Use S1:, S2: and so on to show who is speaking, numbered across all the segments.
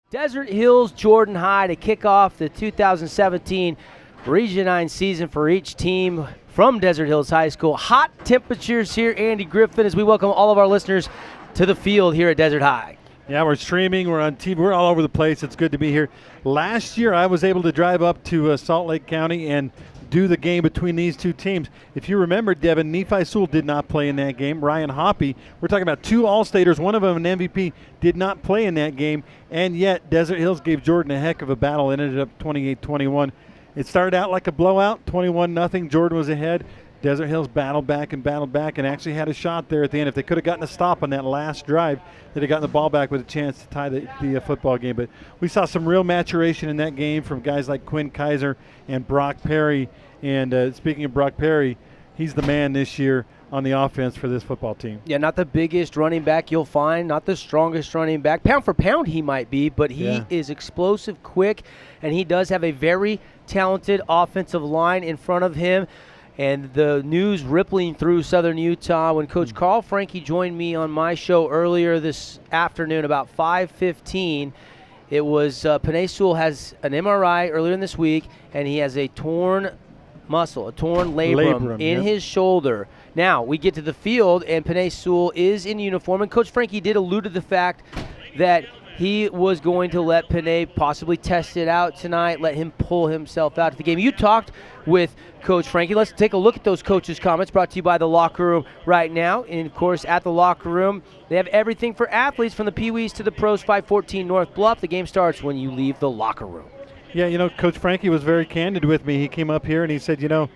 S1: Desert Hills Jordan High to kick off the 2017 Region 9 season for each team from Desert Hills High School. Hot temperatures here, Andy Griffin, as we welcome all of our listeners to the field here at Desert High.
S2: Yeah, we're streaming, we're on TV, we're all over the place. It's good to be here. Last year, I was able to drive up to Salt Lake County and do the game between these two teams. If you remember, Devin, Nephi Sewell did not play in that game. Ryan Hoppy, we're talking about two All-Staters, one of them an MVP, did not play in that game, and yet Desert Hills gave Jordan a heck of a battle. It ended up 28-21. It started out like a blowout, 21-0. Jordan was ahead. Desert Hills battled back and actually had a shot there at the end. If they could have gotten a stop on that last drive, they'd have gotten the ball back with a chance to tie the football game. But we saw some real maturation in that game from guys like Quinn Kaiser and Brock Perry. And speaking of Brock Perry, he's the man this year on the offense for this football team.
S1: Yeah, not the biggest running back you'll find, not the strongest running back. Pound for pound he might be, but he is explosive, quick, and he does have a very talented offensive line in front of him. And the news rippling through Southern Utah when Coach Carl Frankie joined me on my show earlier this afternoon about 5:15. It was Panay Sewell has an MRI earlier in this week, and he has a torn muscle, a torn labrum in his shoulder. Now, we get to the field, and Panay Sewell is in uniform, and Coach Frankie did allude to the fact that he was going to let Panay possibly test it out tonight, let him pull himself out of the game. You talked with Coach Frankie. Let's take a look at those coaches' comments brought to you by the Locker Room right now. And, of course, at the Locker Room, they have everything for athletes from the Pee-wees to the pros, 514 North Bluff. The game starts when you leave the Locker Room.
S2: Yeah, you know, Coach Frankie was very candid with me. He came up here and he said, you know,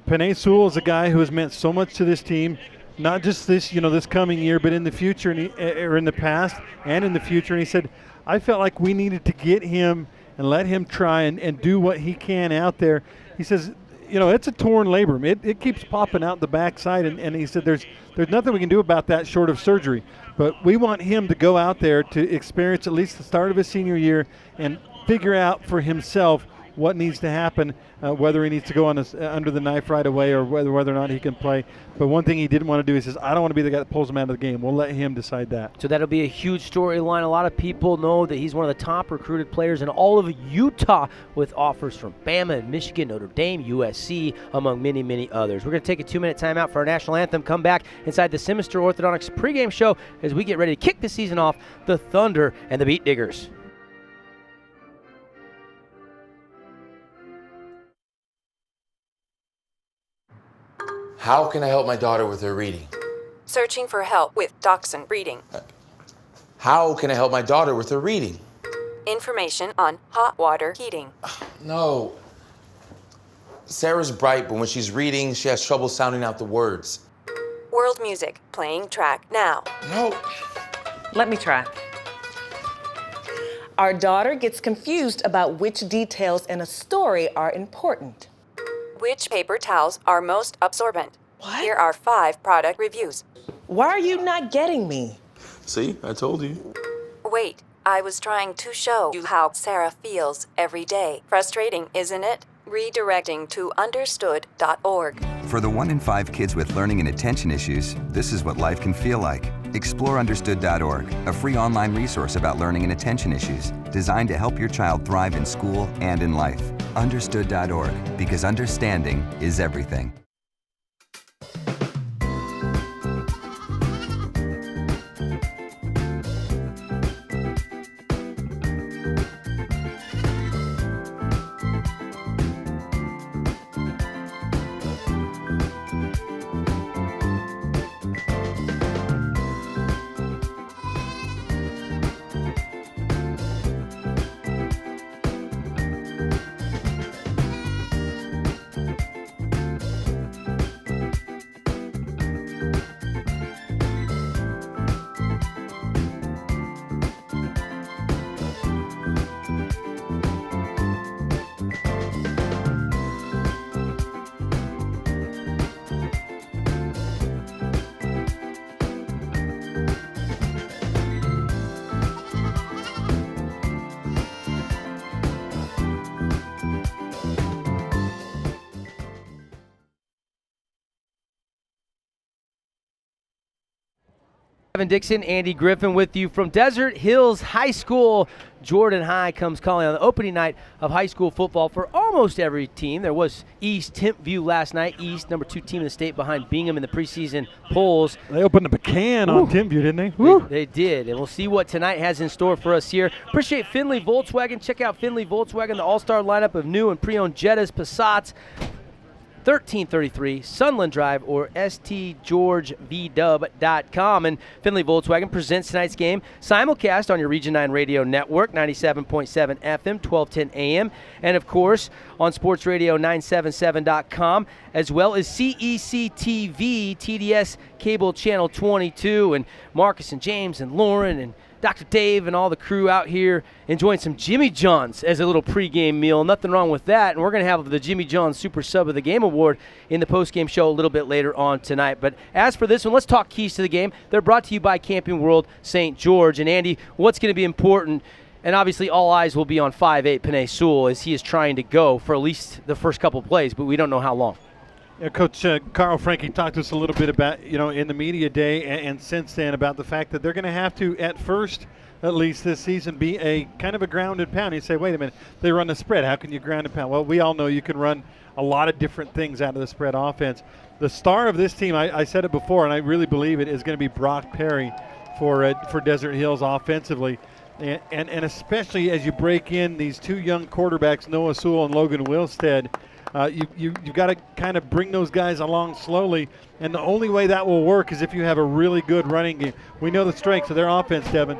S2: Panay Sewell is a guy who has meant so much to this team, not just this, this coming year, but in the future, or in the past and in the future. And he said, I felt like we needed to get him and let him try and do what he can out there. He says, it's a torn labrum. It keeps popping out the backside, and he said there's nothing we can do about that short of surgery. But we want him to go out there to experience at least the start of his senior year and figure out for himself what needs to happen, whether he needs to go on under the knife right away or whether or not he can play. But one thing he didn't want to do, he says, I don't want to be the guy that pulls him out of the game. We'll let him decide that.
S1: So that'll be a huge storyline. A lot of people know that he's one of the top recruited players in all of Utah with offers from Bama and Michigan, Notre Dame, USC, among many, many others. We're going to take a 2-minute timeout for our national anthem, come back inside the Simister Orthodontics pregame show as we get ready to kick the season off, the Thunder and the Beat Diggers.
S3: How can I help my daughter with her reading?
S4: Searching for help with Dachshund Reading.
S3: How can I help my daughter with her reading?
S4: Information on hot water heating.
S3: No. Sarah's bright, but when she's reading, she has trouble sounding out the words.
S4: World music, playing track now.
S3: No.
S5: Let me try. Our daughter gets confused about which details in a story are important.
S4: Which paper towels are most absorbent?
S5: What?
S4: Here are 5 product reviews.
S5: Why are you not getting me?
S3: See, I told you.
S4: Wait, I was trying to show you how Sarah feels every day. Frustrating, isn't it? Redirecting to understood.org.
S6: For the 1 in 5 kids with learning and attention issues, this is what life can feel like. Explore understood.org, a free online resource about learning and attention issues, designed to help your child thrive in school and in life. Understood.org, because understanding is everything.
S1: Devin Dixon, Andy Griffin with you from Desert Hills High School. Jordan High comes calling on the opening night of high school football for almost every team. There was East Timpview last night. East, number 2 team in the state behind Bingham in the preseason polls.
S2: They opened up a can on Timpview, didn't they?
S1: They did, and we'll see what tonight has in store for us here. Appreciate Finley Volkswagen. Check out Finley Volkswagen, the all-star lineup of new and pre-owned Jettas, Passats, 1333 Sunland Drive or stgeorgevdub.com. And Finley Volkswagen presents tonight's game simulcast on your Region 9 radio network, 97.7 FM, 1210 AM, and of course on sportsradio977.com, as well as CEC TV, TDS Cable Channel 22, and Marcus and James and Lauren and Dr. Dave and all the crew out here enjoying some Jimmy John's as a little pregame meal. Nothing wrong with that. And we're going to have the Jimmy John's Super Sub of the Game Award in the postgame show a little bit later on tonight. But as for this one, let's talk keys to the game. They're brought to you by Camping World St. George. And Andy, what's going to be important? And obviously all eyes will be on 5'8" Panay Sewell as he is trying to go for at least the first couple plays, but we don't know how long.
S2: Yeah, Coach Carl Frankie talked to us a little bit about, in the media day and since then about the fact that they're going to have to, at first, at least this season, be a kind of a ground and pound. You say, wait a minute, they run the spread. How can you ground and pound? Well, we all know you can run a lot of different things out of the spread offense. The star of this team, I said it before, and I really believe it, is going to be Brock Perry for Desert Hills offensively. And especially as you break in these 2 young quarterbacks, Noah Sewell and Logan Wilstead, you've got to kind of bring those guys along slowly, and the only way that will work is if you have a really good running game. We know the strengths of their offense, Devin,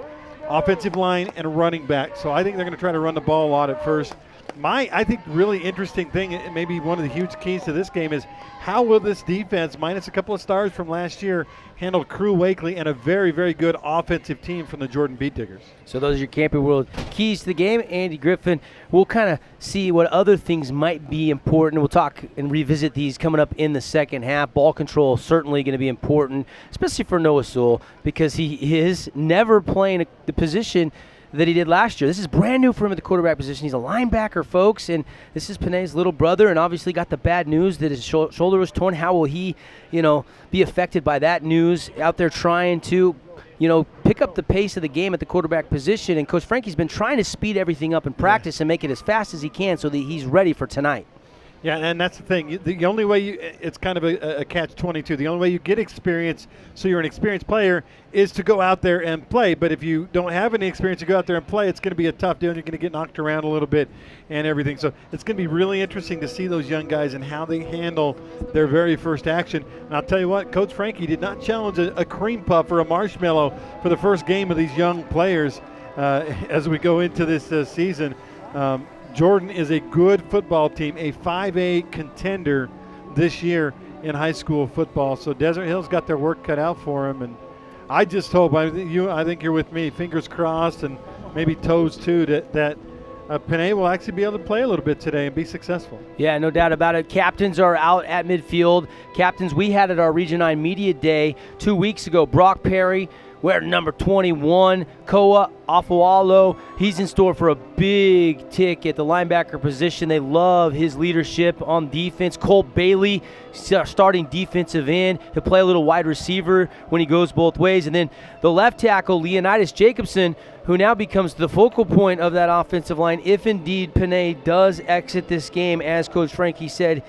S2: offensive line and running back. So I think they're going to try to run the ball a lot at first. I think really interesting thing, and maybe one of the huge keys to this game, is how will this defense, minus a couple of stars from last year, handle Crew Wakely and a very, very good offensive team from the Jordan Beat Diggers.
S1: So those are your Camping World keys to the game. Andy Griffin, we'll kind of see what other things might be important. We'll talk and revisit these coming up in the second half. Ball control certainly going to be important, especially for Noah Sewell, because he is never playing the position that he did last year. This is brand new for him at the quarterback position. He's a linebacker, folks, and this is Panay's little brother, and obviously got the bad news that his shoulder was torn. How will he, be affected by that news out there trying to, pick up the pace of the game at the quarterback position? And Coach Frankie's been trying to speed everything up in practice and make it as fast as he can so that he's ready for tonight.
S2: Yeah, and that's the thing. The only way it's kind of a catch-22. The only way you get experience, so you're an experienced player, is to go out there and play. But if you don't have any experience to go out there and play, it's going to be a tough deal. You're going to get knocked around a little bit and everything. So it's going to be really interesting to see those young guys and how they handle their very first action. And I'll tell you what, Coach Frankie did not challenge a cream puff or a marshmallow for the first game of these young players as we go into this season. Jordan is a good football team, a 5A contender this year in high school football. So Desert Hills got their work cut out for them, and I just hope, I think you're with me, fingers crossed and maybe toes too, that Panay will actually be able to play a little bit today and be successful.
S1: Yeah, no doubt about it. Captains are out at midfield. Captains we had at our Region 9 Media Day 2 weeks ago. Brock Perry, wearing number 21, Koa Afualo. He's in store for a big tick at the linebacker position. They love his leadership on defense. Cole Bailey, starting defensive end. He'll play a little wide receiver when he goes both ways. And then the left tackle, Leonidas Jacobson, who now becomes the focal point of that offensive line if indeed Panay does exit this game, as Coach Frankie said,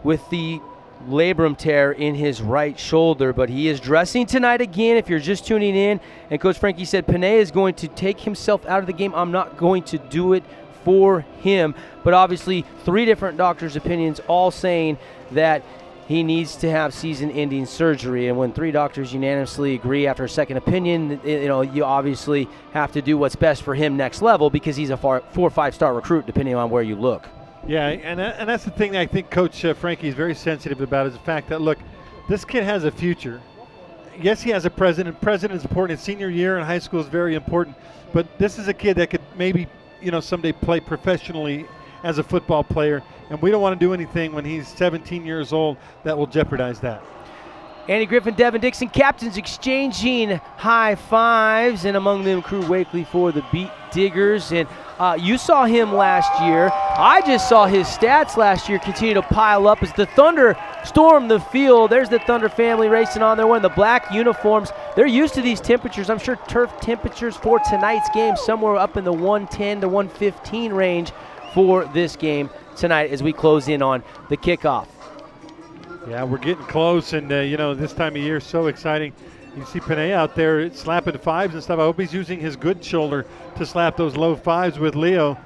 S1: with the labrum tear in his right shoulder. But he is dressing tonight again if you're just tuning in, and Coach Frankie said Panay is going to take himself out of the game. I'm not going to do it for him. But obviously 3 different doctors' opinions all saying that he needs to have season-ending surgery, and when 3 doctors unanimously agree after a second opinion, you obviously have to do what's best for him next level, because he's a 4 or 5-star recruit depending on where you look.
S2: Yeah, and that's the thing that I think Coach Frankie is very sensitive about, is the fact that, look, this kid has a future. Yes, he has a president. President is important. His senior year in high school is very important. But this is a kid that could maybe, someday play professionally as a football player. And we don't want to do anything when he's 17 years old that will jeopardize that.
S1: Andy Griffin, Devin Dixon, captains exchanging high fives, and among them Crew Wakely for the Beat Diggers. And You saw him last year. I just saw his stats last year continue to pile up as the Thunder storm the field. There's the Thunder family racing on. They're wearing the black uniforms. They're used to these temperatures. I'm sure turf temperatures for tonight's game somewhere up in the 110 to 115 range for this game tonight as we close in on the kickoff.
S2: Yeah, we're getting close, and this time of year is so exciting. You see Panay out there slapping fives and stuff. I hope he's using his good shoulder to slap those low fives with Leo,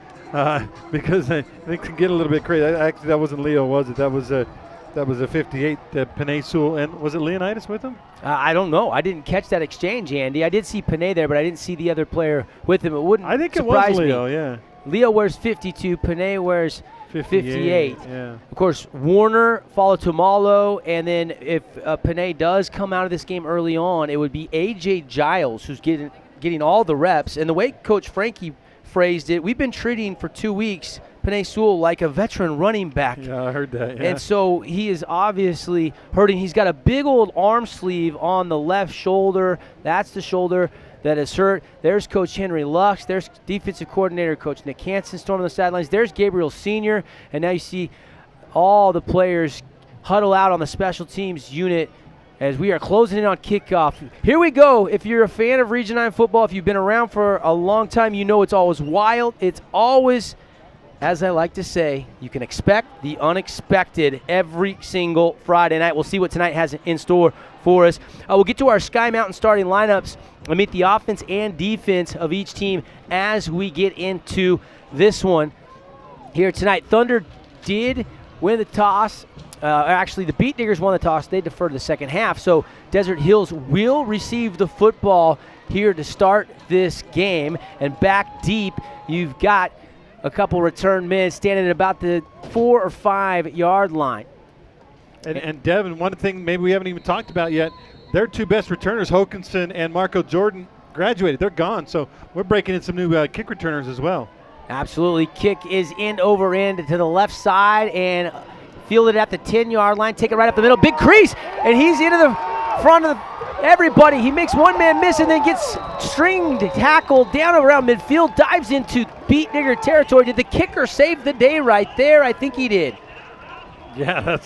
S2: because I think it can get a little bit crazy. Actually, that wasn't Leo, was it? That was a 58, Panay Sewell. And was it Leonidas with him?
S1: I don't know. I didn't catch that exchange, Andy. I did see Panay there, but I didn't see the other player with him. It wouldn't surprise me.
S2: I think it was Leo, yeah.
S1: Leo wears 52. Panay wears 58.
S2: Yeah.
S1: Of course, Warner followed Tomalo, and then if Panay does come out of this game early on, it would be A.J. Giles who's getting all the reps. And the way Coach Frankie phrased it, we've been treating for 2 weeks Panay Sewell like a veteran running back.
S2: Yeah, I heard that. Yeah.
S1: And so he is obviously hurting. He's got a big old arm sleeve on the left shoulder. That's the shoulder that is hurt. There's Coach Henry Lux. There's defensive coordinator Coach Nick Hansen storming the sidelines. There's Gabriel Sr. And now you see all the players huddle out on the special teams unit as we are closing in on kickoff. Here we go. If you're a fan of Region 9 football, if you've been around for a long time, you know it's always wild. It's always, as I like to say, you can expect the unexpected every single Friday night. We'll see what tonight has in store for us. We'll get to our Sky Mountain starting lineups and meet the offense and defense of each team as we get into this one here tonight. Thunder did win the toss. Actually, the Beat Diggers won the toss. They deferred the second half. So Desert Hills will receive the football here to start this game. And back deep, you've got a couple return men standing at about the 4 or 5 yard line.
S2: And Devin, one thing maybe we haven't even talked about yet, their two best returners, Hokinson and Marco Jordan, graduated. They're gone. So we're breaking in some new kick returners as well. Absolutely.
S1: Kick is end over end to the left side and fielded at the 10-yard line. Take it right up the middle. Big crease, and he's into the front of everybody. He makes one man miss and then gets stringed, tackled down around midfield, dives into Beat Digger territory. Did the kicker save the day right there? I think he did.
S2: Yeah,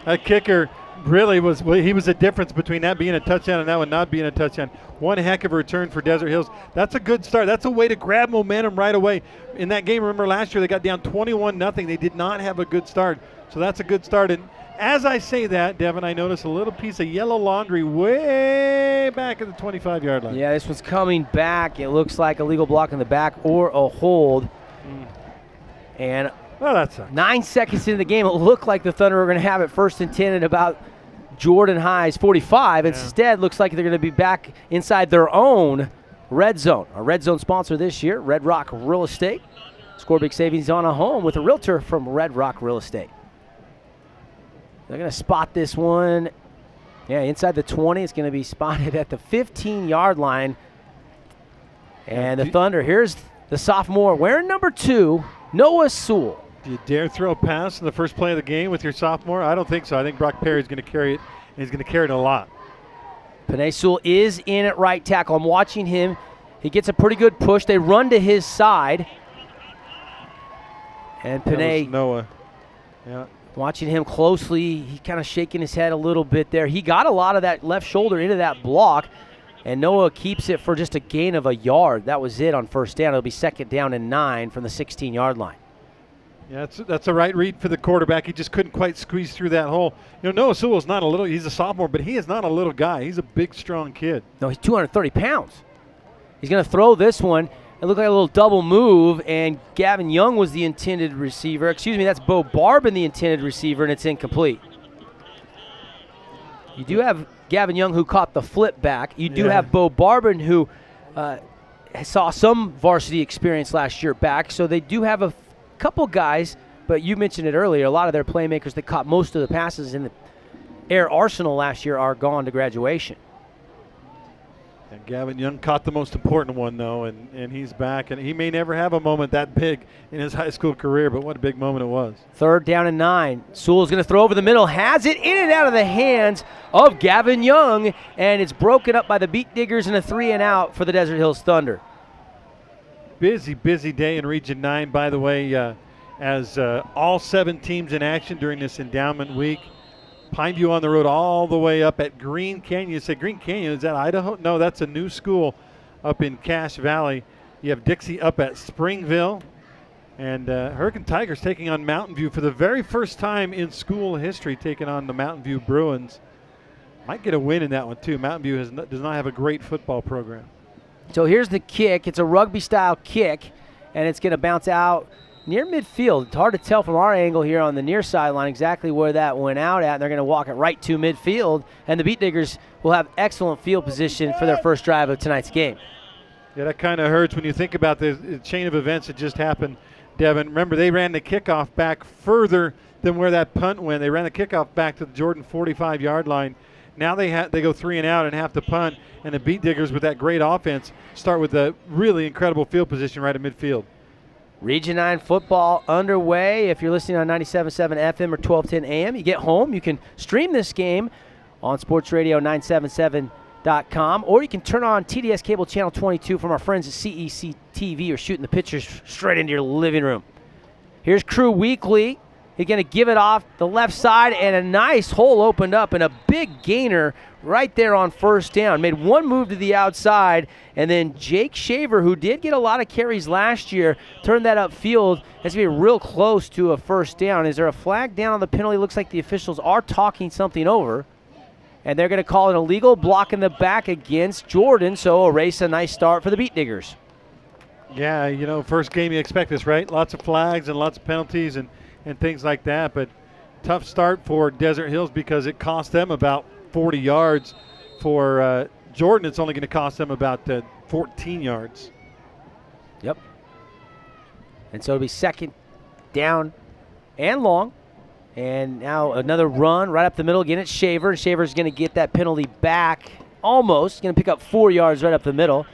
S2: that kicker really was a difference between that being a touchdown and that one not being a touchdown. One heck of a return for Desert Hills. That's a good start. That's a way to grab momentum right away. In that game, remember last year they got down 21-0. They did not have a good start. So that's a good start. And as I say that, Devin, I notice a little piece of yellow laundry way back at the 25-yard line.
S1: Yeah, this one's coming back. It looks like a legal block in the back or a hold. And
S2: well, that sucks.
S1: 9 seconds into the game, it looked like the Thunder were going to have it 1st and 10 at about Jordan High's 45.
S2: Yeah.
S1: Instead, looks like they're going to be back inside their own red zone. Our red zone sponsor this year, Red Rock Real Estate. Score big savings on a home with a realtor from Red Rock Real Estate. They're going to spot this one. Yeah, inside the 20. It's going to be spotted at the 15-yard line. And the Thunder, here's the sophomore wearing number 2, Noah Sewell.
S2: Do you dare throw a pass in the first play of the game with your sophomore? I don't think so. I think Brock Perry's going to carry it, and he's going to carry it a lot.
S1: Panay Sewell is in at right tackle. I'm watching him. He gets a pretty good push. They run to his side. And Panay,
S2: Noah. Yeah.
S1: Watching him closely, he kind of shaking his head a little bit there. He got a lot of that left shoulder into that block, and Noah keeps it for just a gain of a yard. That was it on first down. It'll be 2nd down and 9 from the 16-yard line.
S2: Yeah, that's a right read for the quarterback. He just couldn't quite squeeze through that hole. Noah Sewell's not a little, he's a sophomore, but he is not a little guy. He's a big, strong kid.
S1: No, he's 230 pounds. He's going to throw this one. It looked like a little double move, and Gavin Young was the intended receiver. Excuse me, that's Bo Barbin, the intended receiver, and it's incomplete. You do have Gavin Young who caught the flip back. You do have Bo Barbin who saw some varsity experience last year back, so they do have a couple guys, but you mentioned it earlier, a lot of their playmakers that caught most of the passes in the Air Arsenal last year are gone to graduation.
S2: And Gavin Young caught the most important one, though, and he's back. And he may never have a moment that big in his high school career, but what a big moment it was.
S1: 3rd down and 9. Sewell's going to throw over the middle, has it in and out of the hands of Gavin Young, and it's broken up by the Beat Diggers and a 3 and out for the Desert Hills Thunder.
S2: busy day in Region 9, by the way, as all 7 teams in action during this endowment week. Pineview on the road all the way up at Green Canyon. You say Green Canyon, is that Idaho? No, that's a new school up in Cache Valley. You have Dixie up at Springville. And Hurricane Tigers taking on Mountain View for the very first time in school history, taking on the Mountain View Bruins. Might get a win in that one, too. Mountain View does not have a great football program.
S1: So here's the kick. It's a rugby-style kick, and it's going to bounce out near midfield. It's hard to tell from our angle here on the near sideline exactly where that went out at. And they're going to walk it right to midfield, and the Beat Diggers will have excellent field position for their first drive of tonight's game.
S2: Yeah, that kind of hurts when you think about the chain of events that just happened, Devin. Remember, they ran the kickoff back further than where that punt went. They ran the kickoff back to the Jordan 45-yard line. Now they go 3 and out and have to punt, and the Beat Diggers with that great offense start with a really incredible field position right at midfield.
S1: Region 9 football underway. If you're listening on 97.7 FM or 1210 AM, you get home. You can stream this game on sportsradio977.com, or you can turn on TDS Cable Channel 22 from our friends at CEC TV, or shooting the pictures straight into your living room. Here's Crew Weekly. He's going to give it off the left side, and a nice hole opened up, and a big gainer right there on first down. Made one move to the outside, and then Jake Shaver, who did get a lot of carries last year, turned that upfield. That's going to be real close to a first down. Is there a flag down on the penalty? Looks like the officials are talking something over, and they're going to call an illegal block in the back against Jordan, so a race, a nice start for the Beat Diggers.
S2: Yeah, you know, first game you expect this, right? Lots of flags and lots of penalties and things like that, but tough start for Desert Hills because it cost them about 40 yards. For Jordan, it's only going to cost them about 14 yards.
S1: Yep. And so it'll be second down and long. And now another run right up the middle. Again, it's Shaver. Shaver's going to get that penalty back almost. Going to pick up 4 yards right up the middle.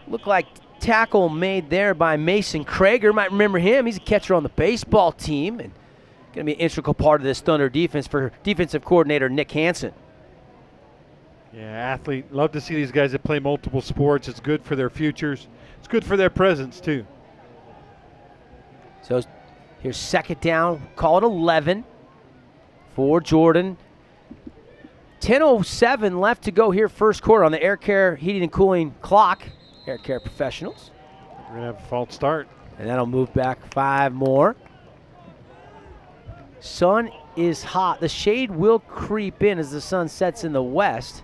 S1: Look like tackle made there by Mason Krager. Might remember him. He's a catcher on the baseball team and going to be an integral part of this Thunder defense for defensive coordinator Nick Hansen.
S2: Yeah, athlete. Love to see these guys that play multiple sports. It's good for their futures. It's good for their presence, too.
S1: So here's second down. Call it 11 for Jordan. 10:07 left to go here first quarter on the Air Care Heating and Cooling clock. Air Care Professionals.
S2: We're going to have a false start.
S1: And that'll move back 5 more. Sun is hot. The shade will creep in as the sun sets in the west.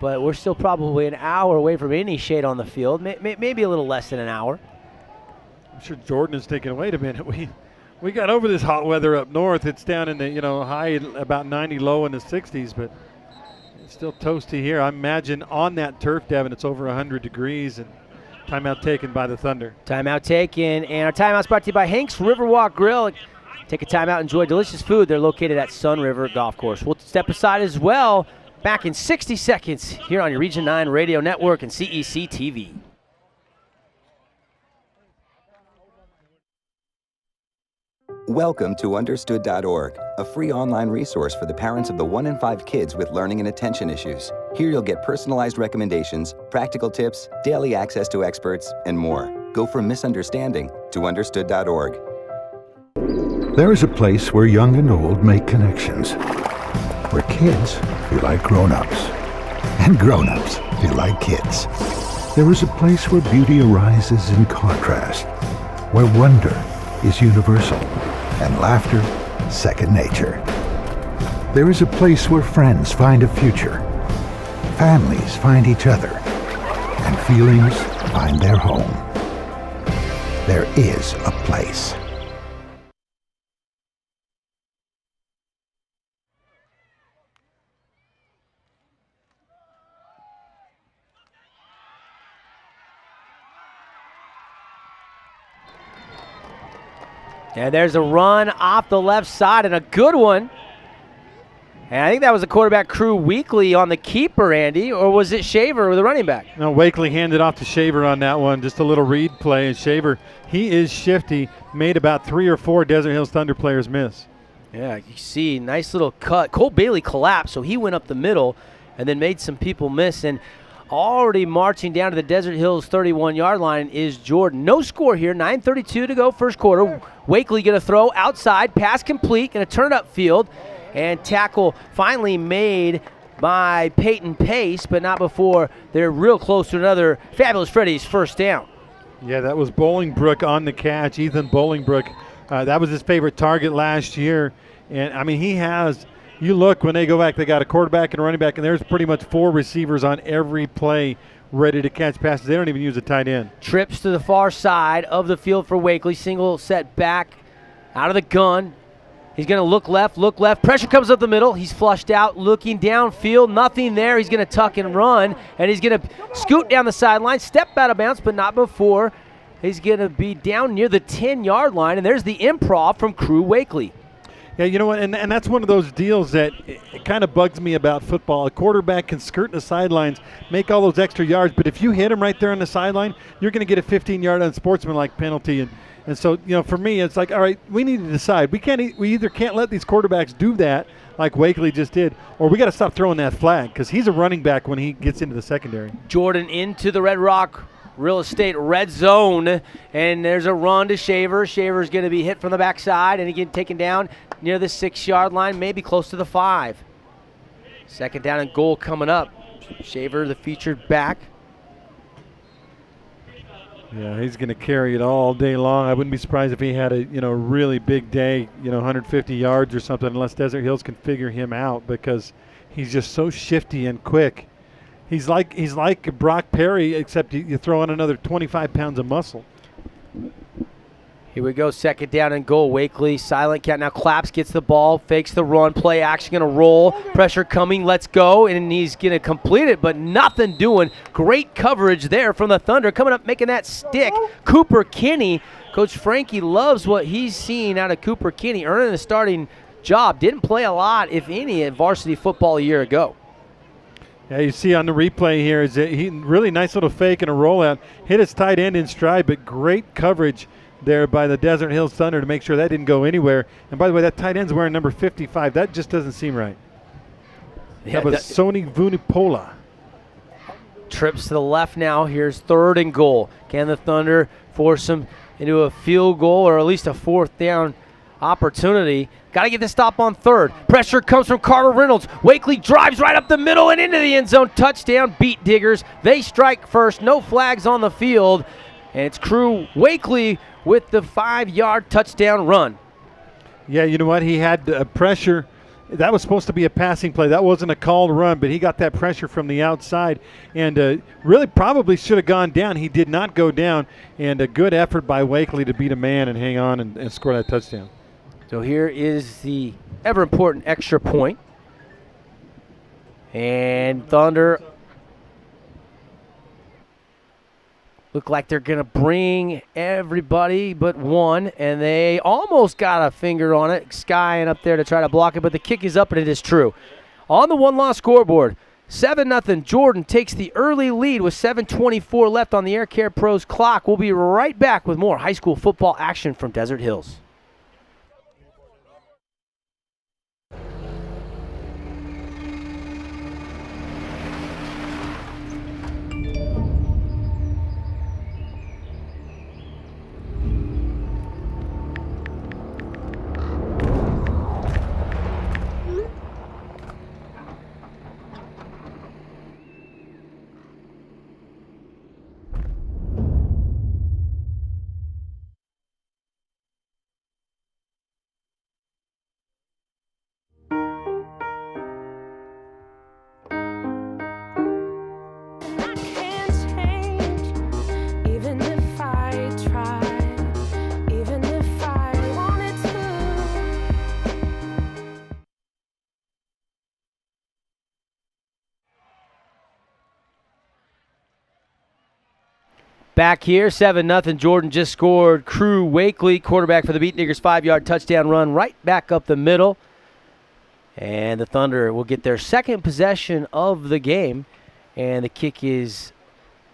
S1: But we're still probably an hour away from any shade on the field. Maybe a little less than an hour.
S2: I'm sure Jordan is thinking, wait a minute, we got over this hot weather up north. It's down in the high about 90, low in the 60s, but it's still toasty here. I imagine on that turf, Devin, it's over 100 degrees, and timeout taken by the Thunder.
S1: Timeout taken, and our timeout's brought to you by Hank's Riverwalk Grill. Take a timeout, enjoy delicious food. They're located at Sun River Golf Course. We'll step aside as well. Back in 60 seconds here on your Region 9 Radio Network and CEC TV.
S6: Welcome to Understood.org, a free online resource for the parents of the 1 in 5 kids with learning and attention issues. Here you'll get personalized recommendations, practical tips, daily access to experts, and more. Go from misunderstanding to Understood.org.
S7: There is a place where young and old make connections, where kids feel like grown-ups, and grown-ups feel like kids. There is a place where beauty arises in contrast, where wonder is universal, and laughter second nature. There is a place where friends find a future, families find each other, and feelings find their home. There is a place.
S1: And there's a run off the left side, and a good one. And I think that was the quarterback Crew Weekly on the keeper, Andy, or was it Shaver with the running back?
S2: No, Wakely handed off to Shaver on that one. Just a little read play, and Shaver, he is shifty, made about 3 or 4 Desert Hills Thunder players miss.
S1: Yeah, you see, nice little cut. Cole Bailey collapsed, so he went up the middle and then made some people miss. And Already marching down to the Desert Hills 31-yard line is Jordan. No score here, 9:32 to go first quarter. Wakely going to throw outside, pass complete, going to turn it upfield, and tackle finally made by Peyton Pace, but not before they're real close to another Fabulous Freddy's first down.
S2: Yeah, that was Bolingbrook on the catch. Ethan Bolingbrook, that was his favorite target last year. And, I mean, he has – you look, when they go back, they got a quarterback and a running back, and there's pretty much 4 receivers on every play ready to catch passes. They don't even use a tight end.
S1: Trips to the far side of the field for Wakely. Single set back out of the gun. He's going to look left. Pressure comes up the middle. He's flushed out, looking downfield. Nothing there. He's going to tuck and run, and he's going to scoot down the sideline, step out of bounds, but not before. He's going to be down near the 10-yard line, and there's the improv from Crew Wakely.
S2: Yeah, you know what, and that's one of those deals that it kind of bugs me about football. A quarterback can skirt the sidelines, make all those extra yards, but if you hit him right there on the sideline, you're going to get a 15-yard unsportsmanlike penalty. And so, you know, for me, it's like, all right, we need to decide. We either can't let these quarterbacks do that like Wakely just did, or we got to stop throwing that flag because he's a running back when he gets into the secondary.
S1: Jordan into the Red Rock Real Estate red zone, and there's a run to Shaver. Shaver's going to be hit from the backside, and he gets taken down near the 6-yard line, maybe close to the 5. Second down and goal coming up. Shaver, the featured back.
S2: Yeah, he's going to carry it all day long. I wouldn't be surprised if he had a really big day, 150 yards or something, unless Desert Hills can figure him out because he's just so shifty and quick. He's like Brock Perry, except you throw in another 25 pounds of muscle.
S1: Here we go, second down and goal. Wakely, silent count. Now Claps gets the ball, fakes the run, play action, going to roll. Pressure coming, let's go, and he's going to complete it, but nothing doing. Great coverage there from the Thunder. Coming up, making that stick, Cooper Kinney. Coach Frankie loves what he's seen out of Cooper Kinney, earning the starting job. Didn't play a lot, if any, in varsity football a year ago.
S2: Yeah, you see on the replay here is that he really nice little fake and a rollout. Hit his tight end in stride, but great coverage there by the Desert Hills Thunder to make sure that didn't go anywhere. And by the way, that tight end's wearing number 55. That just doesn't seem right. Yeah, that was Sony Vunipola.
S1: Trips to the left now. Here's third and goal. Can the Thunder force him into a field goal or at least a fourth down opportunity? Got to get the stop on third. Pressure comes from Carter Reynolds. Wakely drives right up the middle and into the end zone. Touchdown, beat Diggers. They strike first. No flags on the field. And it's Crew Wakely with the 5-yard touchdown run.
S2: Yeah, you know what? He had pressure. That was supposed to be a passing play. That wasn't a called run, but he got that pressure from the outside and really probably should have gone down. He did not go down, and a good effort by Wakely to beat a man and hang on and score that touchdown.
S1: So here is the ever-important extra point. And Thunder look like they're going to bring everybody but one, and they almost got a finger on it, skying up there to try to block it, but the kick is up, and it is true. On the one-loss scoreboard, 7-0, Jordan takes the early lead with 7:24 left on the Air Care Pros clock. We'll be right back with more high school football action from Desert Hills. Back here, 7-0. Jordan just scored. Crew Wakely, quarterback for the Beat Diggers, 5-yard touchdown run right back up the middle. And the Thunder will get their second possession of the game. And the kick is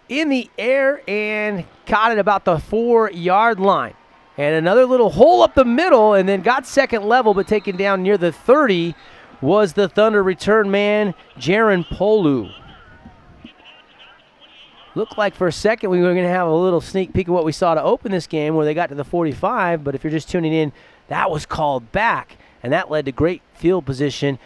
S1: in the air and caught at about the 4-yard line. And another little hole up the middle and then got second level, but taken down near the 30 was the Thunder return man, Jaron Polu. Looked like for a second we were going to have a little sneak peek of what we saw to open this game where they got to the 45, but if you're just tuning in, that was called back, and that led to great field position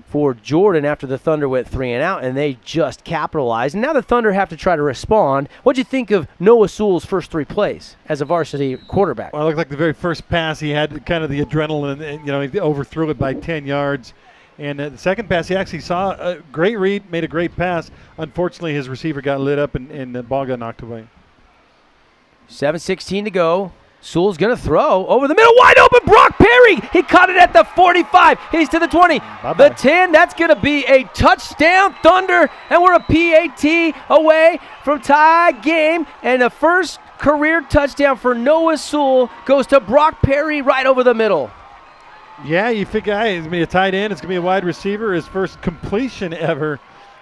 S1: for Jordan after the Thunder went 3 and out, and they just capitalized. And now the Thunder have to try to respond. What'd you think of Noah Sewell's first 3 plays as a varsity quarterback?
S2: Well, it looked like the very first pass he had kind of the adrenaline, and he overthrew it by 10 yards. And the second pass, he actually saw a great read, made a great pass. Unfortunately, his receiver got lit up, and the ball got knocked away.
S1: 7:16 to go. Sewell's going to throw over the middle, wide open, Brock Perry. He caught it at the 45. He's to the 20,
S2: Bye-bye.
S1: the 10. That's going to be a touchdown, Thunder, and we're a PAT away from tie game. And the first career touchdown for Noah Sewell goes to Brock Perry right over the middle.
S2: Yeah, you figure it's going to be a tight end. It's going to be a wide receiver. His first completion ever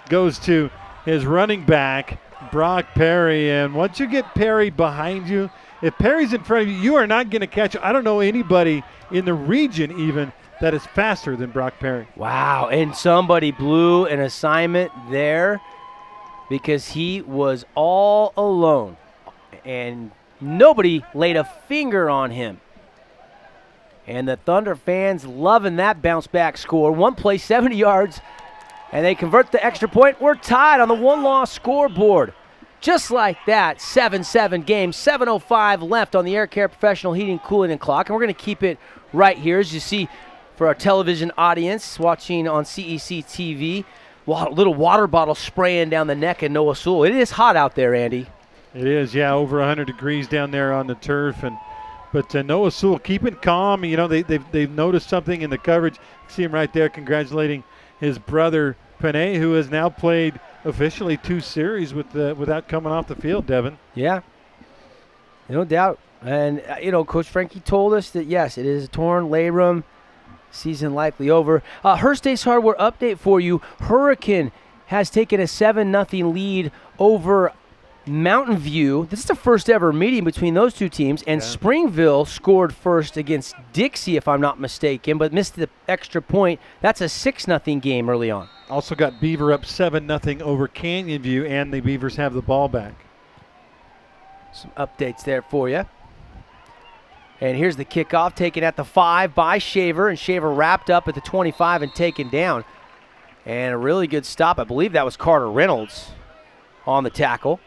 S2: goes to his running back, Brock Perry. And once you get Perry behind you, if Perry's in front of you, you are not going to catch him. I don't know anybody in the region even that is faster than Brock Perry.
S1: Wow, and somebody blew an assignment there because he was all alone, and nobody laid a finger on him. And the Thunder fans loving that bounce-back score. One play, 70 yards, and they convert the extra point. We're tied on the one-loss scoreboard. Just like that, 7-7 game, 7:05 left on the Air Care Professional Heating, Cooling, and Clock. And we're going to keep it right here, as you see, for our television audience watching on CEC TV. Little water bottle spraying down the neck of Noah Sewell. It is hot out there, Andy.
S2: It is, yeah, over 100 degrees down there on the turf. But Noah Sewell keeping calm. They've noticed something in the coverage. See him right there congratulating his brother, Panay, who has now played officially 2 series without coming off the field, Devin.
S1: Yeah, no doubt. And, Coach Frankie told us that, yes, it is a torn labrum, season likely over. Hearst Ace Hardware update for you. Hurricane has taken a 7-0 lead over Mountain View. This is the first ever meeting between those two teams, and Springville scored first against Dixie, if I'm not mistaken, but missed the extra point. That's a 6-0 game early on.
S2: Also got Beaver up 7-0 over Canyon View, and the Beavers have the ball back.
S1: Some updates there for you. And here's the kickoff, taken at the 5 by Shaver, and Shaver wrapped up at the 25 and taken down. And a really good stop. I believe that was Carter Reynolds on the tackle.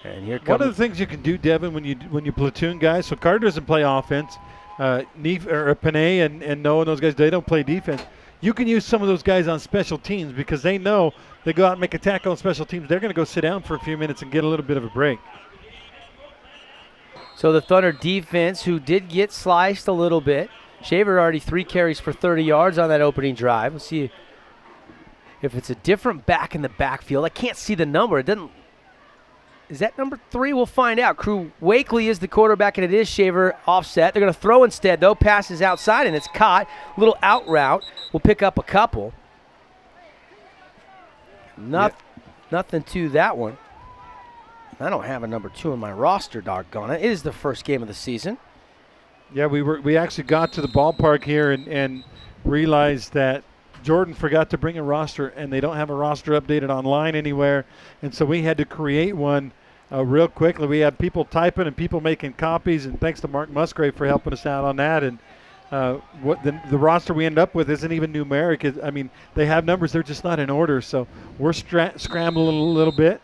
S1: And here comes
S2: one of the things you can do, Devin, when you platoon guys. So Carter doesn't play offense. Panay and Noah and those guys, they don't play defense. You can use some of those guys on special teams because they know they go out and make a tackle on special teams. They're going to go sit down for a few minutes and get a little bit of a break.
S1: So the Thunder defense, who did get sliced a little bit. Shaver already 3 carries for 30 yards on that opening drive. We'll see if it's a different back in the backfield. I can't see the number. It doesn't. Is that number 3? We'll find out. Crew Wakely is the quarterback, and it is Shaver offset. They're going to throw instead, though. Passes outside, and it's caught. Little out route. We'll pick up a couple. Nothing to that one. I don't have a number 2 in my roster, doggone it. It is the first game of the season.
S2: Yeah, we actually got to the ballpark here and realized that Jordan forgot to bring a roster, and they don't have a roster updated online anywhere. And so we had to create one real quickly. We had people typing and people making copies, and thanks to Mark Musgrave for helping us out on that. And what the roster we ended up with isn't even numeric. I mean, they have numbers, they're just not in order. So we're scrambling a little bit.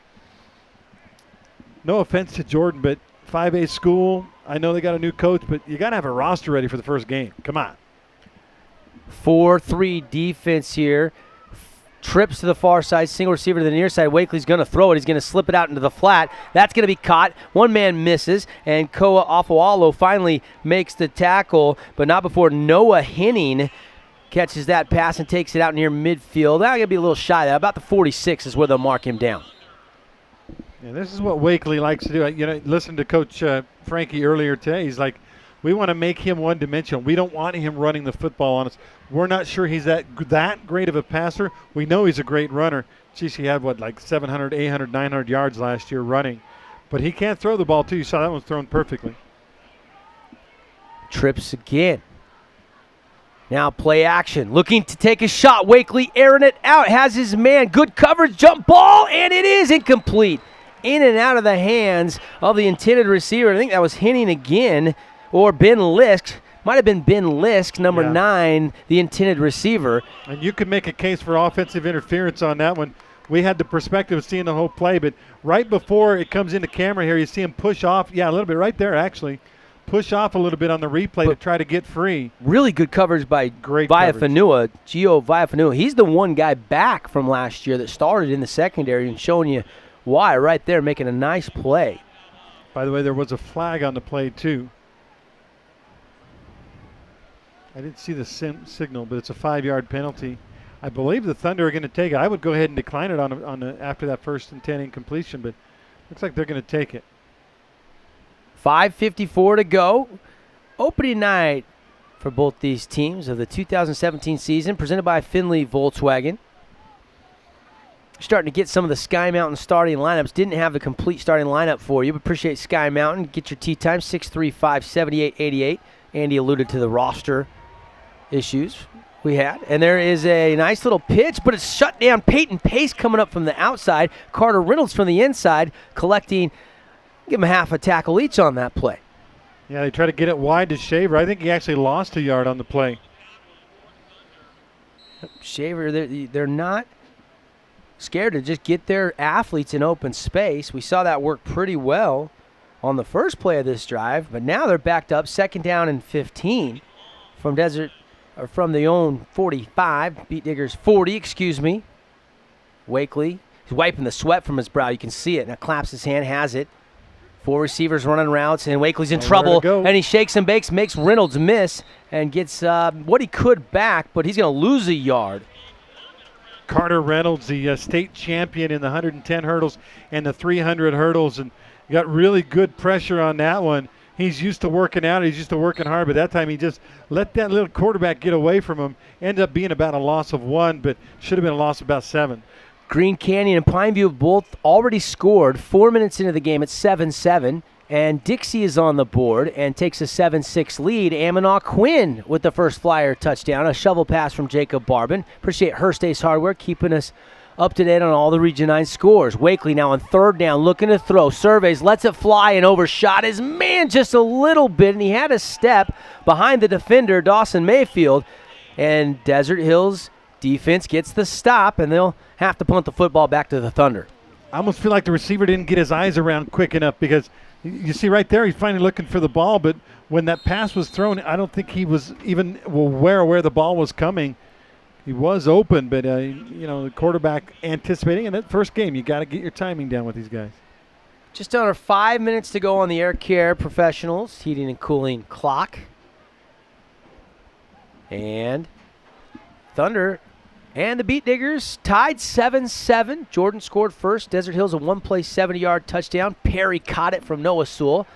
S2: No offense to Jordan, but 5A school, I know they got a new coach, but you got to have a roster ready for the first game. Come on.
S1: 4-3 defense here. Trips to the far side, single receiver to the near side. Wakely's going to throw it. He's going to slip it out into the flat. That's going to be caught. One man misses, and Koa Afualo finally makes the tackle, but not before Noah Henning catches that pass and takes it out near midfield. That's going to be a little shy there. About the 46 is where they'll mark him down.
S2: And this is what Wakely likes to do. Listen to Coach Frankie earlier today. He's like, we want to make him one-dimensional. We don't want him running the football on us. We're not sure he's that great of a passer. We know he's a great runner. Geez, he had, 700, 800, 900 yards last year running. But he can't throw the ball, too. You saw that one thrown perfectly.
S1: Trips again. Now play action. Looking to take a shot. Wakely airing it out. Has his man. Good coverage. Jump ball. And it is incomplete. In and out of the hands of the intended receiver. I think that was Henning again. Or Ben Lisk. Might have been Ben Lisk, number 9, the intended receiver.
S2: And you could make a case for offensive interference on that one. We had the perspective of seeing the whole play, but right before it comes into camera here, you see him push off. Yeah, a little bit right there, actually. Push off a little bit on the replay to try to get free.
S1: Really good coverage by Villafanua, Gio Villafanua. He's the one guy back from last year that started in the secondary and showing you why right there, making a nice play.
S2: By the way, there was a flag on the play, too. I didn't see the signal, but it's a 5-yard penalty. I believe the Thunder are going to take it. I would go ahead and decline it after that 1st and 10 incompletion, but looks like they're going to take it.
S1: 5:54 to go. Opening night for both these teams of the 2017 season, presented by Findlay Volkswagen. Starting to get some of the Sky Mountain starting lineups. Didn't have the complete starting lineup for you, but appreciate Sky Mountain. Get your tee time, 635-7888. Andy alluded to the roster issues we had. And there is a nice little pitch, but it's shut down. Peyton Pace coming up from the outside. Carter Reynolds from the inside collecting, give him half a tackle each on that play.
S2: Yeah, they try to get it wide to Shaver. I think he actually lost a yard on the play.
S1: Shaver, they're not scared to just get their athletes in open space. We saw that work pretty well on the first play of this drive, but now they're backed up 2nd down and 15 from the own 45, Beat Diggers 40, excuse me. Wakely, he's wiping the sweat from his brow. You can see it. Now claps his hand, has it. 4 receivers running routes, and Wakely's in trouble, and he shakes and bakes, makes Reynolds miss, and gets what he could back, but he's going to lose a yard.
S2: Carter Reynolds, the state champion in the 110 hurdles and the 300 hurdles, and got really good pressure on that one. He's used to working out. He's used to working hard, but that time he just let that little quarterback get away from him. Ended up being about a loss of 1, but should have been a loss of about 7.
S1: Green Canyon and Pineview both already scored 4 minutes into the game at 7-7, and Dixie is on the board and takes a 7-6 lead. Amanaw Quinn with the first Flyer touchdown, a shovel pass from Jacob Barbin. Appreciate Hearst Ace Hardware keeping us up to date on all the Region 9 scores. Wakely now on 3rd down, looking to throw. Surveys, lets it fly, and overshot his man just a little bit, and he had a step behind the defender, Dawson Mayfield, and Desert Hills defense gets the stop, and they'll have to punt the football back to the Thunder.
S2: I almost feel like the receiver didn't get his eyes around quick enough, because you see right there he's finally looking for the ball, but when that pass was thrown, I don't think he was even aware of where the ball was coming. He was open, but the quarterback anticipating. In that first game, you got to get your timing down with these guys.
S1: Just under 5 minutes to go on the Air Care Professionals heating and cooling clock. And Thunder and the Beat Diggers tied 7-7. Jordan scored first. Desert Hills a one-play 70-yard touchdown. Perry caught it from Noah Sewell.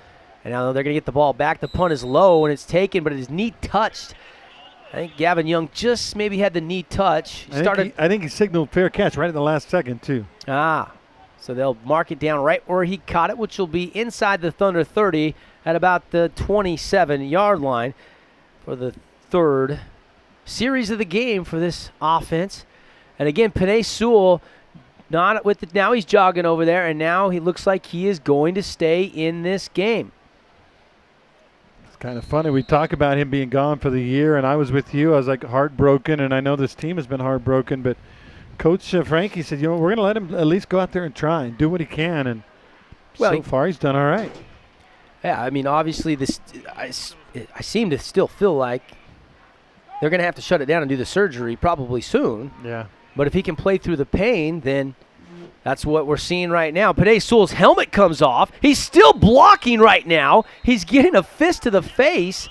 S1: And now they're going to get the ball back. The punt is low and it's taken, but it is knee touched. I think Gavin Young just maybe had the knee touch.
S2: I think he signaled fair catch right in the last second, too.
S1: So they'll mark it down right where he caught it, which will be inside the Thunder 30 at about the 27-yard line for the third series of the game for this offense. And again, Panay Sewell, not with it. Now he's jogging over there, and now he looks like he is going to stay in this game.
S2: Kind of funny. We talk about him being gone for the year, and I was with you. I was like heartbroken, and I know this team has been heartbroken, but Coach Frankie said, we're going to let him at least go out there and try and do what he can, and so far he's done all right.
S1: Yeah, I mean, obviously I seem to still feel like they're going to have to shut it down and do the surgery probably soon.
S2: Yeah.
S1: But if he can play through the pain, then that's what we're seeing right now. Panay Sewell's helmet comes off. He's still blocking right now. He's getting a fist to the face,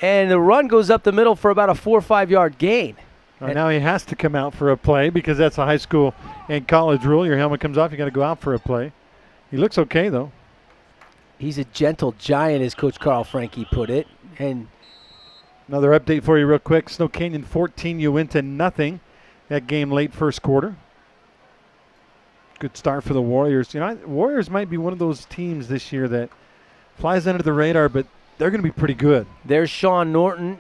S1: and the run goes up the middle for about a 4 or 5 yard gain.
S2: Now he has to come out for a play because that's a high school and college rule. Your helmet comes off, you got to go out for a play. He looks okay, though.
S1: He's a gentle giant, as Coach Carl Frankie put it. And
S2: another update for you real quick. Snow Canyon 14, Uinta nothing. That game late first quarter. Good start for the Warriors. Warriors might be one of those teams this year that flies under the radar, but they're going to be pretty good.
S1: There's Sean Norton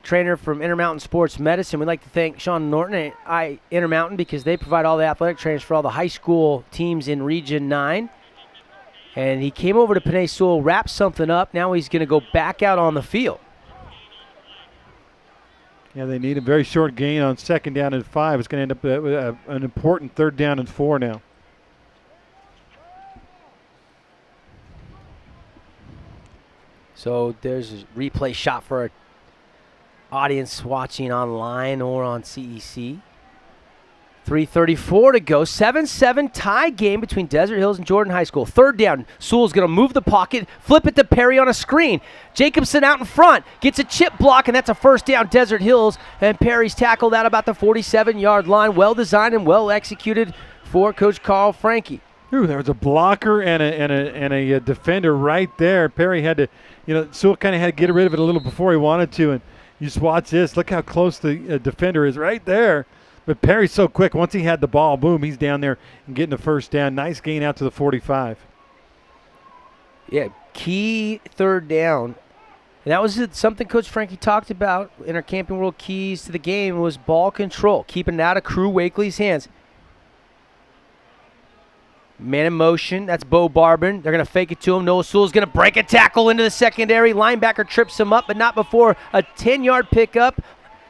S1: trainer from Intermountain Sports Medicine. We'd like to thank Sean Norton at Intermountain because they provide all the athletic trainers for all the high school teams in Region 9. And he came over to Panay Sewell, wrapped something up. Now he's going to go back out on the field.
S2: Yeah, they need a very short gain on 2nd down and 5. It's going to end up with an important 3rd down and 4 now.
S1: So there's a replay shot for an audience watching online or on CEC. 3:34 to go. 7-7 tie game between Desert Hills and Jordan High School. 3rd down. Sewell's going to move the pocket, flip it to Perry on a screen. Jacobson out in front, gets a chip block, and that's a 1st down, Desert Hills. And Perry's tackled out about the 47-yard line. Well designed and well executed for Coach Carl Frankie.
S2: Ooh, there was a blocker and a defender right there. Perry had to, Sewell kind of had to get rid of it a little before he wanted to. And you just watch this. Look how close the defender is right there. But Perry's so quick. Once he had the ball, boom, he's down there and getting the 1st down. Nice gain out to the 45.
S1: Yeah, key 3rd down. And that was something Coach Frankie talked about in our Camping World keys to the game was ball control, keeping it out of Crew Wakely's hands. Man in motion, that's Bo Barbin. They're going to fake it to him. Noah Sewell's going to break a tackle into the secondary. Linebacker trips him up, but not before a 10-yard pickup.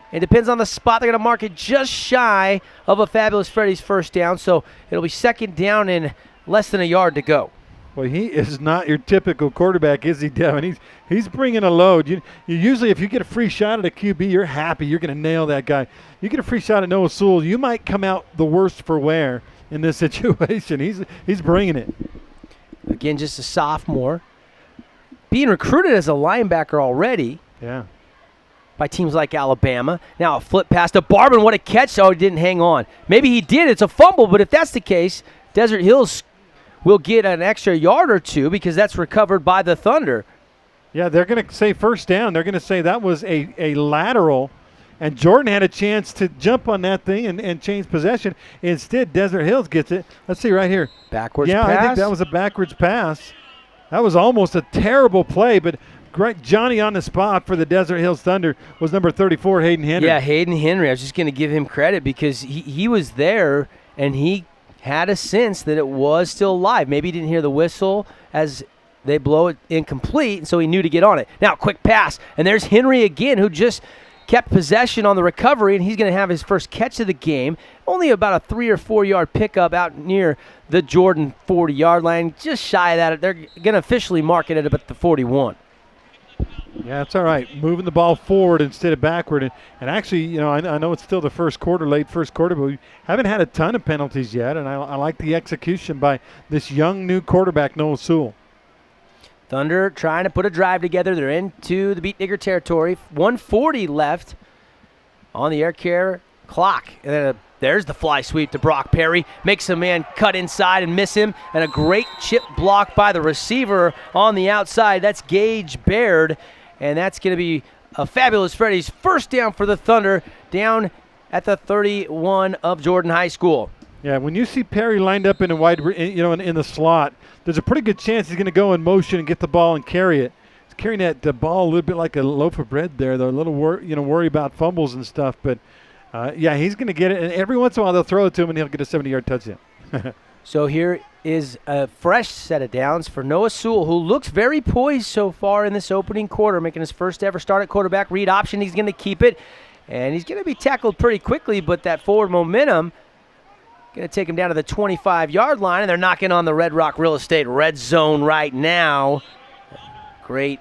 S1: It depends on the spot. They're going to mark it just shy of a Fabulous Freddy's 1st down, so it'll be 2nd down and less than a yard to go.
S2: Well, he is not your typical quarterback, is he, Devin? He's bringing a load. You usually, if you get a free shot at a QB, you're happy. You're going to nail that guy. You get a free shot at Noah Sewell, you might come out the worst for wear in this situation. He's bringing it.
S1: Again, just a sophomore. Being recruited as a linebacker already.
S2: Yeah.
S1: By teams like Alabama. Now a flip pass to Barbin. What a catch. Oh, he didn't hang on. Maybe he did. It's a fumble, but if that's the case, Desert Hills will get an extra yard or 2 because that's recovered by the Thunder.
S2: Yeah, they're going to say 1st down. They're going to say that was a lateral, and Jordan had a chance to jump on that thing and change possession. Instead, Desert Hills gets it. Let's see right here.
S1: Backwards
S2: pass. Yeah, I think that was a backwards pass. That was almost a terrible play, but great. Johnny on the spot for the Desert Hills Thunder was number 34, Hayden Henry.
S1: Yeah, Hayden Henry. I was just going to give him credit because he was there and he had a sense that it was still live. Maybe he didn't hear the whistle as they blow it incomplete, and so he knew to get on it. Now, quick pass, and there's Henry again, who just kept possession on the recovery, and he's going to have his first catch of the game. Only about a 3 or 4 yard pickup out near the Jordan 40-yard line, just shy of that. They're going to officially mark it at about the 41.
S2: Yeah, it's all right. Moving the ball forward instead of backward. And actually, I know it's still the late first quarter, but we haven't had a ton of penalties yet, and I like the execution by this young new quarterback, Noah Sewell.
S1: Thunder trying to put a drive together. They're into the Beat Digger territory. 1:40 left on the air care clock. And then there's the fly sweep to Brock Perry. Makes a man cut inside and miss him. And a great chip block by the receiver on the outside. That's Gage Baird. And that's going to be a Fabulous Freddy's 1st down for the Thunder down at the 31 of Jordan High School.
S2: Yeah, when you see Perry lined up in a wide, in the slot, there's a pretty good chance he's going to go in motion and get the ball and carry it. He's carrying that ball a little bit like a loaf of bread there. They're a little worry about fumbles and stuff, but he's going to get it. And every once in a while they'll throw it to him and he'll get a 70-yard touchdown.
S1: So here is a fresh set of downs for Noah Sewell, who looks very poised so far in this opening quarter, making his first ever start at quarterback. Read option, he's going to keep it, and he's going to be tackled pretty quickly, but that forward momentum going to take him down to the 25-yard line, and they're knocking on the Red Rock Real Estate red zone right now. Great.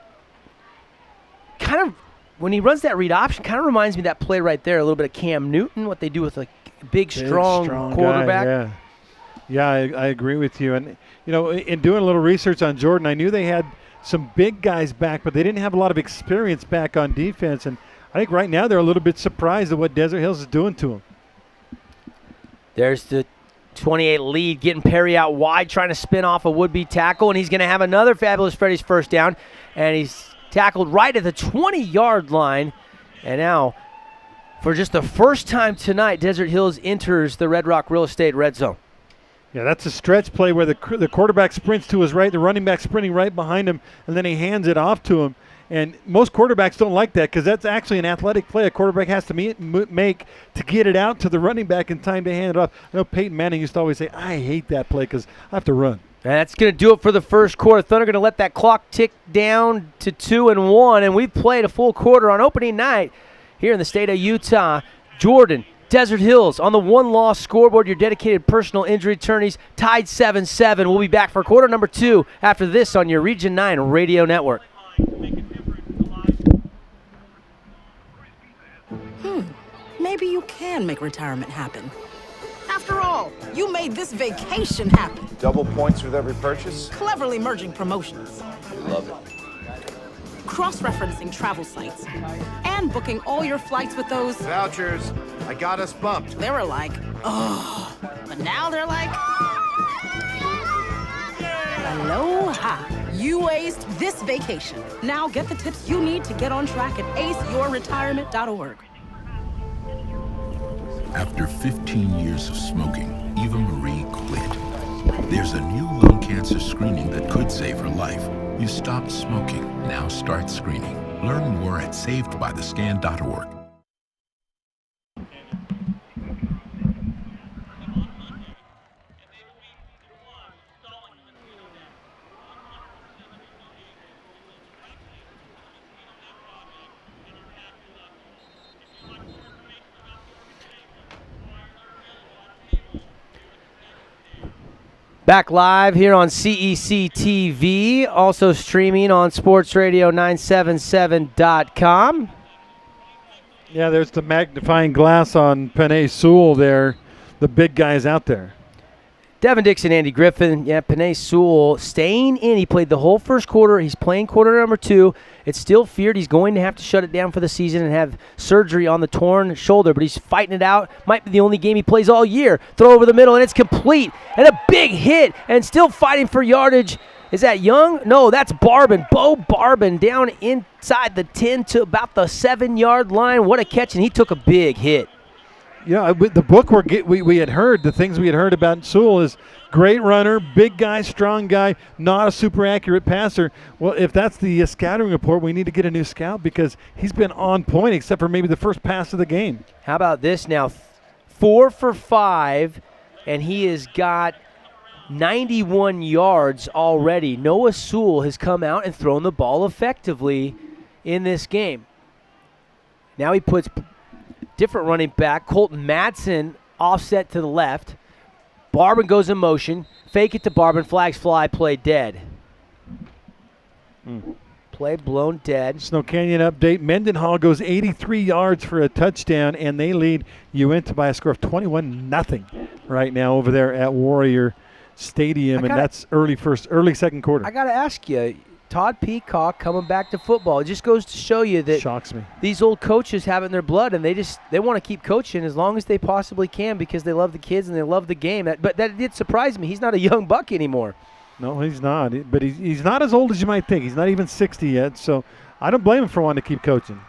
S1: Kind of, when he runs that read option, kind of reminds me of that play right there, a little bit of Cam Newton, what they do with a big strong quarterback.
S2: Guy, yeah, I agree with you. And, in doing a little research on Jordan, I knew they had some big guys back, but they didn't have a lot of experience back on defense. And I think right now they're a little bit surprised at what Desert Hills is doing to them.
S1: There's the 28 lead, getting Perry out wide, trying to spin off a would-be tackle, and he's going to have another Fabulous Freddy's 1st down, and he's tackled right at the 20-yard line. And now, for just the first time tonight, Desert Hills enters the Red Rock Real Estate red zone.
S2: Yeah, that's a stretch play where the quarterback sprints to his right, the running back sprinting right behind him, and then he hands it off to him. And most quarterbacks don't like that because that's actually an athletic play a quarterback has to make to get it out to the running back in time to hand it off. I know Peyton Manning used to always say, I hate that play because I have to run.
S1: That's going to do it for the first quarter. Thunder going to let that clock tick down to 2-1, and we've played a full quarter on opening night here in the state of Utah. Jordan, Desert Hills on the one-loss scoreboard. Your dedicated personal injury attorneys tied 7-7. We'll be back for quarter number 2 after this on your Region 9 Radio Network.
S8: Maybe you can make retirement happen. After all, you made this vacation happen.
S9: Double points with every purchase?
S8: Cleverly merging promotions.
S9: Love it.
S8: Cross-referencing travel sites. And booking all your flights with those...
S9: Vouchers. I got us bumped.
S8: They were like, oh. But now they're like... Aloha. You aced this vacation. Now get the tips you need to get on track at aceyourretirement.org.
S10: After 15 years of smoking, Eva Marie quit. There's a new lung cancer screening that could save her life. You stopped smoking. Now start screening. Learn more at savedbythescan.org.
S1: Back live here on CEC TV, also streaming on sportsradio977.com.
S2: Yeah, there's the magnifying glass on Panay Sewell there. The big guys out there.
S1: Devin Dixon, Andy Griffin. Yeah, Panay Sewell staying in. He played the whole first quarter. He's playing quarter number 2. It's still feared he's going to have to shut it down for the season and have surgery on the torn shoulder, but he's fighting it out. Might be the only game he plays all year. Throw over the middle, and it's complete. And a big hit, and still fighting for yardage. Is that Young? No, that's Barbin. Bo Barbin down inside the 10 to about the 7-yard line. What a catch, and he took a big hit.
S2: Yeah, the book we had heard, the things we had heard about Sewell is great runner, big guy, strong guy, not a super accurate passer. Well, if that's the scouting report, we need to get a new scout because he's been on point except for maybe the first pass of the game.
S1: How about this now? 4 for 5, and he has got 91 yards already. Noah Sewell has come out and thrown the ball effectively in this game. Now he puts different running back, Colton Madsen, offset to the left. Barbin goes in motion. Fake it to Barbin. Flags fly. Play dead. Play blown dead.
S2: Snow Canyon update. Mendenhall goes 83 yards for a touchdown, and they lead Uinta by a score of 21-0 right now over there at Warrior Stadium, and that's early second quarter.
S1: I got to ask you, Todd Peacock coming back to football. It just goes to show you that
S2: shocks me.
S1: These old coaches have it in their blood, and they want to keep coaching as long as they possibly can because they love the kids and they love the game. But that did surprise me. He's not a young buck anymore.
S2: No, he's not. But he's not as old as you might think. He's not even 60 yet, so I don't blame him for wanting to keep coaching.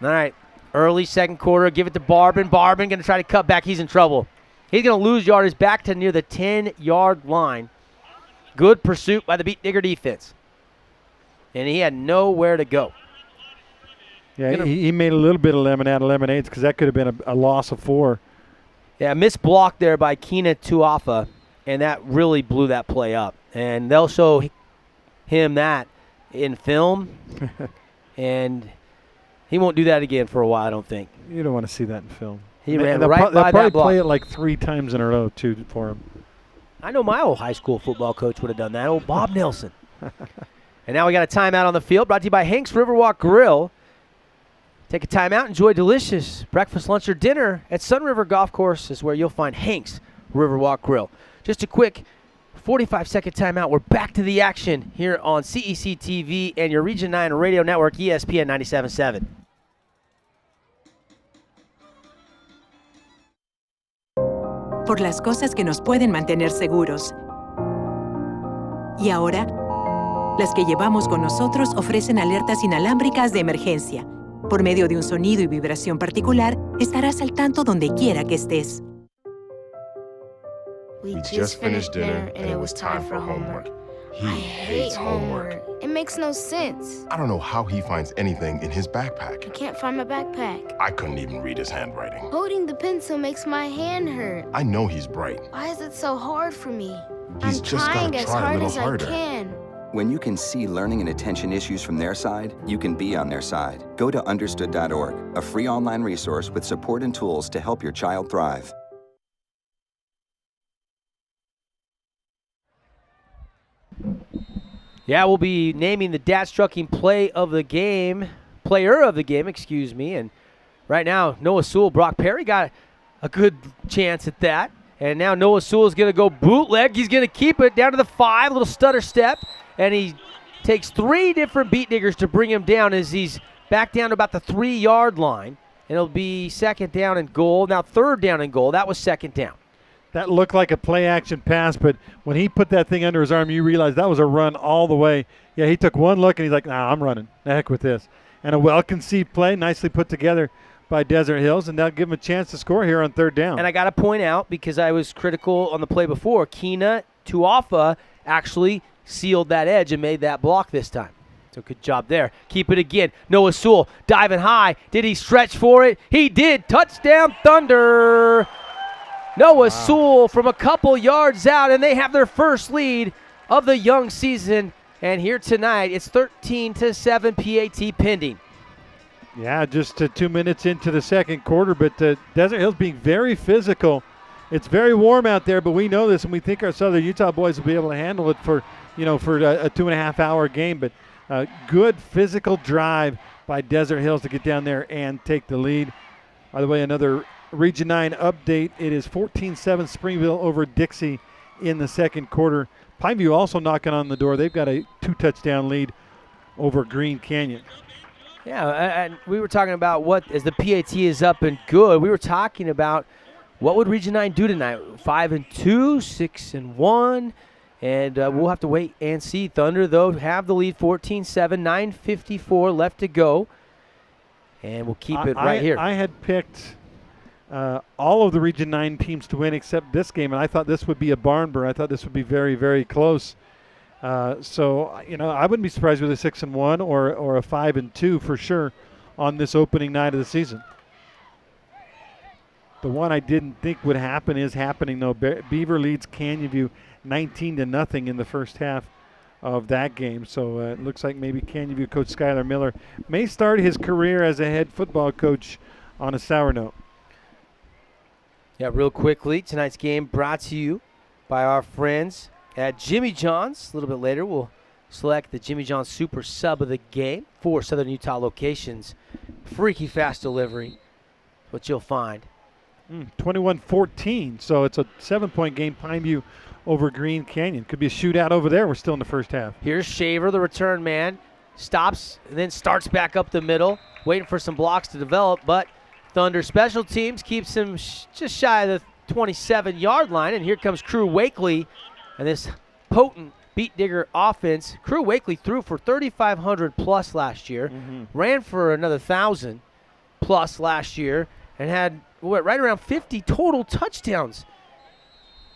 S1: All right, early second quarter. Give it to Barbin. Barbin going to try to cut back. He's in trouble. He's going to lose yardage back to near the 10-yard line. Good pursuit by the Beat Digger defense. And he had nowhere to go.
S2: Yeah, he made a little bit of lemonade out of lemonades because that could have been a loss of 4.
S1: Yeah, missed block there by Kina Tuafa, and that really blew that play up. And they'll show him that in film, and he won't do that again for a while, I don't think.
S2: You don't want to see that in film.
S1: He ran right by that block.
S2: They'll probably play it like 3 times in a row, too, for him.
S1: I know my old high school football coach would have done that, old Bob Nelson. And now we got a timeout on the field brought to you by Hank's Riverwalk Grill. Take a timeout, enjoy delicious breakfast, lunch, or dinner at Sun River Golf Course is where you'll find Hank's Riverwalk Grill. Just a quick 45-second timeout. We're back to the action here on CEC TV and your Region 9 Radio Network, ESPN 97.7.
S11: Por las cosas que nos pueden mantener seguros. Y ahora, las que llevamos con nosotros ofrecen alertas inalámbricas de emergencia. Por medio de un sonido y vibración particular, estarás al tanto donde quiera que estés.
S9: We just finished dinner and it was time for homework.
S10: He hates homework.
S12: It makes no sense.
S9: I don't know how he finds anything in his backpack.
S12: I can't find my backpack.
S9: I couldn't even read his handwriting.
S12: Holding the pencil makes my hand hurt.
S9: I know he's bright.
S12: Why is it so hard for me?
S9: He's
S12: I'm
S9: just gotta
S12: trying as
S9: try a
S12: hard
S9: little
S12: as
S9: harder.
S12: I can.
S6: When you can see learning and attention issues from their side, you can be on their side. Go to understood.org, a free online resource with support and tools to help your child thrive.
S1: Yeah, we'll be naming the Dad-Strucking player of the game, and right now, Noah Sewell, Brock Perry got a good chance at that. And now Noah Sewell is going to go bootleg. He's going to keep it down to the 5, little stutter step. And he takes 3 different beat diggers to bring him down as he's back down to about the 3-yard line. And it'll be 2nd down and goal. Now 3rd down and goal. That was 2nd down.
S2: That looked like a play-action pass, but when he put that thing under his arm, you realize that was a run all the way. Yeah, he took one look, and he's like, nah, I'm running. The heck with this. And a well-conceived play, nicely put together by Desert Hills, and that'll give him a chance to score here on 3rd down.
S1: And I got to point out, because I was critical on the play before, Keena Tuafa actually sealed that edge and made that block this time. So good job there. Keep it again. Noah Sewell diving high. Did he stretch for it? He did. Touchdown Thunder. Noah Sewell from a couple yards out, and they have their first lead of the young season. And here tonight, it's 13-7 PAT pending.
S2: Yeah, just 2 minutes into the second quarter, but Desert Hills being very physical. It's very warm out there, but we know this, and we think our Southern Utah boys will be able to handle it for a 2.5-hour game. But good physical drive by Desert Hills to get down there and take the lead. By the way, another Region 9 update. It is 14-7 Springville over Dixie in the second quarter. Pineview also knocking on the door. They've got a 2-touchdown lead over Green Canyon.
S1: Yeah, and we were talking about as the PAT is up and good, we were talking about what would Region 9 do tonight? 5-2, 6-1, and we'll have to wait and see. Thunder, though, have the lead 14-7, 9:54 left to go, and we'll keep it right here.
S2: I had picked all of the Region 9 teams to win except this game, and I thought this would be a barn burner. I thought this would be very, very close. So I wouldn't be surprised with a 6-1 or a 5-2 for sure on this opening night of the season. The one I didn't think would happen is happening, though. Beaver leads Canyonview 19-0 in the first half of that game. So it looks like maybe Canyonview coach Skylar Miller may start his career as a head football coach on a sour note.
S1: Yeah, real quickly, tonight's game brought to you by our friends at Jimmy John's. A little bit later, we'll select the Jimmy John's Super Sub of the game. 4 Southern Utah locations. Freaky fast delivery, what you'll find.
S2: 21-14, so it's a 7-point game, Pineview over Green Canyon. Could be a shootout over there. We're still in the first half.
S1: Here's Shaver, the return man. Stops and then starts back up the middle, waiting for some blocks to develop, but Thunder special teams keeps him just shy of the 27-yard line, and here comes Crew Wakely and this potent beat digger offense. Crew Wakely threw for 3,500 plus last year, ran for another 1,000 plus last year, and had right around 50 total touchdowns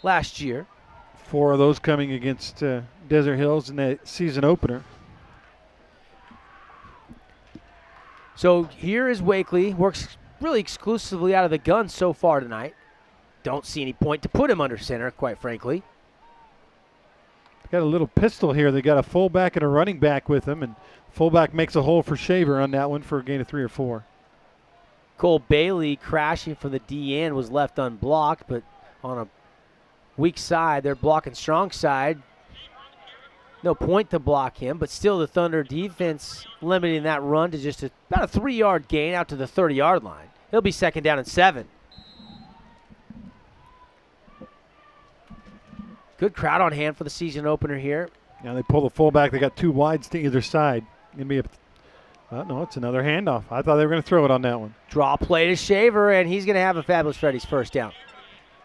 S1: last year.
S2: 4 of those coming against Desert Hills in the season opener.
S1: So here is Wakely, works really exclusively out of the gun so far tonight. Don't see any point to put him under center, quite frankly.
S2: Got a little pistol here. They got a fullback and a running back with them, and fullback makes a hole for Shaver on that one for a gain of 3 or 4.
S1: Cole Bailey crashing from the DN was left unblocked, but on a weak side, they're blocking strong side. No point to block him, but still the Thunder defense limiting that run to just about a 3-yard gain out to the 30-yard line. It'll be 2nd down and 7. Good crowd on hand for the season opener here.
S2: Now they pull the fullback. They got 2 wides to either side. Gonna be no, it's another handoff. I thought they were going to throw it on that one.
S1: Draw play to Shaver, and he's going to have a Fabulous Freddy's first down.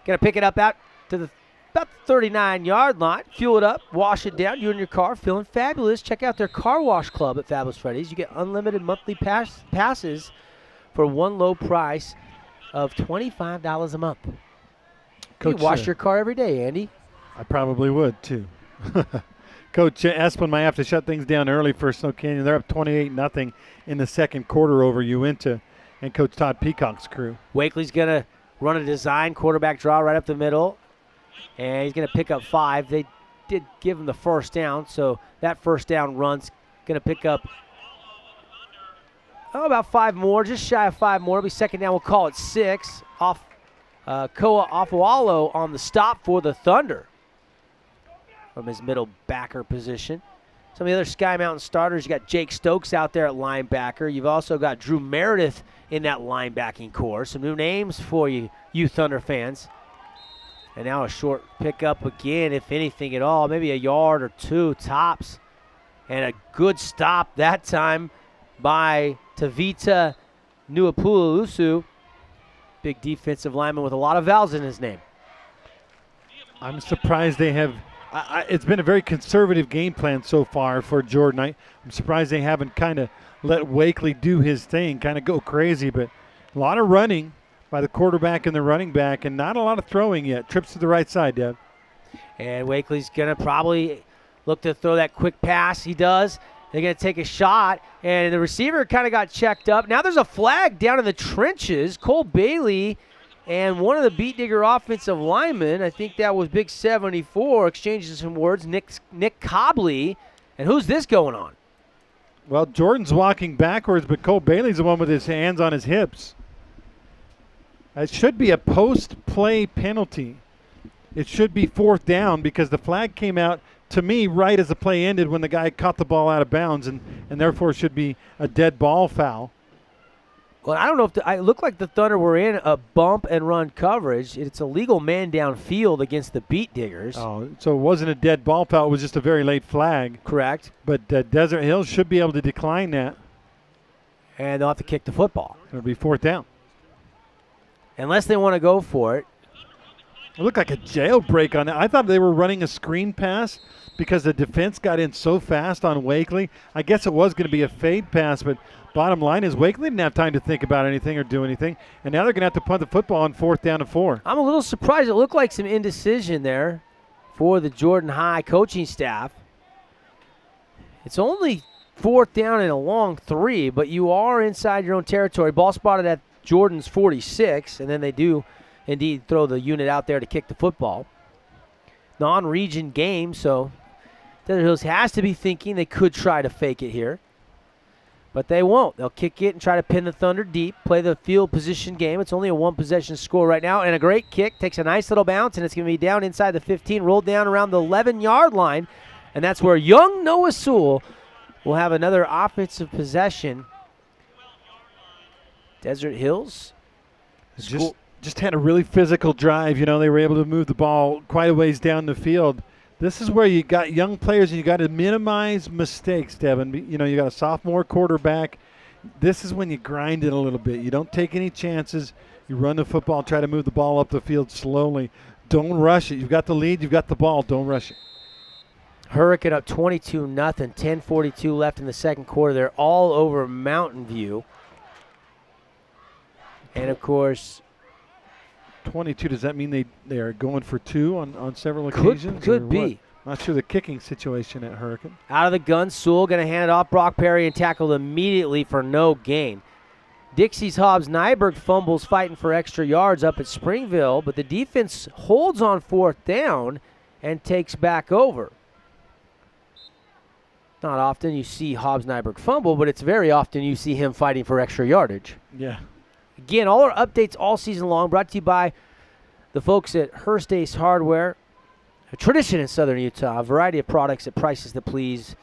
S1: Going to pick it up out to about the 39-yard line. Fuel it up, wash it down. You and your car feeling fabulous. Check out their car wash club at Fabulous Freddy's. You get unlimited monthly passes for one low price of $25 a month.
S2: Coach,
S1: you wash your car every day, Andy.
S2: I probably would, too. Coach Esplin might have to shut things down early for Snow Canyon. They're up 28-0 in the second quarter over Uinta and Coach Todd Peacock's crew.
S1: Wakely's going to run a design quarterback draw right up the middle, and he's going to pick up 5. They did give him the first down, so that first down run's going to pick up about 5 more, just shy of 5 more. It'll be second down. We'll call it 6. Off Koa Afualo on the stop for the Thunder from his middle backer position. Some of the other Sky Mountain starters, you got Jake Stokes out there at linebacker. You've also got Drew Meredith in that linebacking core. Some new names for you Thunder fans. And now a short pickup again, if anything at all, maybe a yard or 2 tops. And a good stop that time by Tavita Nuapulusu. Big defensive lineman with a lot of vowels in his name.
S2: I'm surprised they have it's been a very conservative game plan so far for Jordan. I'm surprised they haven't kind of let Wakely do his thing, kind of go crazy, but a lot of running by the quarterback and the running back and not a lot of throwing yet. Trips to the right side, Deb.
S1: And Wakely's going to probably look to throw that quick pass. He does. They're going to take a shot, and the receiver kind of got checked up. Now there's a flag down in the trenches. Cole Bailey and one of the Beat Digger offensive linemen, I think that was Big 74, exchanges some words, Nick Cobley. And who's this going on?
S2: Well, Jordan's walking backwards, but Cole Bailey's the one with his hands on his hips. It should be a post-play penalty. It should be 4th down because the flag came out, to me, right as the play ended when the guy caught the ball out of bounds, and therefore should be a dead ball foul.
S1: Well, I don't know if it looked like the Thunder were in a bump and run coverage. It's a legal man downfield against the Beat Diggers.
S2: Oh, so it wasn't a dead ball foul. It was just a very late flag.
S1: Correct.
S2: But Desert Hills should be able to decline that.
S1: And they'll have to kick the football.
S2: It'll be 4th down.
S1: Unless they want to go for it.
S2: It looked like a jailbreak on that. I thought they were running a screen pass because the defense got in so fast on Wakely. I guess it was going to be a fade pass, but bottom line is Wakely didn't have time to think about anything or do anything, and now they're going to have to punt the football on 4th down and 4.
S1: I'm a little surprised. It looked like some indecision there for the Jordan High coaching staff. It's only 4th down and a long 3, but you are inside your own territory. Ball spotted at Jordan's 46, and then they do indeed throw the unit out there to kick the football. Non-region game, so Desert Hills has to be thinking they could try to fake it here. But they won't. They'll kick it and try to pin the Thunder deep, play the field position game. It's only a 1-possession score right now, and a great kick. Takes a nice little bounce, and it's going to be down inside the 15, rolled down around the 11-yard line, and that's where young Noah Sewell will have another offensive possession. Desert Hills
S2: just had a really physical drive. You know, they were able to move the ball quite a ways down the field. This is where you got young players and you got to minimize mistakes, Devin. You know, you got a sophomore quarterback. This is when you grind it a little bit. You don't take any chances. You run the football, try to move the ball up the field slowly. Don't rush it. You've got the lead. You've got the ball. Don't rush it.
S1: Hurricane up 22-0, 10:42 left in the second quarter. They're all over Mountain View. And, of course,
S2: 22, does that mean they are going for 2 on several occasions?
S1: Could be.
S2: Not sure the kicking situation at Hurricane.
S1: Out of the gun, Sewell going to hand it off. Brock Perry and tackled immediately for no gain. Dixie's Hobbs Nyberg fumbles fighting for extra yards up at Springville, but the defense holds on 4th down and takes back over. Not often you see Hobbs Nyberg fumble, but it's very often you see him fighting for extra yardage.
S2: Yeah.
S1: Again, all our updates all season long brought to you by the folks at Hearst Ace Hardware, a tradition in Southern Utah, a variety of products at prices that please.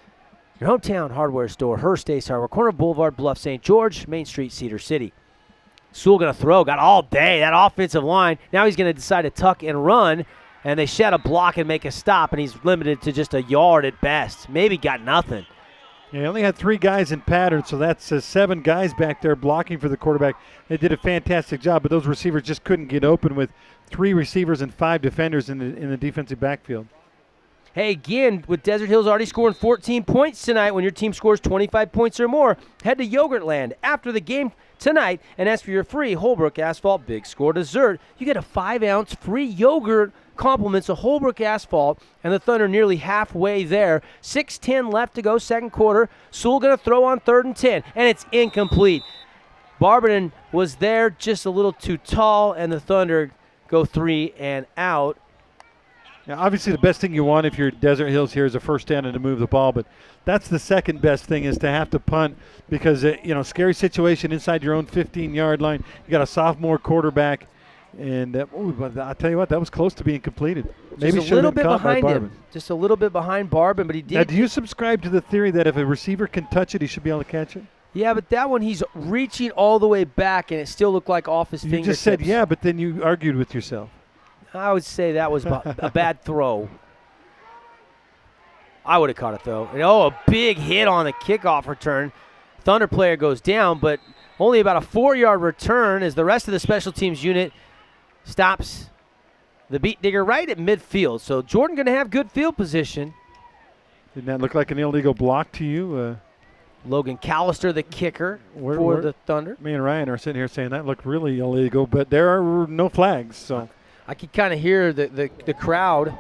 S1: Your hometown hardware store, Hearst Ace Hardware, corner Boulevard, Bluff, St. George, Main Street, Cedar City. Sewell going to throw, got all day, that offensive line. Now he's going to decide to tuck and run, and they shed a block and make a stop, and he's limited to just a yard at best. Maybe got nothing.
S2: Yeah, he only had 3 guys in pattern, so that's 7 guys back there blocking for the quarterback. They did a fantastic job, but those receivers just couldn't get open with 3 receivers and 5 defenders in the defensive backfield.
S1: Hey, again, with Desert Hills already scoring 14 points tonight, when your team scores 25 points or more, head to Yogurtland after the game tonight and ask for your free Holbrook Asphalt Big Score dessert. You get a 5-ounce free yogurt compliments of Holbrook asphalt, and the Thunder nearly halfway there. 6:10 left to go, second quarter. Sewell going to throw on 3rd and 10, and it's incomplete. Barberton was there just a little too tall, and the Thunder go 3 and out.
S2: Now, obviously, the best thing you want if you're Desert Hills here is a first down and to move the ball, but that's the second best thing, is to have to punt, because, scary situation inside your own 15-yard line. You got a sophomore quarterback, and I'll tell you what, that was close to being completed. Maybe
S1: just a little bit behind him. Just a little bit behind Barberton, but he did.
S2: Now, do you subscribe to the theory that if a receiver can touch it, he should be able to catch it?
S1: Yeah, but that one he's reaching all the way back, and it still looked like off his fingertips.
S2: You just said yeah, but then you argued with yourself.
S1: I would say that was a bad throw. I would have caught it, though. And, a big hit on the kickoff return. Thunder player goes down, but only about a 4-yard return as the rest of the special teams unit stops the beat digger right at midfield. So Jordan going to have good field position.
S2: Didn't that look like an illegal block to you?
S1: Logan Callister, the kicker for the Thunder.
S2: Me and Ryan are sitting here saying that looked really illegal, but there are no flags. So
S1: I could kind of hear the crowd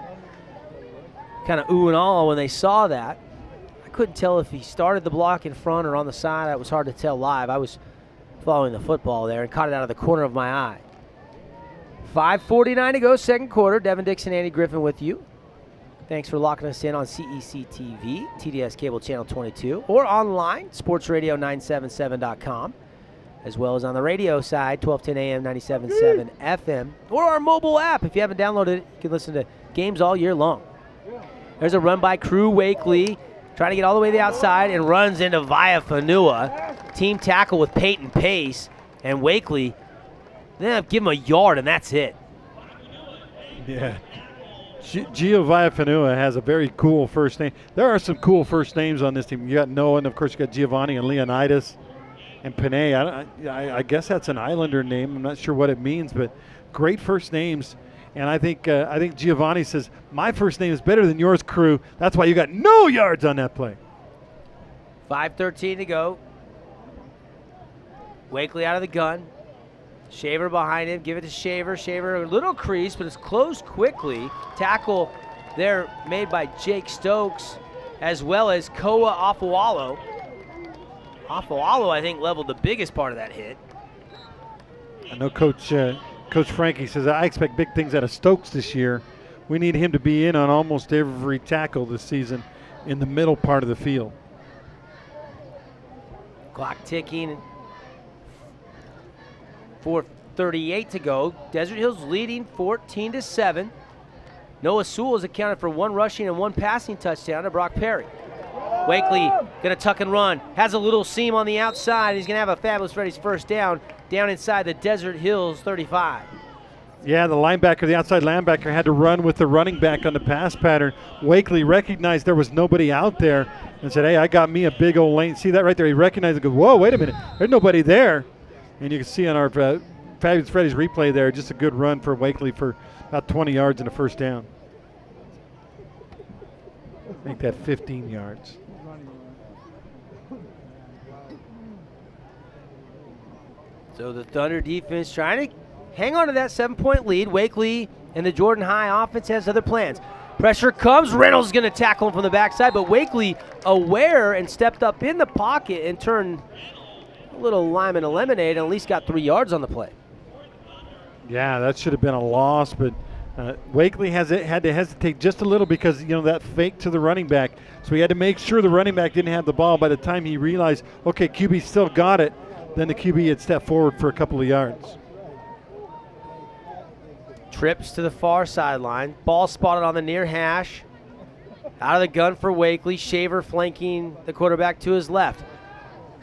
S1: kind of ooh and ah when they saw that. I couldn't tell if he started the block in front or on the side. It was hard to tell live. I was following the football there and caught it out of the corner of my eye. 5:49 to go, second quarter. Devin Dixon, Andy Griffin with you. Thanks for locking us in on CEC TV, TDS Cable Channel 22, or online, sportsradio977.com, as well as on the radio side, 1210 AM, 97.7 FM, or our mobile app. If you haven't downloaded it, you can listen to games all year long. There's a run by Crew Wakely, trying to get all the way to the outside, and runs into Via Fanua. Team tackle with Peyton Pace, and Wakely, then give him a yard, and that's it.
S2: Yeah. Gio Villafanua has a very cool first name. There are some cool first names on this team. You got Noah, and of course you got Giovanni and Leonidas and Panay. I guess that's an Islander name. I'm not sure what it means, but great first names. And I think Giovanni says, my first name is better than yours, Crew. That's why you got no yards on that play.
S1: 5:13 to go. Wakely out of the gun. Shaver behind him. Give it to Shaver. Shaver a little crease, but it's closed quickly. Tackle there made by Jake Stokes, as well as Koa Afualo. Afualo, I think, leveled the biggest part of that hit.
S2: I know Coach Frankie says, I expect big things out of Stokes this year. We need him to be in on almost every tackle this season in the middle part of the field.
S1: Clock ticking. 4:38 to go. Desert Hills leading 14-7. Noah Sewell has accounted for 1 rushing and 1 passing touchdown to Brock Perry. Wakely going to tuck and run. Has a little seam on the outside. He's going to have a Fabulous Freddy's first down inside the Desert Hills 35.
S2: Yeah, the outside linebacker had to run with the running back on the pass pattern. Wakely recognized there was nobody out there and said, hey, I got me a big old lane. See that right there? He recognized it and goes, whoa, wait a minute. There's nobody there. And you can see on our Fabulous Freddy's replay there, just a good run for Wakely for about 20 yards and a first down. Make that 15 yards.
S1: So the Thunder defense trying to hang on to that 7-point lead. Wakely and the Jordan High offense has other plans. Pressure comes. Reynolds is going to tackle him from the backside, but Wakely aware and stepped up in the pocket and turned a little lime and a lemonade and at least got 3 yards on the play.
S2: Yeah, that should have been a loss, but Wakely had to hesitate just a little because, that fake to the running back. So he had to make sure the running back didn't have the ball. By the time he realized, okay, QB still got it, then the QB had stepped forward for a couple of yards.
S1: Trips to the far sideline. Ball spotted on the near hash. Out of the gun for Wakely. Shaver flanking the quarterback to his left.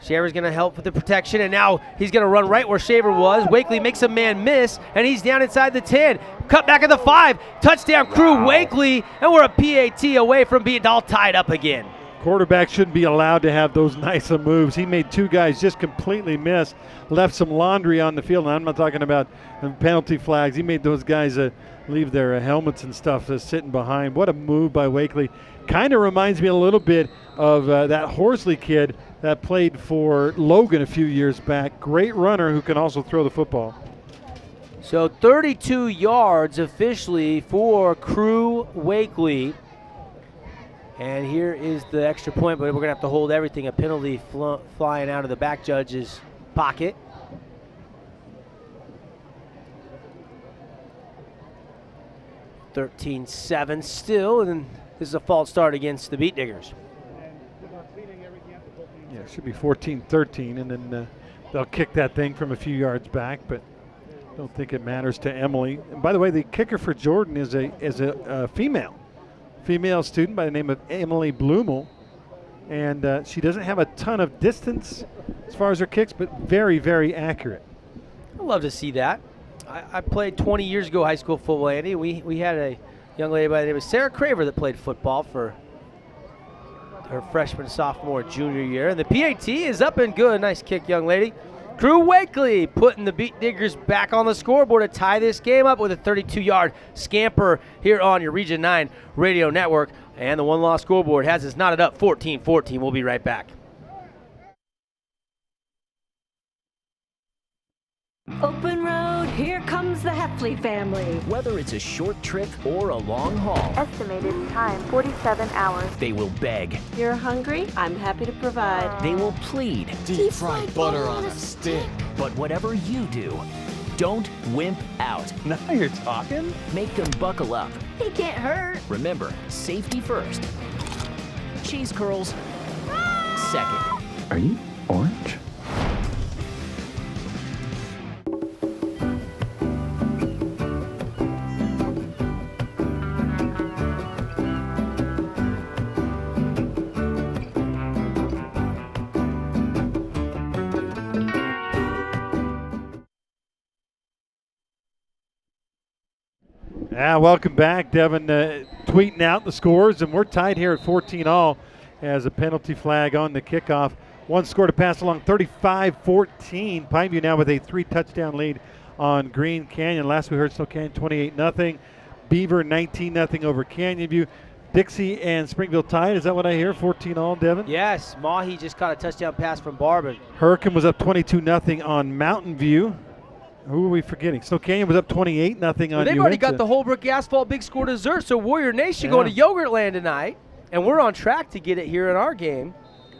S1: Shaver's going to help with the protection, and now he's going to run right where Shaver was. Wakely makes a man miss, and he's down inside the 10. Cut back at the 5. Touchdown Crew Wakely, and we're a PAT away from being all tied up again.
S2: Quarterback shouldn't be allowed to have those nice of moves. He made 2 guys just completely miss, left some laundry on the field. And I'm not talking about penalty flags. He made those guys leave their helmets and stuff sitting behind. What a move by Wakely. Kind of reminds me a little bit of that Horsley kid that played for Logan a few years back. Great runner who can also throw the football.
S1: So 32 yards officially for Crew Wakely. And here is the extra point, but we're going to have to hold everything. A penalty flying out of the back judge's pocket. (13-7) still, and this is a false start against the Beat Diggers.
S2: Yeah, it should be 14-13, and then they'll kick that thing from a few yards back, but don't think it matters to Emily. And by the way, the kicker for Jordan is a female student by the name of Emily Blumel, and she doesn't have a ton of distance as far as her kicks, but very, very accurate.
S1: I'd love to see that. I played 20 years ago high school football, Andy. We had a young lady by the name of Sarah Craver that played football for her freshman, sophomore, junior year. And the PAT is up and good. Nice kick, young lady. Crew Wakely putting the Beat Diggers back on the scoreboard to tie this game up with a 32-yard scamper here on your Region 9 radio network. And the one-loss scoreboard has us knotted up 14-14. We'll be right back.
S13: Open road, here comes the Heffley family.
S14: Whether it's a short trip or a long haul.
S15: Estimated time, 47 hours.
S14: They will beg.
S13: You're hungry? I'm happy to provide.
S14: They will plead.
S15: Deep fried butter on a stick.
S14: But whatever you do, don't wimp out.
S2: Now you're talking?
S14: Make them buckle up.
S13: He can't hurt.
S14: Remember, safety first. Cheese curls second.
S16: Are you orange?
S2: Welcome back. Devin tweeting out the scores, and we're tied here at 14-all as a penalty flag on the kickoff. One score to pass along, 35-14. Pineview now with a 3-touchdown lead on Green Canyon. Last we heard, Snow Canyon 28-0. Beaver 19-0 over Canyon View. Dixie and Springville tied. Is that what I hear? 14-all, Devin?
S1: Yes, Mahi just caught a touchdown pass from Barber.
S2: Hurricane was up 22-0 on Mountain View. Who are we forgetting? Snow Canyon was up 28-0 on
S1: They've already got the Holbrook Asphalt big score dessert, so Warrior Nation going to Yogurtland tonight, and we're on track to get it here in our game.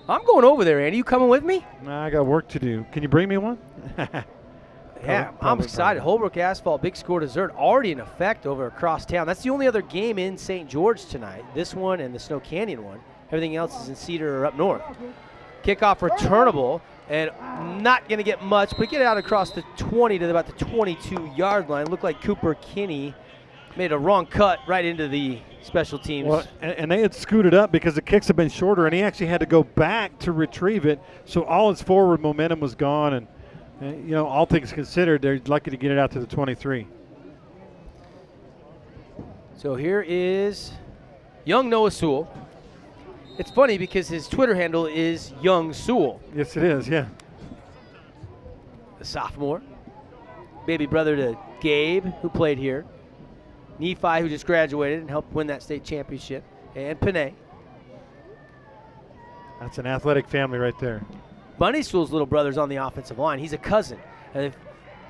S1: I'm going over there, Andy. You coming with me?
S2: Nah, I got work to do. Can you bring me one?
S1: Yeah, I'm excited. Holbrook Asphalt big score dessert already in effect over across town. That's the only other game in St. George tonight. This one and the Snow Canyon one. Everything else is in Cedar or up north. Kickoff returnable. And not going to get much, but get out across the 20 to about the 22-yard line. Looked like Cooper Kinney made a wrong cut right into the special teams.
S2: Well, and they had scooted up because the kicks have been shorter, and he actually had to go back to retrieve it. So all his forward momentum was gone, and you know, all things considered, they're lucky to get it out to the 23.
S1: So here is young Noah Sewell. It's funny because his Twitter handle is Young Sewell.
S2: Yes, it is, yeah.
S1: The sophomore. Baby brother to Gabe, who played here. Nephi, who just graduated and helped win that state championship. And Panay.
S2: That's an athletic family right there.
S1: Bunny Sewell's little brother's on the offensive line. He's a cousin. And they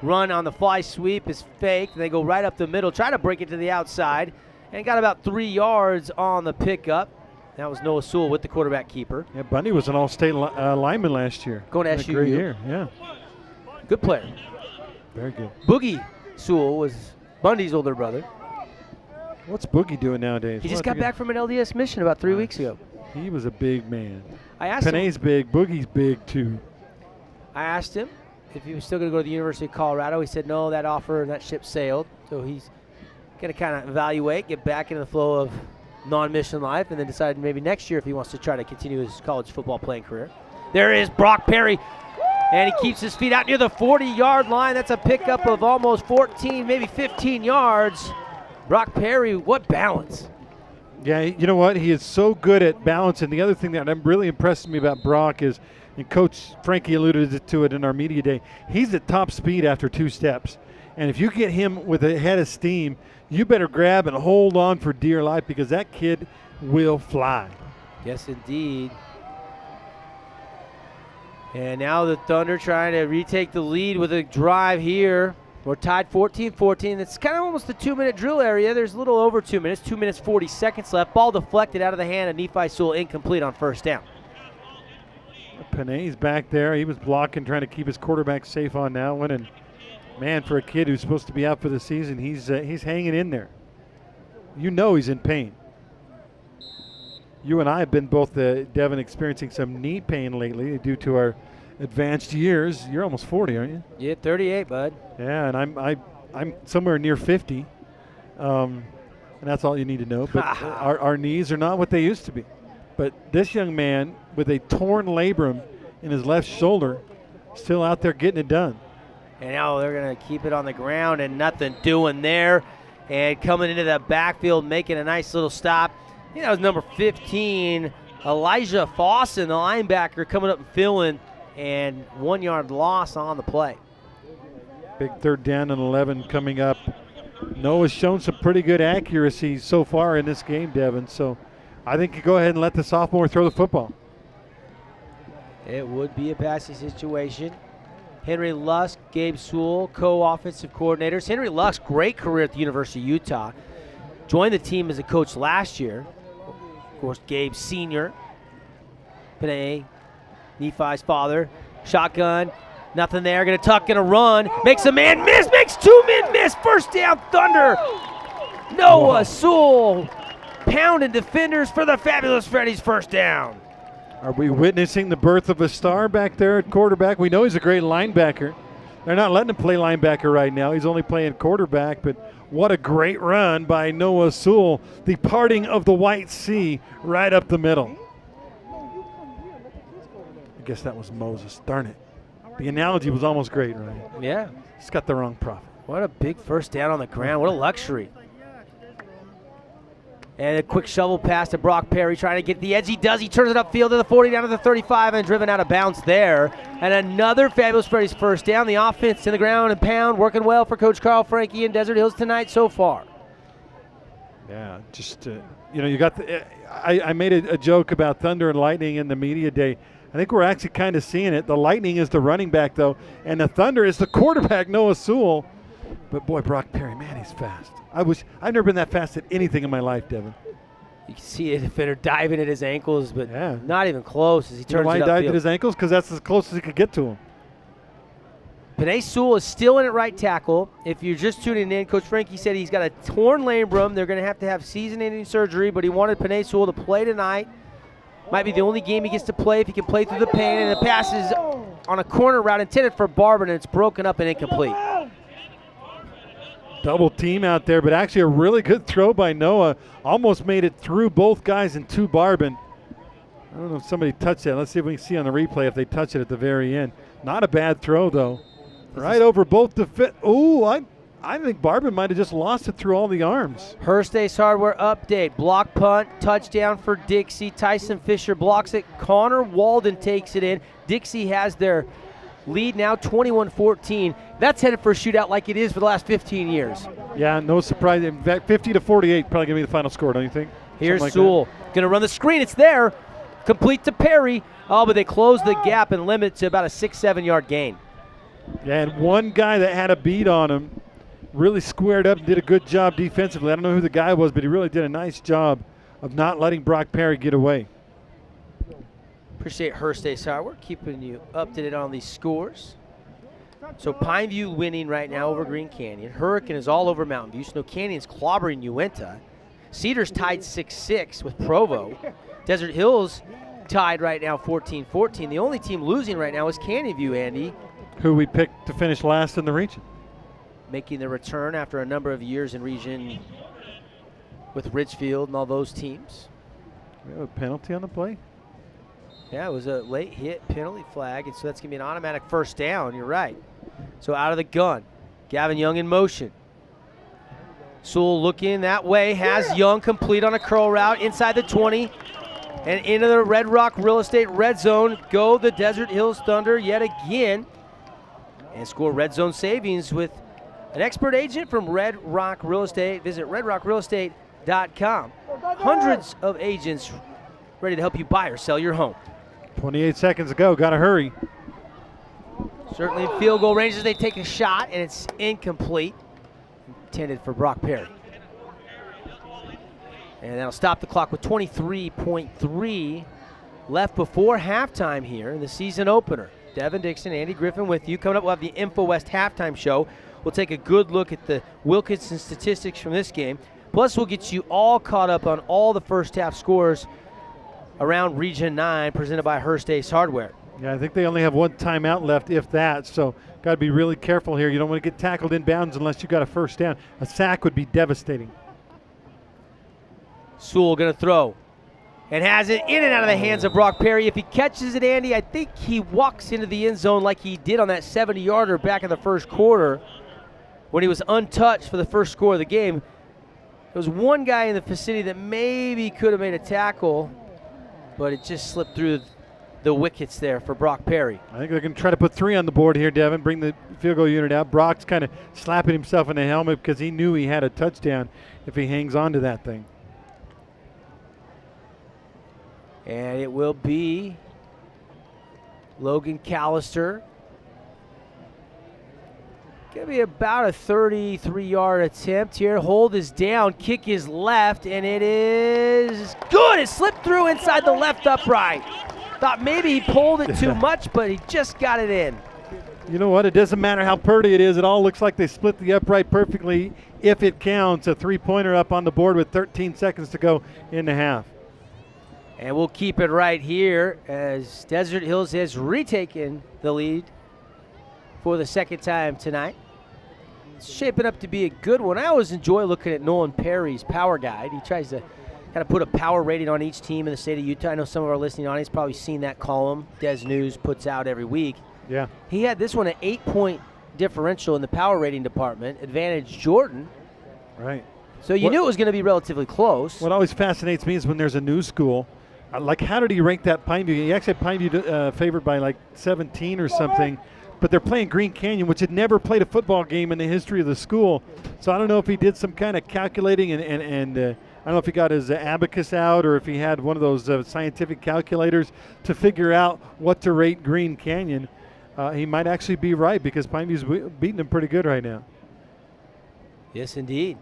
S1: run on the fly sweep is fake. They go right up the middle, try to break it to the outside, and got about 3 yards on the pickup. That was Noah Sewell with the quarterback keeper.
S2: Yeah, Bundy was an all-state lineman last year.
S1: Going to SU.
S2: Great year, yeah.
S1: Good player.
S2: Very good.
S1: Boogie Sewell was Bundy's older brother.
S2: What's Boogie doing nowadays?
S1: He just got back from an LDS mission about 3 weeks ago.
S2: He was a big man.
S1: I asked
S2: Panay's big. Boogie's big, too.
S1: I asked him if he was still going to go to the University of Colorado. He said no, that offer and that ship sailed. So he's going to kind of evaluate, get back into the flow of non-mission life, and then decide maybe next year if he wants to try to continue his college football playing career. There is Brock Perry, and he keeps his feet out near the 40-yard line. That's a pickup of almost 14, maybe 15 yards. Brock Perry, what balance.
S2: Yeah, you know what? He is so good at balance, and the other thing that really impressed me about Brock is, and Coach Frankie alluded to it in our media day, he's at top speed after 2 steps. And if you get him with a head of steam, you better grab and hold on for dear life because that kid will fly.
S1: Yes, indeed. And now the Thunder trying to retake the lead with a drive here. We're tied 14-14. It's kind of almost the 2-minute drill area. There's a little over 2 minutes, 2 minutes 40 seconds left. Ball deflected out of the hand of Nephi Sewell, incomplete on first down.
S2: Panay's back there. He was blocking, trying to keep his quarterback safe on that one. And man, for a kid who's supposed to be out for the season, he's hanging in there. You know he's in pain. You and I have been both, Devin, experiencing some knee pain lately due to our advanced years. You're almost 40, aren't you?
S1: Yeah, 38, bud.
S2: Yeah, and I'm somewhere near 50, and that's all you need to know. But our knees are not what they used to be. But this young man with a torn labrum in his left shoulder, still out there getting it done.
S1: And now they're going to keep it on the ground and nothing doing there. And coming into the backfield, making a nice little stop. I think that was number 15, Elijah Fawson, the linebacker, coming up and filling, and 1 yard loss on the play.
S2: Big 3rd down and 11 coming up. Noah's shown some pretty good accuracy so far in this game, Devin. So I think you go ahead and let the sophomore throw the football.
S1: It would be a passing situation. Henry Lusk, Gabe Sewell, co-offensive coordinators. Henry Lusk, great career at the University of Utah. Joined the team as a coach last year. Of course, Gabe Sr., Panay, Nephi's father. Shotgun, nothing there. Gonna tuck, gonna run. Makes a man miss, makes 2 men miss. First down, Thunder. Noah Sewell pounding defenders for the Fabulous Freddy's first down.
S2: Are we witnessing the birth of a star back there at quarterback? We know he's a great linebacker. They're not letting him play linebacker right now. He's only playing quarterback, but what a great run by Noah Sewell. The parting of the White Sea right up the middle. I guess that was Moses. Darn it. The analogy was almost great, right?
S1: Yeah.
S2: He's got the wrong prophet.
S1: What a big first down on the ground. What a luxury. And a quick shovel pass to Brock Perry, trying to get the edge. He does. He turns it upfield to the 40, down to the 35, and driven out of bounds there. And another Fabulous Freddy's first down. The offense in the ground and pound, working well for Coach Carl Frankie in Desert Hills tonight so far.
S2: Yeah, just, you got the, I made a joke about Thunder and Lightning in the media day. I think we're actually kind of seeing it. The Lightning is the running back, though, and the Thunder is the quarterback, Noah Sewell. But, boy, Brock Perry, man, he's fast. I've never been that fast at anything in my life, Devin.
S1: You can see a defender diving at his ankles, but not even close as he turns it upfield.
S2: Why he dived at his ankles? Because that's as close as he could get to him.
S1: Panay Sewell is still in at right tackle. If you're just tuning in, Coach Frankie said he's got a torn labrum. They're going to have season-ending surgery, but he wanted Panay Sewell to play tonight. Might be the only game he gets to play if he can play through the pain. And the pass is on a corner route intended for Barber, and it's broken up and incomplete.
S2: Double team out there, but actually a really good throw by Noah. Almost made it through both guys and to Barben. I don't know if somebody touched that. Let's see if we can see on the replay if they touch it at the very end. Not a bad throw, though. Right over both the fit. Ooh, I think Barben might have just lost it through all the arms.
S1: Hearst Ace Hardware update. Block punt, touchdown for Dixie. Tyson Fisher blocks it. Connor Walden takes it in. Dixie has their lead now 21-14. That's headed for a shootout like it is for the last 15 years.
S2: Yeah, no surprise. In fact, 50-48 probably going to be the final score, don't you think?
S1: Here's Sewell. Going to run the screen. It's there. Complete to Perry. Oh, but they close the gap and limit it to about a 6-7 yard gain.
S2: Yeah, and one guy that had a beat on him really squared up and did a good job defensively. I don't know who the guy was, but he really did a nice job of not letting Brock Perry get away.
S1: Appreciate Hearst Ace Hardware keeping you updated on these scores. So Pineview winning right now over Green Canyon. Hurricane is all over Mountain View. Snow Canyon's clobbering Uinta. Cedars tied 6-6 with Provo. Desert Hills tied right now 14-14. The only team losing right now is Canyon View, Andy.
S2: Who we picked to finish last in the region.
S1: Making the return after a number of years in region with Ridgefield and all those teams.
S2: We have a penalty on the play.
S1: Yeah, it was a late hit penalty flag, and so that's going to be an automatic first down. You're right. So out of the gun, Gavin Young in motion. Sewell looking that way, has Young complete on a curl route inside the 20 and into the Red Rock Real Estate red zone. Go the Desert Hills Thunder yet again and score red zone savings with an expert agent from Red Rock Real Estate. Visit redrockrealestate.com. Hundreds of agents ready to help you buy or sell your home.
S2: 28 seconds ago, got to hurry.
S1: Certainly in field goal range as they take a shot, and it's incomplete. Intended for Brock Perry. And that'll stop the clock with 23.3 left before halftime here in the season opener. Devin Dixon, Andy Griffin with you. Coming up, we'll have the Info West halftime show. We'll take a good look at the Wilkinson statistics from this game. Plus, we'll get you all caught up on all the first half scores around Region 9 presented by Hearst Ace Hardware.
S2: Yeah, I think they only have one timeout left, if that, so got to be really careful here. You don't want to get tackled in bounds unless you got a first down. A sack would be devastating.
S1: Sewell going to throw and has it in and out of the hands of Brock Perry. If he catches it, Andy, I think he walks into the end zone like he did on that 70-yarder back in the first quarter when he was untouched for the first score of the game. There was one guy in the vicinity that maybe could have made a tackle, but it just slipped through the wickets there for Brock Perry.
S2: I think they're going to try to put 3 on the board here, Devin, bring the field goal unit out. Brock's kind of slapping himself in the helmet because he knew he had a touchdown if he hangs on to that thing.
S1: And it will be Logan Callister. Going to be about a 33-yard attempt here. Hold is down, kick is left, and it is good. It slipped through inside the left upright. Thought maybe he pulled it too much, but he just got it in.
S2: You know what? It doesn't matter how pretty it is. It all looks like they split the upright perfectly if it counts. A 3-pointer up on the board with 13 seconds to go in the half.
S1: And we'll keep it right here as Desert Hills has retaken the lead for the second time tonight. It's shaping up to be a good one. I always enjoy looking at Nolan Perry's power guide. He tries to kind of put a power rating on each team in the state of Utah. I know some of our listening audience probably seen that column Des News puts out every week.
S2: Yeah.
S1: He had this one an 8-point differential in the power rating department, advantage Jordan.
S2: Right.
S1: So you knew it was going to be relatively close.
S2: What always fascinates me is when there's a new school. Like, how did he rank that Pineview? He actually had Pineview favored by like 17 or something. But they're playing Green Canyon, which had never played a football game in the history of the school. So I don't know if he did some kind of calculating and I don't know if he got his abacus out or if he had one of those scientific calculators to figure out what to rate Green Canyon. He might actually be right because Pineview's beating him pretty good right now.
S1: Yes, indeed.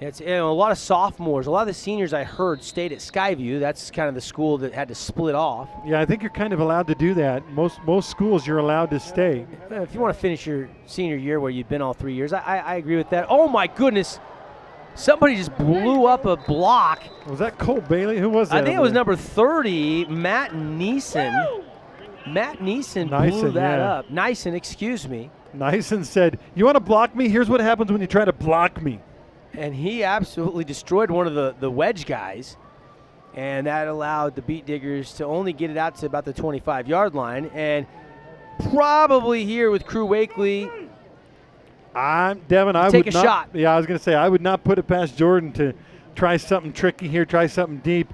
S1: It's a lot of sophomores. A lot of the seniors I heard stayed at Skyview. That's kind of the school that had to split off.
S2: Yeah, I think you're kind of allowed to do that. Most schools you're allowed to stay.
S1: If you want to finish your senior year where you've been all 3 years, I agree with that. Oh, my goodness. Somebody just blew up a block.
S2: Was that Cole Bailey? Who was that?
S1: I think it was number 30, Matt Neeson. Matt Neeson blew that up. Neeson, excuse me.
S2: Neeson said, "You want to block me? Here's what happens when you try to block me."
S1: And he absolutely destroyed one of the wedge guys. And that allowed the Beat Diggers to only get it out to about the 25-yard line. And probably here with Crew Wakely,
S2: Devin, I
S1: take
S2: would
S1: a
S2: not,
S1: shot.
S2: Yeah, I was going to say, I would not put it past Jordan to try something tricky here, try something deep.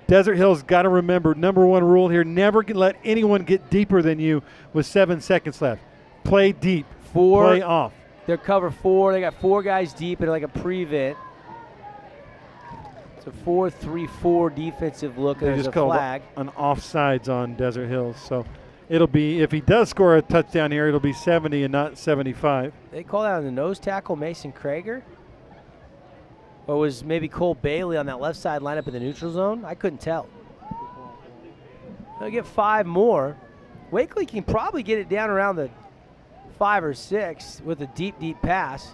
S2: Desert Hills got to remember, number one rule here, never let anyone get deeper than you with 7 seconds left. Play deep, play off.
S1: They're cover 4. They got 4 guys deep and like a prevent. It's a 4-3-4 defensive look.
S2: They
S1: There's
S2: just
S1: a
S2: called
S1: flag.
S2: an offsides on Desert Hills. So it'll be, if he does score a touchdown here, it'll be 70 and not 75.
S1: They call that on the nose tackle, Mason Krager? Or was maybe Cole Bailey on that left side lineup in the neutral zone? I couldn't tell. They'll get 5 more. Wakely can probably get it down around the 5 or 6 with a deep, deep pass.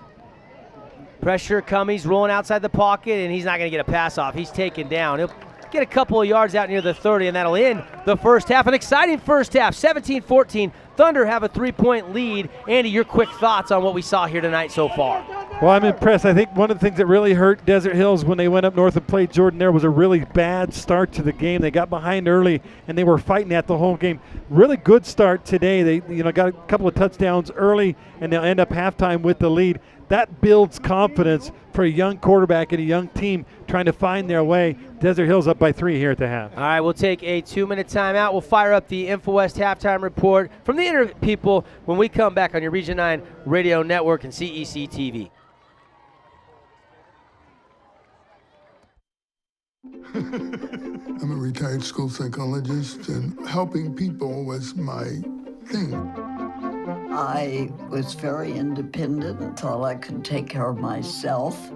S1: Pressure coming. He's rolling outside the pocket, and he's not going to get a pass off. He's taken down. He'll get a couple of yards out near the 30, and that'll end the first half. An exciting first half, 17-14. Thunder have a 3-point lead. Andy, your quick thoughts on what we saw here tonight so far?
S2: Well, I'm impressed. I think one of the things that really hurt Desert Hills when they went up north and played Jordan there was a really bad start to the game. They got behind early, and they were fighting that the whole game. Really good start today. They got a couple of touchdowns early, and they'll end up halftime with the lead. That builds confidence for a young quarterback and a young team trying to find their way. Desert Hills up by 3 here at the half.
S1: All right, we'll take a 2-minute timeout. We'll fire up the InfoWest halftime report from the Internet people when we come back on your Region 9 Radio Network and CEC TV.
S16: I'm a retired school psychologist, and helping people was my thing.
S17: I was very independent and thought I could take care of myself.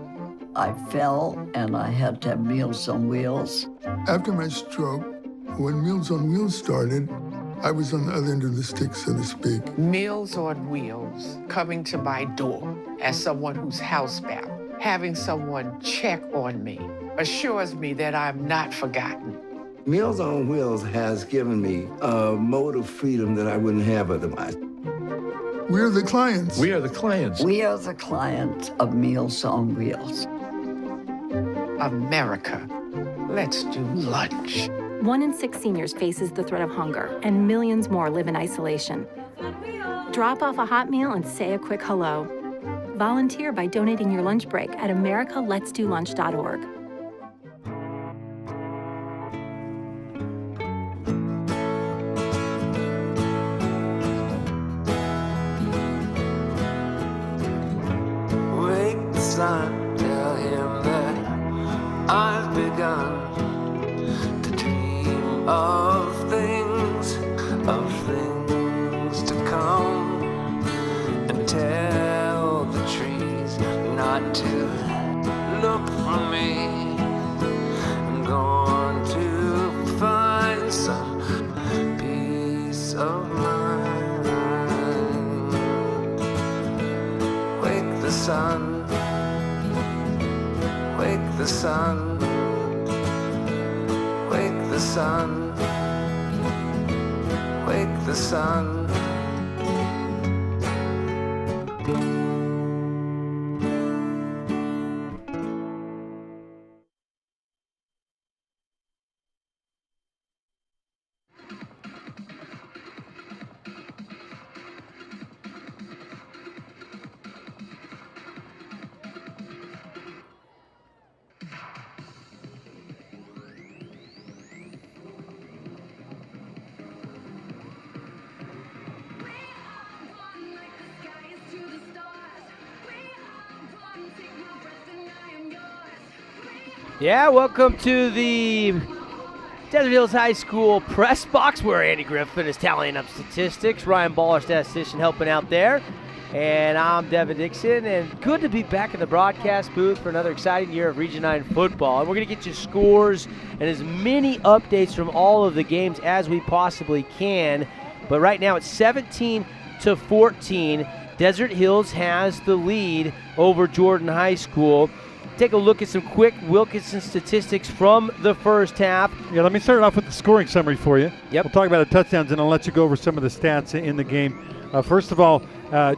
S17: I fell and I had to have Meals on Wheels.
S16: After my stroke, when Meals on Wheels started, I was on the other end of the stick, so to speak.
S18: Meals on Wheels coming to my door as someone who's housebound, having someone check on me, assures me that I'm not forgotten.
S19: Meals on Wheels has given me a mode of freedom that I wouldn't have otherwise.
S16: We're the clients.
S19: We are the clients.
S17: We are the clients of Meals on Wheels.
S18: America, let's do lunch.
S20: 1 in 6 seniors faces the threat of hunger, and millions more live in isolation. Drop off a hot meal and say a quick hello. Volunteer by donating your lunch break at americaletsdolunch.org.
S21: Wake the sun, tell him that I've begun to dream of things to come, and tell the trees not to look for me. I'm going to find some peace of mind. Wake the sun, wake the sun, wake the sun, wake the sun.
S1: Yeah, welcome to the Desert Hills High School press box where Andy Griffin is tallying up statistics. Ryan Baller, statistician, helping out there. And I'm Devin Dixon, and good to be back in the broadcast booth for another exciting year of Region 9 football. And we're going to get you scores and as many updates from all of the games as we possibly can. But right now it's 17-14. Desert Hills has the lead over Jordan High School. Take a look at some quick Wilkinson statistics from the first half.
S2: Yeah, let me start off with the scoring summary for you.
S1: Yep.
S2: We'll talk about the touchdowns, and I'll let you go over some of the stats in the game. First of all,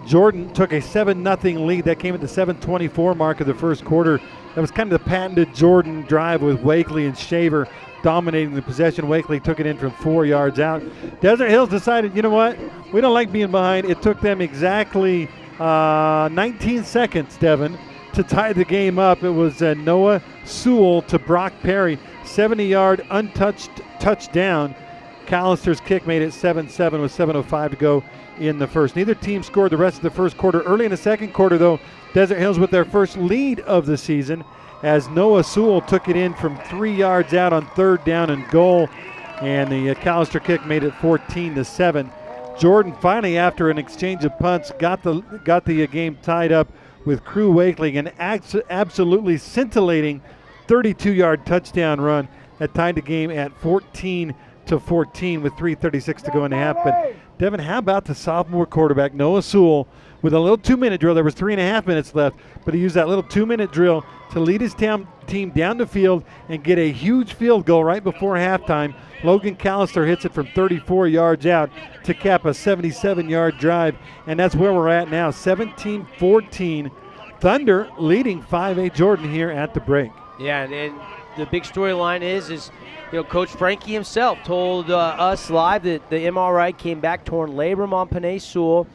S2: Jordan took a 7-0 lead. That came at the 7:24 mark of the first quarter. That was kind of the patented Jordan drive with Wakely and Shaver dominating the possession. Wakely took it in from 4 yards out. Desert Hills decided, you know what? We don't like being behind. It took them exactly 19 seconds, Devin, to tie the game up. It was Noah Sewell to Brock Perry, 70-yard untouched touchdown. Callister's kick made it 7-7 with 7:05 to go in the first. Neither team scored the rest of the first quarter. Early in the second quarter, though, Desert Hills with their first lead of the season as Noah Sewell took it in from 3 yards out on 3rd down and goal, and the Callister kick made it 14-7. Jordan finally, after an exchange of punts, got the game tied up with Crew Wakely, an absolutely scintillating 32-yard touchdown run that tied the game at 14-14 with 3:36 to go in the half. But Devin, how about the sophomore quarterback Noah Sewell with a little 2-minute drill? There was 3.5 minutes left, but he used that little 2-minute drill to lead his team down the field and get a huge field goal right before halftime. Logan Callister hits it from 34 yards out to cap a 77-yard drive, and that's where we're at now, 17-14. Thunder leading 5A Jordan here at the break.
S1: Yeah, and the big storyline is Coach Frankie himself told us live that the MRI came back torn labrum on Panay Sewell.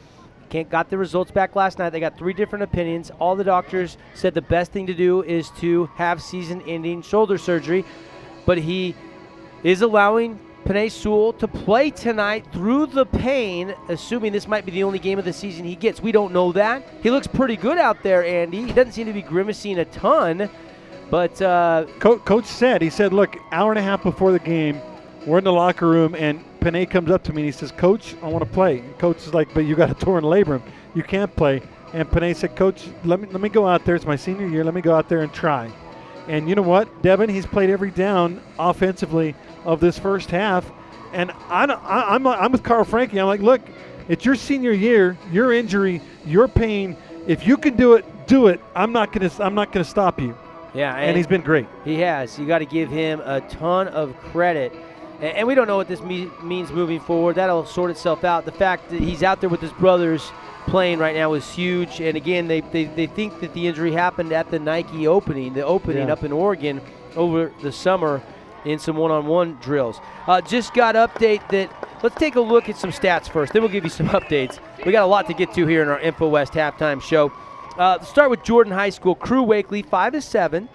S1: Got the results back last night. They got 3 different opinions. All the doctors said the best thing to do is to have season-ending shoulder surgery, but he is allowing Panay Sewell to play tonight through the pain, assuming this might be the only game of the season he gets. We don't know that. He looks pretty good out there, Andy. He doesn't seem to be grimacing a ton, but
S2: Coach said, look, hour and a half before the game, we're in the locker room, and Panay comes up to me and he says, Coach, I want to play. And Coach is like, but you got a torn labrum. You can't play. And Panay said, Coach, let me go out there. It's my senior year. Let me go out there and try. And you know what, Devin? He's played every down offensively of this first half. And I'm with Carl Frankie. I'm like, look, it's your senior year, your injury, your pain. If you can do it, do it. I'm not gonna stop you.
S1: Yeah,
S2: and he's been great.
S1: He has. You got to give him a ton of credit. And we don't know what this means moving forward. That'll sort itself out. The fact that he's out there with his brothers playing right now is huge. And again, they think that the injury happened at the Nike opening, up in Oregon over the summer in some one-on-one drills. Just got update that. Let's take a look at some stats first. Then we'll give you some updates. We got a lot to get to here in our Info West halftime show. Let's start with Jordan High School. Crew Wakely, 5-7,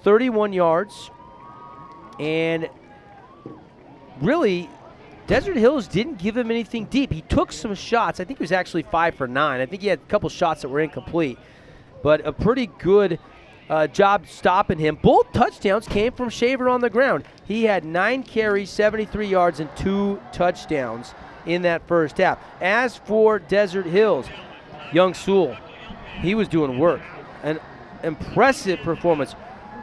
S1: 31 yards. And really, Desert Hills didn't give him anything deep. He took some shots. I think he was actually 5 for 9. I think he had a couple shots that were incomplete. But a pretty good job stopping him. Both touchdowns came from Shaver on the ground. He had 9 carries, 73 yards, and 2 touchdowns in that first half. As for Desert Hills, Young Sewell, he was doing work. An impressive performance.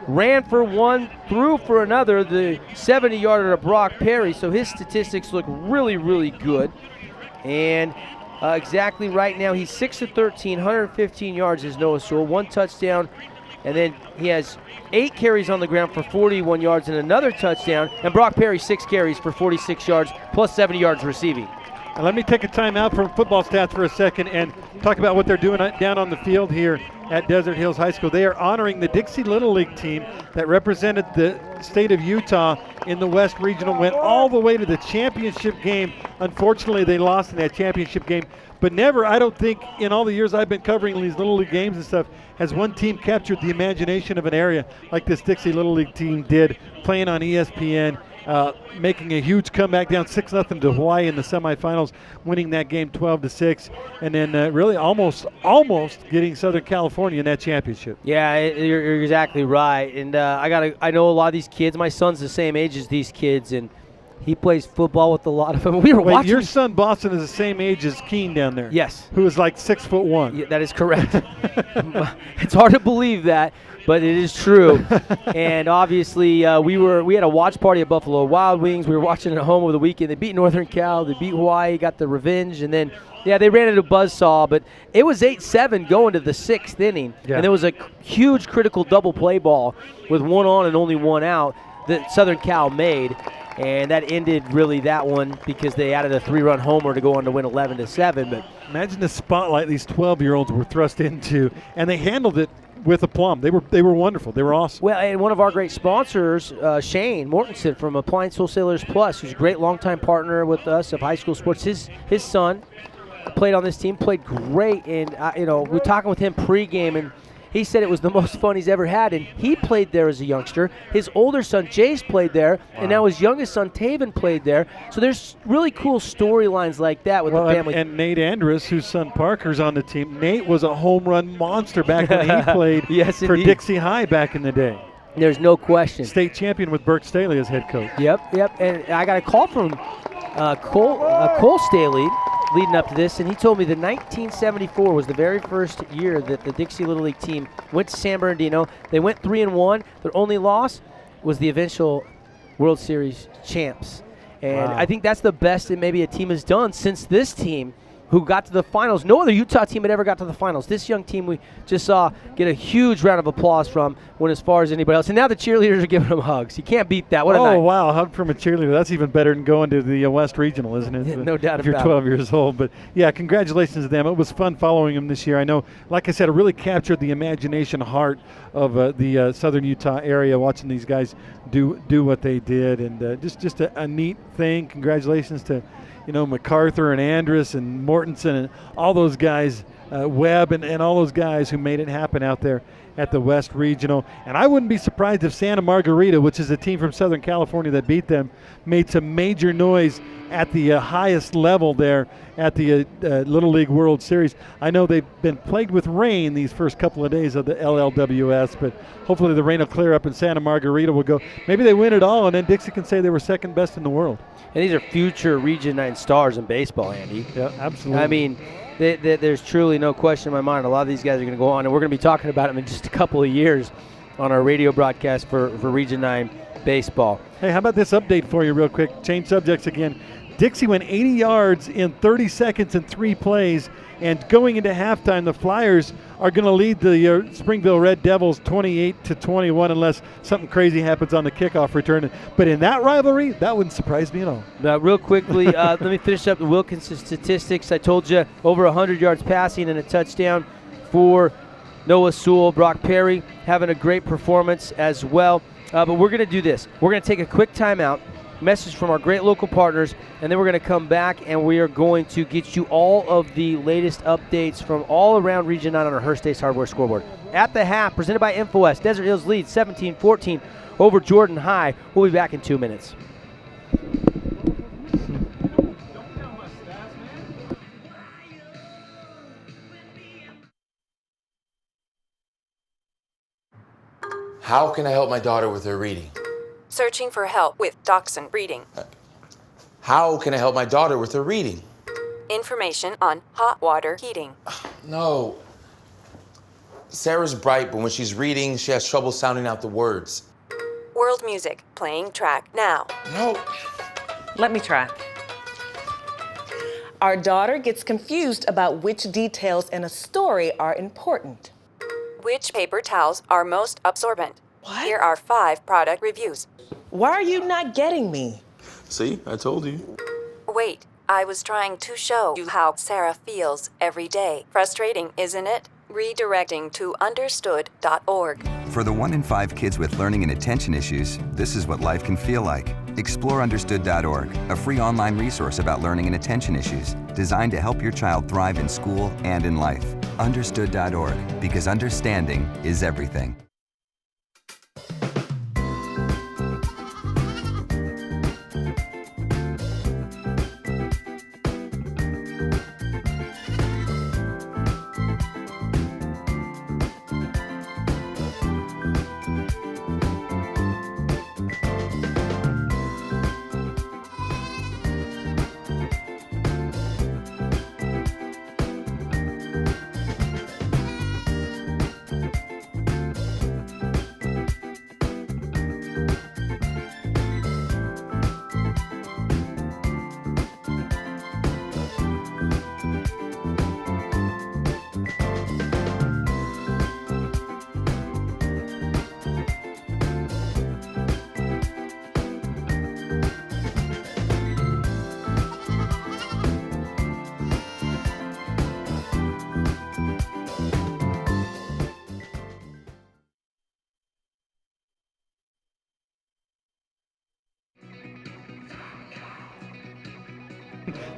S1: Ran for one, threw for another, the 70-yarder to Brock Perry, so his statistics look really, really good. And exactly right now, he's 6 of 13, 115 yards is Noah Sewell, 1 touchdown, and then he has 8 carries on the ground for 41 yards and another touchdown, and Brock Perry 6 carries for 46 yards plus 70 yards receiving.
S2: And let me take a time out from football stats for a second and talk about what they're doing down on the field here at Desert Hills High School. They are honoring the Dixie Little League team that represented the state of Utah in the West Regional, went all the way to the championship game. Unfortunately, they lost in that championship game. But never, I don't think, in all the years I've been covering these Little League games and stuff, has one team captured the imagination of an area like this Dixie Little League team did, playing on ESPN. Making a huge comeback, down 6-0 to Hawaii in the semifinals, winning that game 12-6, and then really almost getting Southern California in that championship.
S1: Yeah, you're exactly right. And I know a lot of these kids. My son's the same age as these kids, and he plays football with a lot of them. We were watching.
S2: Your son Boston is the same age as Keen down there.
S1: Yes.
S2: Who is like 6'1".
S1: Yeah, that is correct. It's hard to believe that, but it is true. And obviously, we had a watch party at Buffalo Wild Wings. We were watching it at home over the weekend. They beat Northern Cal. They beat Hawaii, got the revenge. And then, they ran into a buzzsaw. But it was 8-7 going to the 6th inning. Yeah. And there was a huge critical double play ball with 1 on and only 1 out that Southern Cal made. And that ended really that one because they added a 3-run homer to go on to win 11-7. But
S2: imagine the spotlight these 12-year-olds were thrust into, and they handled it with aplomb. They were wonderful. They were awesome.
S1: Well, and one of our great sponsors, Shane Mortensen from Appliance Wholesalers Plus, who's a great longtime partner with us of high school sports. His son played on this team, played great, and we're talking with him pregame, and he said it was the most fun he's ever had, and he played there as a youngster. His older son, Jace, played there, and now his youngest son, Taven, played there. So there's really cool storylines like that with the family.
S2: And Nate Andrus, whose son Parker's on the team. Nate was a home run monster back when he played for Dixie High back in the day.
S1: There's no question.
S2: State champion with Burke Staley as head coach.
S1: Yep. And I got a call from Cole Staley leading up to this, and he told me that 1974 was the very first year that the Dixie Little League team went to San Bernardino. They went 3-1. Their only loss was the eventual World Series champs. And I think that's the best that maybe a team has done since this team, who got to the finals. No other Utah team had ever got to the finals. This young team we just saw get a huge round of applause from, went as far as anybody else. And now the cheerleaders are giving them hugs. You can't beat that. What a night.
S2: Oh, wow, a hug from a cheerleader. That's even better than going to the West Regional, isn't it?
S1: No doubt
S2: about it. If you're 12 years old. But, yeah, congratulations to them. It was fun following them this year. I know, like I said, it really captured the imagination heart of the southern Utah area, watching these guys do what they did. And just a neat thing. Congratulations to MacArthur and Andrus and Mortensen and all those guys, Webb and all those guys who made it happen out there at the West Regional. And I wouldn't be surprised if Santa Margarita, which is a team from Southern California that beat them, made some major noise at the highest level there at the Little League World Series. I know they've been plagued with rain these first couple of days of the LLWS, but hopefully the rain will clear up and Santa Margarita will go. Maybe they win it all, and then Dixie can say they were second best in the world.
S1: And these are future Region 9 stars in baseball, Andy.
S2: Yeah, absolutely.
S1: I mean, there's truly no question in my mind. A lot of these guys are going to go on, and we're going to be talking about them in just a couple of years on our radio broadcast for Region 9 baseball.
S2: Hey, how about this update for you real quick? Change subjects again. Dixie went 80 yards in 30 seconds in 3 plays, and going into halftime, the Flyers are going to lead the Springville Red Devils 28-21 unless something crazy happens on the kickoff return. But in that rivalry, that wouldn't surprise me at all.
S1: Now, real quickly, let me finish up the Wilkins statistics. I told you over 100 yards passing and a touchdown for Noah Sewell. Brock Perry having a great performance as well. But we're going to do this. We're going to take a quick timeout, message from our great local partners, and then we're going to come back and we are going to get you all of the latest updates from all around Region 9 on our Hearst Ace Hardware scoreboard. At the half, presented by InfoWest, Desert Hills leads 17-14 over Jordan High. We'll be back in 2 minutes.
S3: How can I help my daughter with her reading?
S4: Searching for help with Dachshund Reading.
S3: How can I help my daughter with her reading?
S4: Information on hot water heating.
S3: No. Sarah's bright, but when she's reading, she has trouble sounding out the words.
S4: World music, playing track now.
S3: No.
S5: Let me try. Our daughter gets confused about which details in a story are important.
S4: Which paper towels are most absorbent? What? Here are 5 product reviews.
S5: Why are you not getting me?
S3: See, I told you.
S4: Wait, I was trying to show you how Sarah feels every day. Frustrating, isn't it? Redirecting to understood.org.
S6: For the 1 in 5 kids with learning and attention issues, this is what life can feel like. Explore understood.org, a free online resource about learning and attention issues designed to help your child thrive in school and in life. Understood.org, because understanding is everything.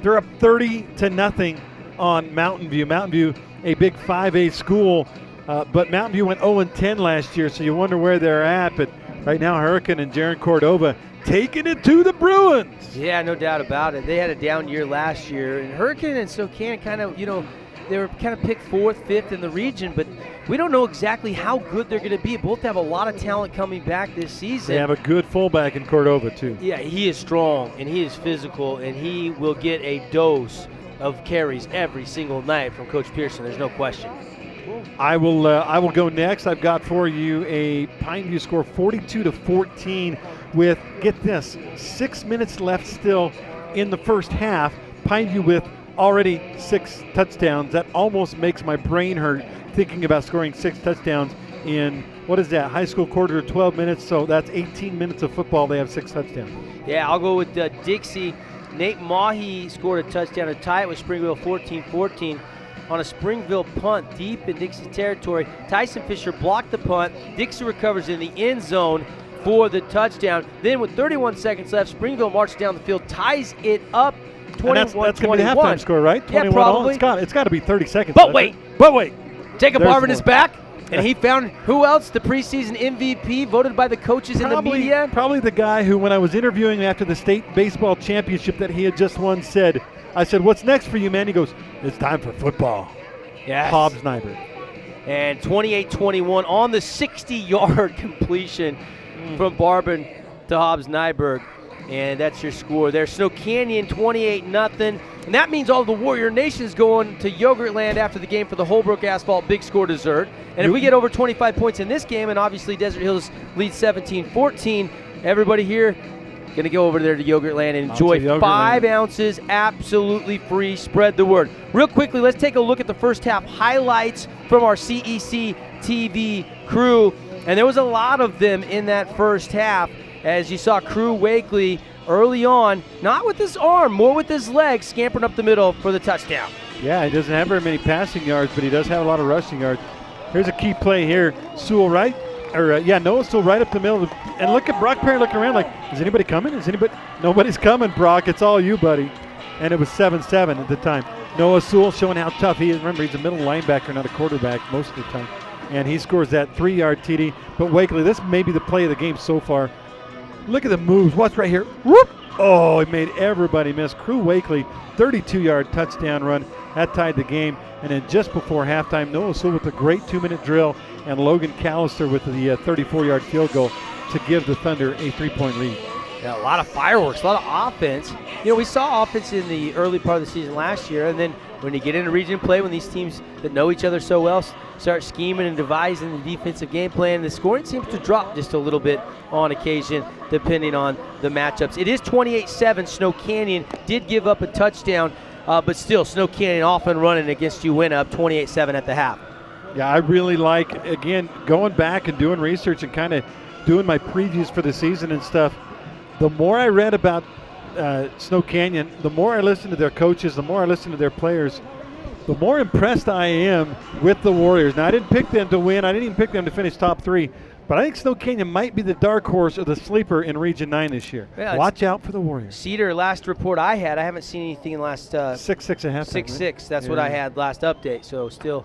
S2: They're up 30-0 on Mountain View. Mountain View, a big 5A school, but Mountain View went 0-10 last year, so you wonder where they're at. But right now, Hurricane and Jaron Cordova taking it to the Bruins.
S1: Yeah, no doubt about it. They had a down year last year, and Hurricane and Spokane kind of, they were kind of picked 4th, 5th in the region, but we don't know exactly how good they're going to be. Both have a lot of talent coming back this season.
S2: They have a good fullback in Cordova, too.
S1: Yeah, he is strong, and he is physical, and he will get a dose of carries every single night from Coach Pearson. There's no question.
S2: I will go next. I've got for you a Pineview score 42-14 with, get this, 6 minutes left still in the first half. Pineview with already 6 touchdowns. That almost makes my brain hurt thinking about scoring 6 touchdowns in, what is that, high school quarter, 12 minutes. So that's 18 minutes of football. They have 6 touchdowns.
S1: Yeah, I'll go with Dixie. Nate Mahi scored a touchdown to tie it with Springville 14-14 on a Springville punt deep in Dixie territory. Tyson Fisher blocked the punt. Dixie recovers in the end zone for the touchdown. Then with 31 seconds left, Springville marched down the field, ties it up 21-21.
S2: That's going to be the halftime score, right? 21
S1: yeah, probably.
S2: All. It's got to be 30 seconds.
S1: But wait.
S2: Jacob
S1: Marvin is back. And he found who else? The preseason MVP, voted by the coaches in the media.
S2: Probably the guy who, when I was interviewing after the state baseball championship that he had just won, said, I said, "What's next for you, man?" He goes, "It's time for football."
S1: Yes.
S2: Hobbs Nyberg.
S1: And 28-21 on the 60-yard completion from Barban to Hobbs Nyberg. And that's your score there. Snow Canyon 28-0. And that means all the Warrior Nation's going to Yogurtland after the game for the Holbrook Asphalt Big Score dessert. And if we get over 25 points in this game, and obviously Desert Hills leads 17-14, everybody here going to go over there to Yogurtland and enjoy
S2: Yogurtland.
S1: 5 ounces absolutely free. Spread the word. Real quickly, let's take a look at the first half highlights from our CEC TV crew. And there was a lot of them in that first half, as you saw Crew Wakely early on, not with his arm, more with his leg, scampering up the middle for the touchdown.
S2: Yeah, he doesn't have very many passing yards, but he does have a lot of rushing yards. Here's a key play here. Sewell right, Noah Sewell right up the middle. And look at Brock Perry looking around like, is anybody coming? Nobody's coming, Brock. It's all you, buddy. And it was 7-7 at the time. Noah Sewell showing how tough he is. Remember, he's a middle linebacker, not a quarterback most of the time. And he scores that 3-yard TD. But Wakely, this may be the play of the game so far. Look at the moves. Watch right here. Whoop! Oh, he made everybody miss. Crew Wakely, 32-yard touchdown run. That tied the game. And then just before halftime, Noah Sewell with a great 2-minute drill, and Logan Callister with the 34-yard field goal to give the Thunder a 3-point lead.
S1: Yeah, a lot of fireworks, a lot of offense. You know, we saw offense in the early part of the season last year, and then when you get into region play, when these teams that know each other so well start scheming and devising the defensive game plan, the scoring seems to drop just a little bit on occasion, depending on the matchups. It is 28-7. Snow Canyon did give up a touchdown, but still, Snow Canyon off and running against Uinta, up 28-7 at the half.
S2: Yeah, I really like, again, going back and doing research and kind of doing my previews for the season and stuff. The more I read about Snow Canyon, the more I listen to their coaches, the more I listen to their players, the more impressed I am with the Warriors. Now, I didn't pick them to win. I didn't even pick them to finish top 3. But I think Snow Canyon might be the dark horse or the sleeper in Region 9 this year. Yeah, watch out for the Warriors.
S1: Cedar, last report I had, I haven't seen anything in the last
S2: 6-6 at halftime.
S1: 6-6. That's what I had last update. So still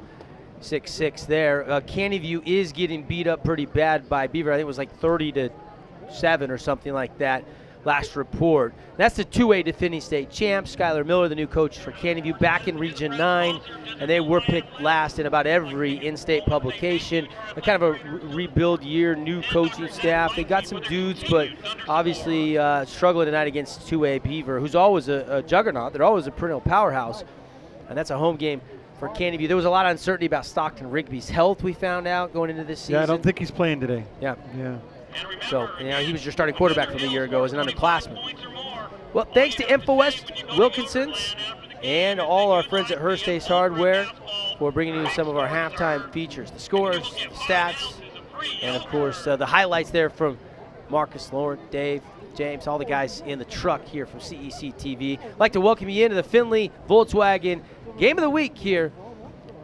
S1: 6-6 there. Canyon View is getting beat up pretty bad by Beaver. I think it was like 30-7 or something like that. Last report. That's the 2A defending state champs. Skylar Miller, the new coach for Canyon View, back in Region 9, and they were picked last in about every in-state publication. A kind of a rebuild year, new coaching staff. They got some dudes, but obviously struggling tonight against 2A Beaver, who's always a juggernaut. They're always a perennial powerhouse, and that's a home game for Canyon View. There was a lot of uncertainty about Stockton Rigby's health, we found out, going into this season.
S2: Yeah, I don't think he's playing today.
S1: Yeah.
S2: Yeah.
S1: So, he was your starting quarterback from a year ago as an underclassman. Well, thanks to InfoWest, Wilkinson's, and all our friends at Hearst Ace Hardware for bringing you some of our halftime features, the scores, the stats, and, of course, the highlights there from Marcus, Lauren, Dave, James, all the guys in the truck here from CEC TV. I'd like to welcome you into the Findlay Volkswagen Game of the Week here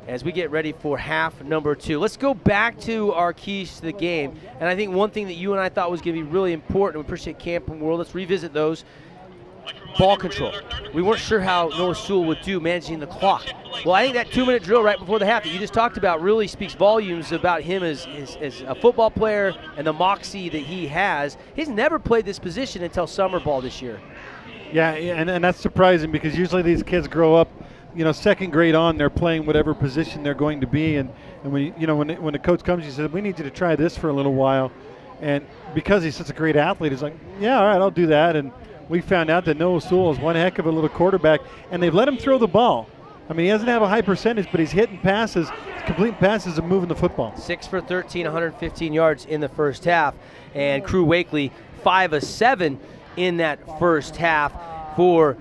S1: as we get ready for half number 2. Let's go back to our keys to the game. And I think one thing that you and I thought was going to be really important, we appreciate Camping World, let's revisit those. Ball control. We weren't sure how Noah Sewell would do managing the clock. Well, I think that 2-minute drill right before the half that you just talked about really speaks volumes about him as a football player and the moxie that he has. He's never played this position until summer ball this year.
S2: Yeah, and that's surprising because usually these kids grow up, second grade on, they're playing whatever position they're going to be, and when when the coach comes, he says, we need you to try this for a little while, and because he's such a great athlete, he's like, yeah, all right, I'll do that. And we found out that Noah Sewell is one heck of a little quarterback, and they've let him throw the ball. I mean, he doesn't have a high percentage, but he's hitting passes, completing passes, and moving the football.
S1: 6 for 13, 115 yards in the first half, and Crew Wakely 5 of 7 in that first half for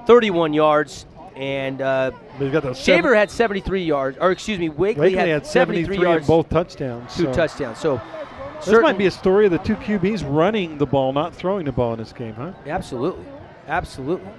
S1: 31 yards. And Shaver had 73 yards, or excuse me, Wakely had 73 yards,
S2: and both touchdowns.
S1: Two touchdowns. So
S2: this might be a story of the two QBs running the ball, not throwing the ball in this game, huh?
S1: Absolutely, absolutely.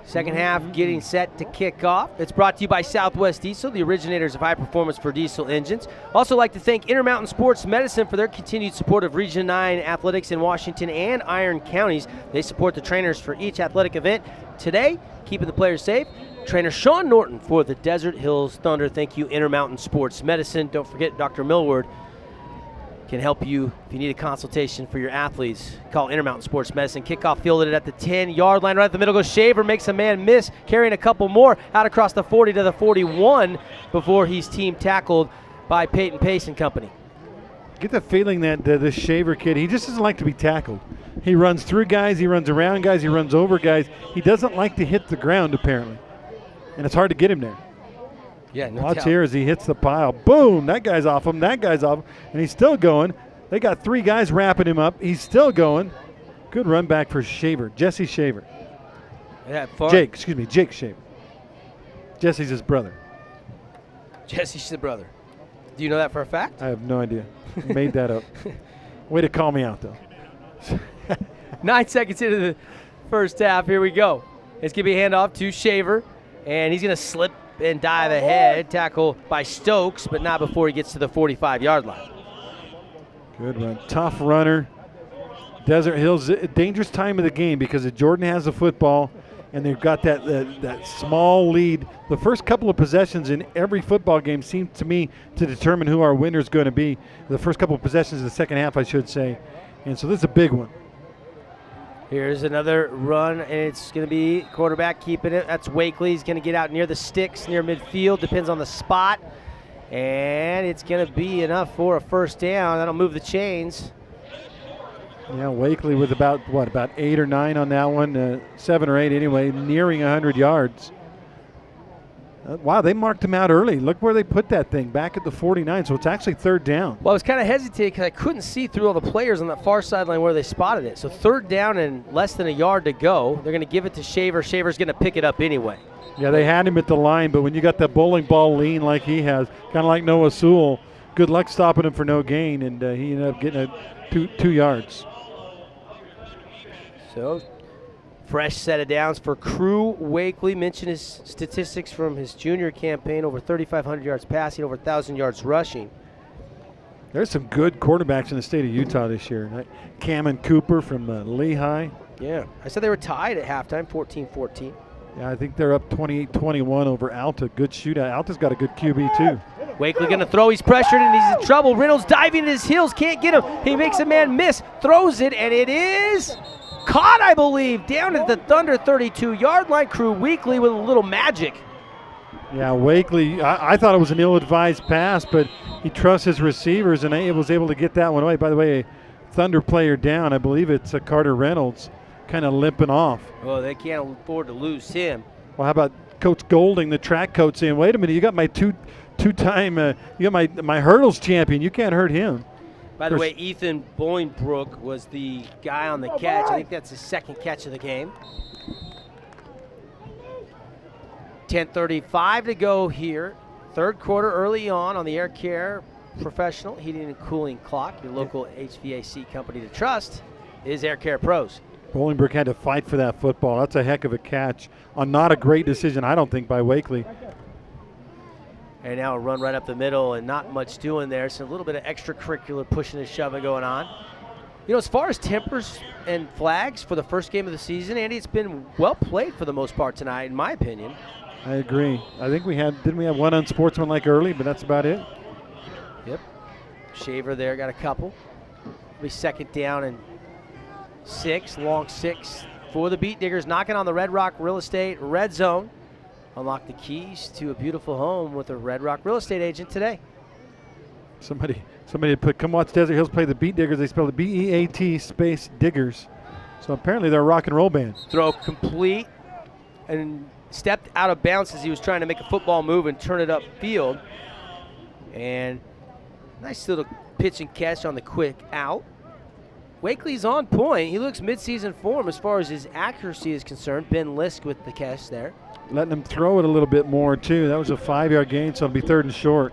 S1: Second half getting set to kick off. It's brought to you by Southwest Diesel, the originators of high performance for diesel engines. Also like to thank Intermountain Sports Medicine for their continued support of Region 9 athletics in Washington and Iron counties. They support the trainers for each athletic event. Today, keeping the players safe, trainer Sean Norton for the Desert Hills Thunder. Thank you, Intermountain Sports Medicine. Don't forget, Dr. Millward can help you if you need a consultation for your athletes. Call Intermountain Sports Medicine. Kickoff fielded at the 10-yard line. Right at the middle goes Shaver, makes a man miss, carrying a couple more out across the 40 to the 41 before he's team tackled by Peyton Pace and company.
S2: Get the feeling that the Shaver kid, he just doesn't like to be tackled. He runs through guys, he runs around guys, he runs over guys. He doesn't like to hit the ground, apparently. And it's hard to get him there.
S1: Yeah, no
S2: Watch
S1: doubt.
S2: here as he hits the pile. Boom! That guy's off him. That guy's off him. And he's still going. They got 3 guys wrapping him up. He's still going. Good run back for Shaver. Jesse Shaver.
S1: Yeah, fun.
S2: Jake Shaver. Jesse's his brother.
S1: Jesse's the brother. Do you know that for a fact?
S2: I have no idea. Made that up. Way to call me out, though.
S1: 9 seconds into the first half. Here we go. It's going to be a handoff to Shaver, and he's going to slip and dive ahead. Tackle by Stokes, but not before he gets to the 45-yard line.
S2: Good run. Tough runner. Desert Hills, a dangerous time of the game because Jordan has the football, and they've got that small lead. The first couple of possessions in every football game seem to me to determine who our winner is going to be. The first couple of possessions of the second half, I should say. And so this is a big one.
S1: Here's another run, and it's going to be quarterback keeping it. That's Wakely. He's going to get out near the sticks, near midfield. Depends on the spot. And it's going to be enough for a first down. That'll move the chains.
S2: Yeah, Wakely with about 8 or 9 on that one, 7 or 8 anyway, nearing 100 yards. Wow, they marked him out early. Look where they put that thing, back at the 49, so it's actually third down.
S1: Well, I was kind of hesitating because I couldn't see through all the players on that far sideline where they spotted it. So third down and less than a yard to go. They're going to give it to Shaver. Shaver's going to pick it up anyway.
S2: Yeah, they had him at the line, but when you got that bowling ball lean like he has, kind of like Noah Sewell, good luck stopping him for no gain, and he ended up getting 2 yards.
S1: So, fresh set of downs for Crew Wakely. Mentioned his statistics from his junior campaign, over 3,500 yards passing, over 1,000 yards rushing.
S2: There's some good quarterbacks in the state of Utah this year. Cameron Cooper from Lehigh.
S1: Yeah, I said they were tied at halftime, 14-14.
S2: Yeah, I think they're up 28-21 over Alta. Good shootout. Alta's got a good QB too.
S1: Wakely going to throw. He's pressured and he's in trouble. Reynolds diving at his heels, can't get him. He makes a man miss, throws it, and it is caught, I believe, down at the Thunder 32-yard line. Crew Wakely with a little magic.
S2: Yeah, Wakely, I thought it was an ill-advised pass, but he trusts his receivers and he was able to get that one away. By the way, a Thunder player down. I believe it's Carter Reynolds kind of limping off.
S1: Well, they can't afford to lose him.
S2: Well, how about Coach Golding, the track coach, saying, wait a minute, you got my two-time, you got my hurdles champion. You can't hurt him.
S1: By the way, Ethan Bolingbrook was the guy on the catch. I think that's his second catch of the game. 10:35 to go here. Third quarter early on the Air Care Professional Heating and Cooling Clock. Your local HVAC company to trust is Air Care Pros.
S2: Bolingbrook had to fight for that football. That's a heck of a catch on not a great decision, I don't think, by Wakely.
S1: And now a run right up the middle and not much doing there. So a little bit of extracurricular pushing and shoving going on. You know, as far as tempers and flags for the first game of the season, Andy, it's been well played for the most part tonight, in my opinion.
S2: I agree. I think didn't we have one unsportsmanlike early, but that's about it.
S1: Yep. Shaver there got a couple. It'll be second down and 6, long 6 for the Beat Diggers, knocking on the Red Rock Real Estate Red Zone. Unlock the keys to a beautiful home with a Red Rock real estate agent today.
S2: Somebody had put, come watch Desert Hills play the Beat Diggers. They spelled it B-E-A-T space Diggers. So apparently they're a rock and roll band.
S1: Throw complete and stepped out of bounds as he was trying to make a football move and turn it upfield. And nice little pitch and catch on the quick out. Wakely's on point. He looks midseason form as far as his accuracy is concerned. Ben Lisk with the catch there.
S2: Letting him throw it a little bit more, too. That was a 5-yard gain, so it'll be third and short.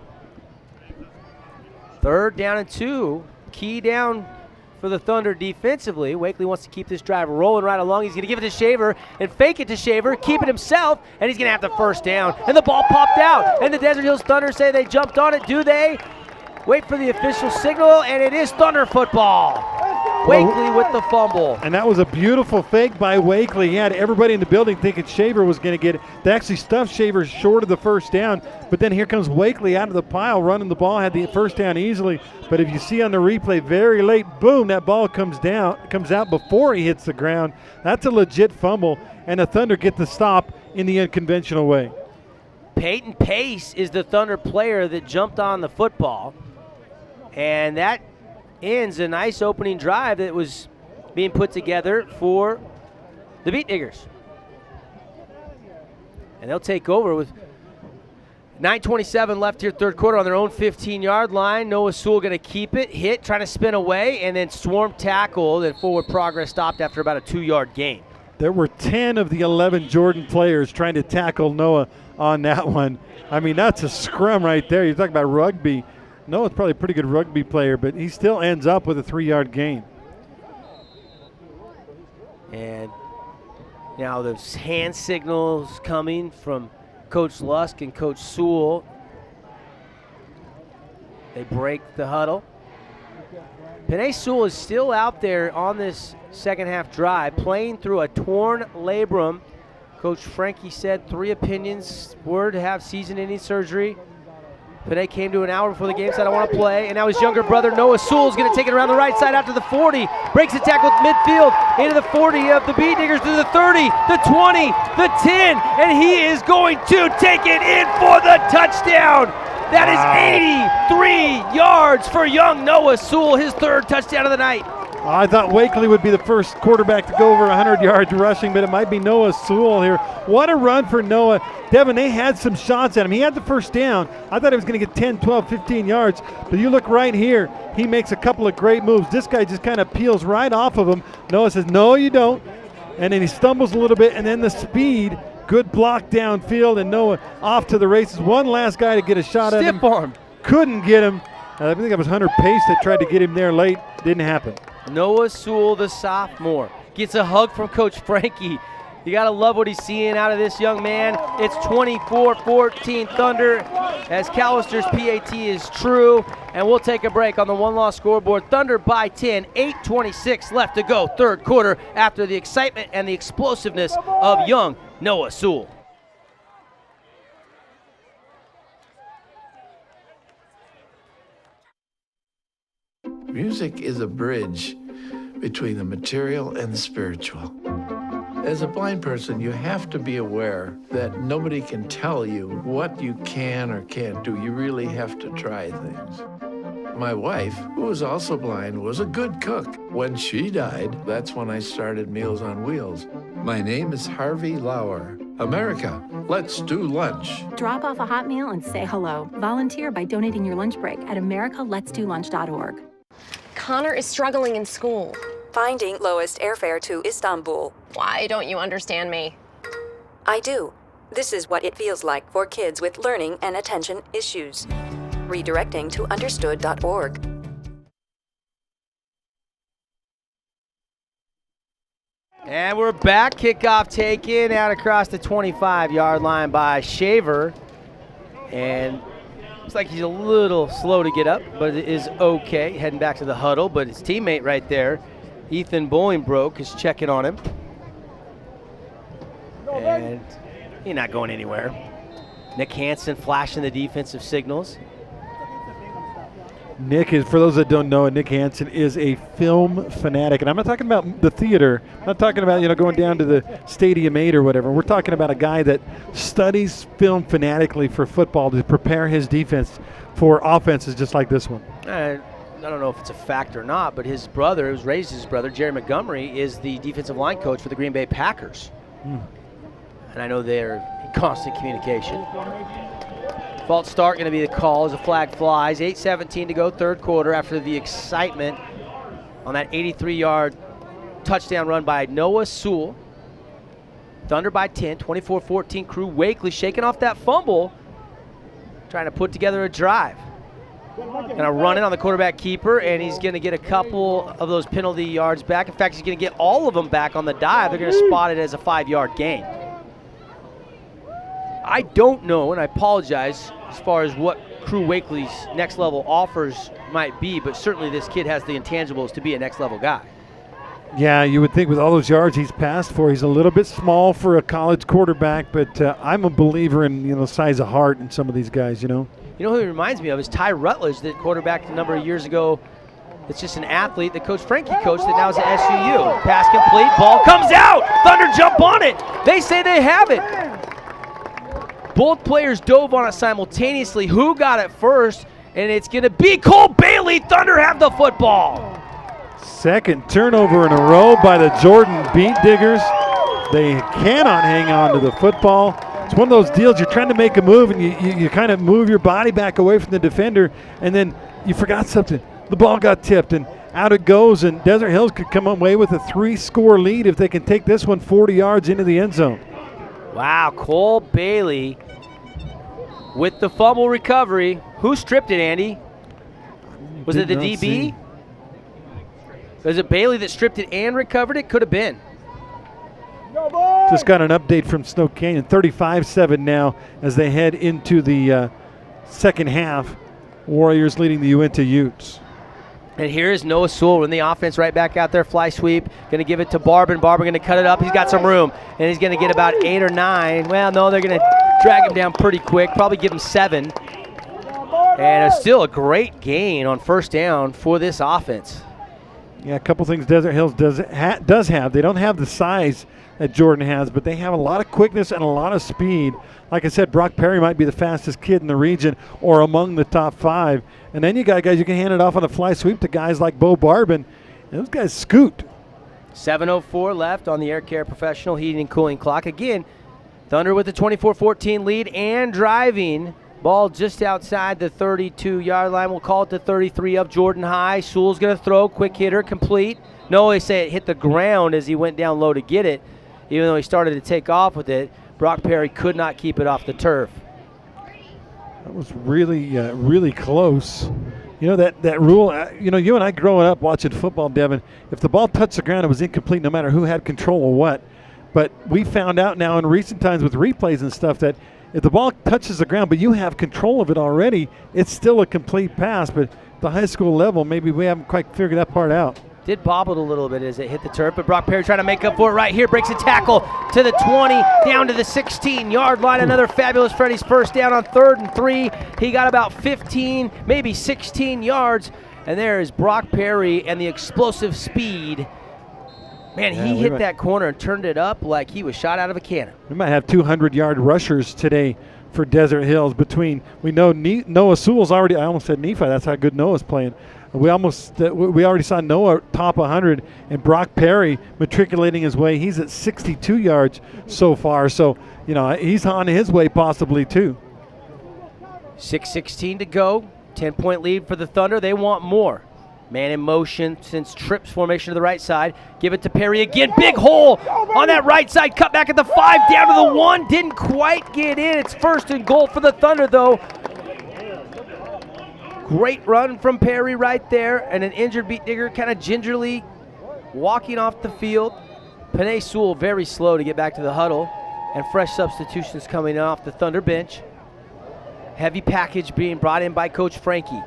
S1: Third down and 2. Key down for the Thunder defensively. Wakely wants to keep this drive rolling right along. He's going to give it to Shaver and fake it to Shaver, keep it himself, and he's going to have the first down. And the ball popped out, and the Desert Hills Thunder say they jumped on it. Do they? Wait for the official signal, and it is Thunder football. Wakely with the fumble.
S2: And that was a beautiful fake by Wakely. He had everybody in the building thinking Shaver was going to get it. They actually stuffed Shaver short of the first down, but then here comes Wakely out of the pile running the ball, had the first down easily. But if you see on the replay, very late, boom, that ball comes out before he hits the ground. That's a legit fumble, and the Thunder get the stop in the unconventional way.
S1: Peyton Pace is the Thunder player that jumped on the football, and that ends a nice opening drive that was being put together for the Beat Diggers. And they'll take over with 9:27 left here, third quarter, on their own 15-yard line. Noah Sewell going to keep it, hit, trying to spin away, and then swarm tackled, and forward progress stopped after about a 2-yard gain.
S2: There were 10 of the 11 Jordan players trying to tackle Noah on that one. I mean, that's a scrum right there. You're talking about rugby. Noah's probably a pretty good rugby player, but he still ends up with a 3-yard gain.
S1: And now there's hand signals coming from Coach Lusk and Coach Sewell. They break the huddle. Penei Sewell is still out there on this second half drive, playing through a torn labrum. Coach Frankie said 3 opinions were to have season-ending surgery. Penei came to an hour before the game, said, I want to play. And now his younger brother, Noah Sewell, is going to take it around the right side out to the 40. Breaks the tackle at midfield into the 40 of the Beat Diggers, to the 30, the 20, the 10. And he is going to take it in for the touchdown. That is 83 yards for young Noah Sewell, his 3rd touchdown of the night.
S2: I thought Wakely would be the first quarterback to go over 100 yards rushing, but it might be Noah Sewell here. What a run for Noah. Devin, they had some shots at him. He had the first down. I thought he was going to get 10, 12, 15 yards, but you look right here. He makes a couple of great moves. This guy just kind of peels right off of him. Noah says, no, you don't. And then he stumbles a little bit, and then the speed, good block downfield, and Noah off to the races. One last guy to get a shot at him.
S1: Stiff arm.
S2: Couldn't get him. I think it was Hunter Pace that tried to get him there late. Didn't happen.
S1: Noah Sewell, the sophomore, gets a hug from Coach Frankie. You got to love what he's seeing out of this young man. It's 24-14 Thunder as Callister's PAT is true. And we'll take a break on the one-loss scoreboard. Thunder by 10, 8:26 left to go, third quarter, after the excitement and the explosiveness of young Noah Sewell.
S7: Music is a bridge between the material and the spiritual. As a blind person, you have to be aware that nobody can tell you what you can or can't do. You really have to try things. My wife, who was also blind, was a good cook. When she died, that's when I started Meals on Wheels. My name is Harvey Lauer. America, let's do lunch.
S20: Drop off a hot meal and say hello. Volunteer by donating your lunch break at americaletsdolunch.org.
S22: Connor is struggling in school.
S4: Finding lowest airfare to Istanbul.
S22: Why don't you understand me?
S4: I do. This is what it feels like for kids with learning and attention issues. Redirecting to understood.org.
S1: And we're back. Kickoff taken out across the 25-yard line by Shaver. And looks like he's a little slow to get up, but it is okay. Heading back to the huddle, but his teammate right there, Ethan Bolingbroke, is checking on him. And he's not going anywhere. Nick Hansen flashing the defensive signals.
S2: Nick is, for those that don't know, Nick Hansen is a film fanatic. And I'm not talking about the theater. I'm not talking about, going down to the Stadium 8 or whatever. We're talking about a guy that studies film fanatically for football to prepare his defense for offenses just like this one.
S1: I don't know if it's a fact or not, but his brother, who's raised his brother, Jerry Montgomery, is the defensive line coach for the Green Bay Packers. And I know they're in constant communication. False start going to be the call as a flag flies. 8:17 to go, third quarter, after the excitement on that 83-yard touchdown run by Noah Sewell. Thunder by 10, 24-14. Crew Wakely shaking off that fumble, trying to put together a drive. Gonna run it on the quarterback keeper, and he's gonna get a couple of those penalty yards back. In fact, he's gonna get all of them back on the dive. They're gonna spot it as a 5-yard gain. I don't know, and I apologize as far as what Crew Wakely's next level offers might be, but certainly this kid has the intangibles to be a next level guy.
S2: Yeah, you would think with all those yards he's passed for, he's a little bit small for a college quarterback, but I'm a believer in size of heart in some of these guys.
S1: You know who he reminds me of is Ty Rutledge, that quarterback a number of years ago. It's just an athlete that Coach Frankie coached that now is at SUU. Pass complete, ball comes out. Thunder jump on it. They say they have it. Both players dove on it simultaneously. Who got it first? And it's going to be Cole Bailey. Thunder have the football.
S2: Second turnover in a row by the Jordan Beat Diggers. They cannot hang on to the football. It's one of those deals, you're trying to make a move and you kind of move your body back away from the defender, and then you forgot something. The ball got tipped and out it goes, and Desert Hills could come away with a 3-score lead if they can take this one 40 yards into the end zone.
S1: Wow, Cole Bailey with the fumble recovery. Who stripped it, Andy? Was it the DB?
S2: See.
S1: Was it Bailey that stripped it and recovered it? Could have been.
S2: Just got an update from Snow Canyon. 35-7 now as they head into the second half. Warriors leading the Uinta Utes.
S1: And here is Noah Sewell in the offense right back out there. Fly sweep. Going to give it to Barber. Barber going to cut it up. He's got some room. And he's going to get about 8 or 9. Well, no, they're going to drag him down pretty quick. Probably give him 7. And it's still a great gain on first down for this offense.
S2: Yeah, a couple things Desert Hills does have. They don't have the size that Jordan has, but they have a lot of quickness and a lot of speed. Like I said, Brock Perry might be the fastest kid in the region or among the top 5. And then you got guys you can hand it off on a fly sweep to guys like Bo Barbin. And those guys scoot.
S1: 7:04 left on the Air Care Professional Heating and Cooling clock. Again, Thunder with the 24-14 lead and driving. Ball just outside the 32-yard line. We'll call it the 33 of Jordan High. Sewell's going to throw. Quick hitter, complete. No, they say it hit the ground as he went down low to get it. Even though he started to take off with it, Brock Perry could not keep it off the turf.
S2: That was really, really close. You know, that rule, you and I growing up watching football, Devin, if the ball touched the ground, it was incomplete no matter who had control of what. But we found out now in recent times with replays and stuff that if the ball touches the ground but you have control of it already, it's still a complete pass. But at the high school level, maybe we haven't quite figured that part out.
S1: Did bobble a little bit as it hit the turf, but Brock Perry trying to make up for it right here. Breaks a tackle to the 20, down to the 16-yard line. Another fabulous Freddy's first down on 3rd and 3. He got about 15, maybe 16 yards. And there is Brock Perry and the explosive speed. Man, he hit that corner and turned it up like he was shot out of a cannon.
S2: We might have 200-yard rushers today for Desert Hills. We know Noah Sewell's already, I almost said Nephi, that's how good Noah's playing. We already saw Noah top 100, and Brock Perry matriculating his way. He's at 62 yards so far, so he's on his way possibly too.
S1: 6:16 to go, 10-point lead for the Thunder. They want more. Man in motion since trips formation to the right side. Give it to Perry again. Big hole on that right side. Cut back at the 5, down to the 1. Didn't quite get in. It's 1st and goal for the Thunder though. Great run from Perry right there, and an injured Beat Digger kind of gingerly walking off the field. Panay Sewell very slow to get back to the huddle, and fresh substitutions coming off the Thunder bench. Heavy package being brought in by Coach Frankie.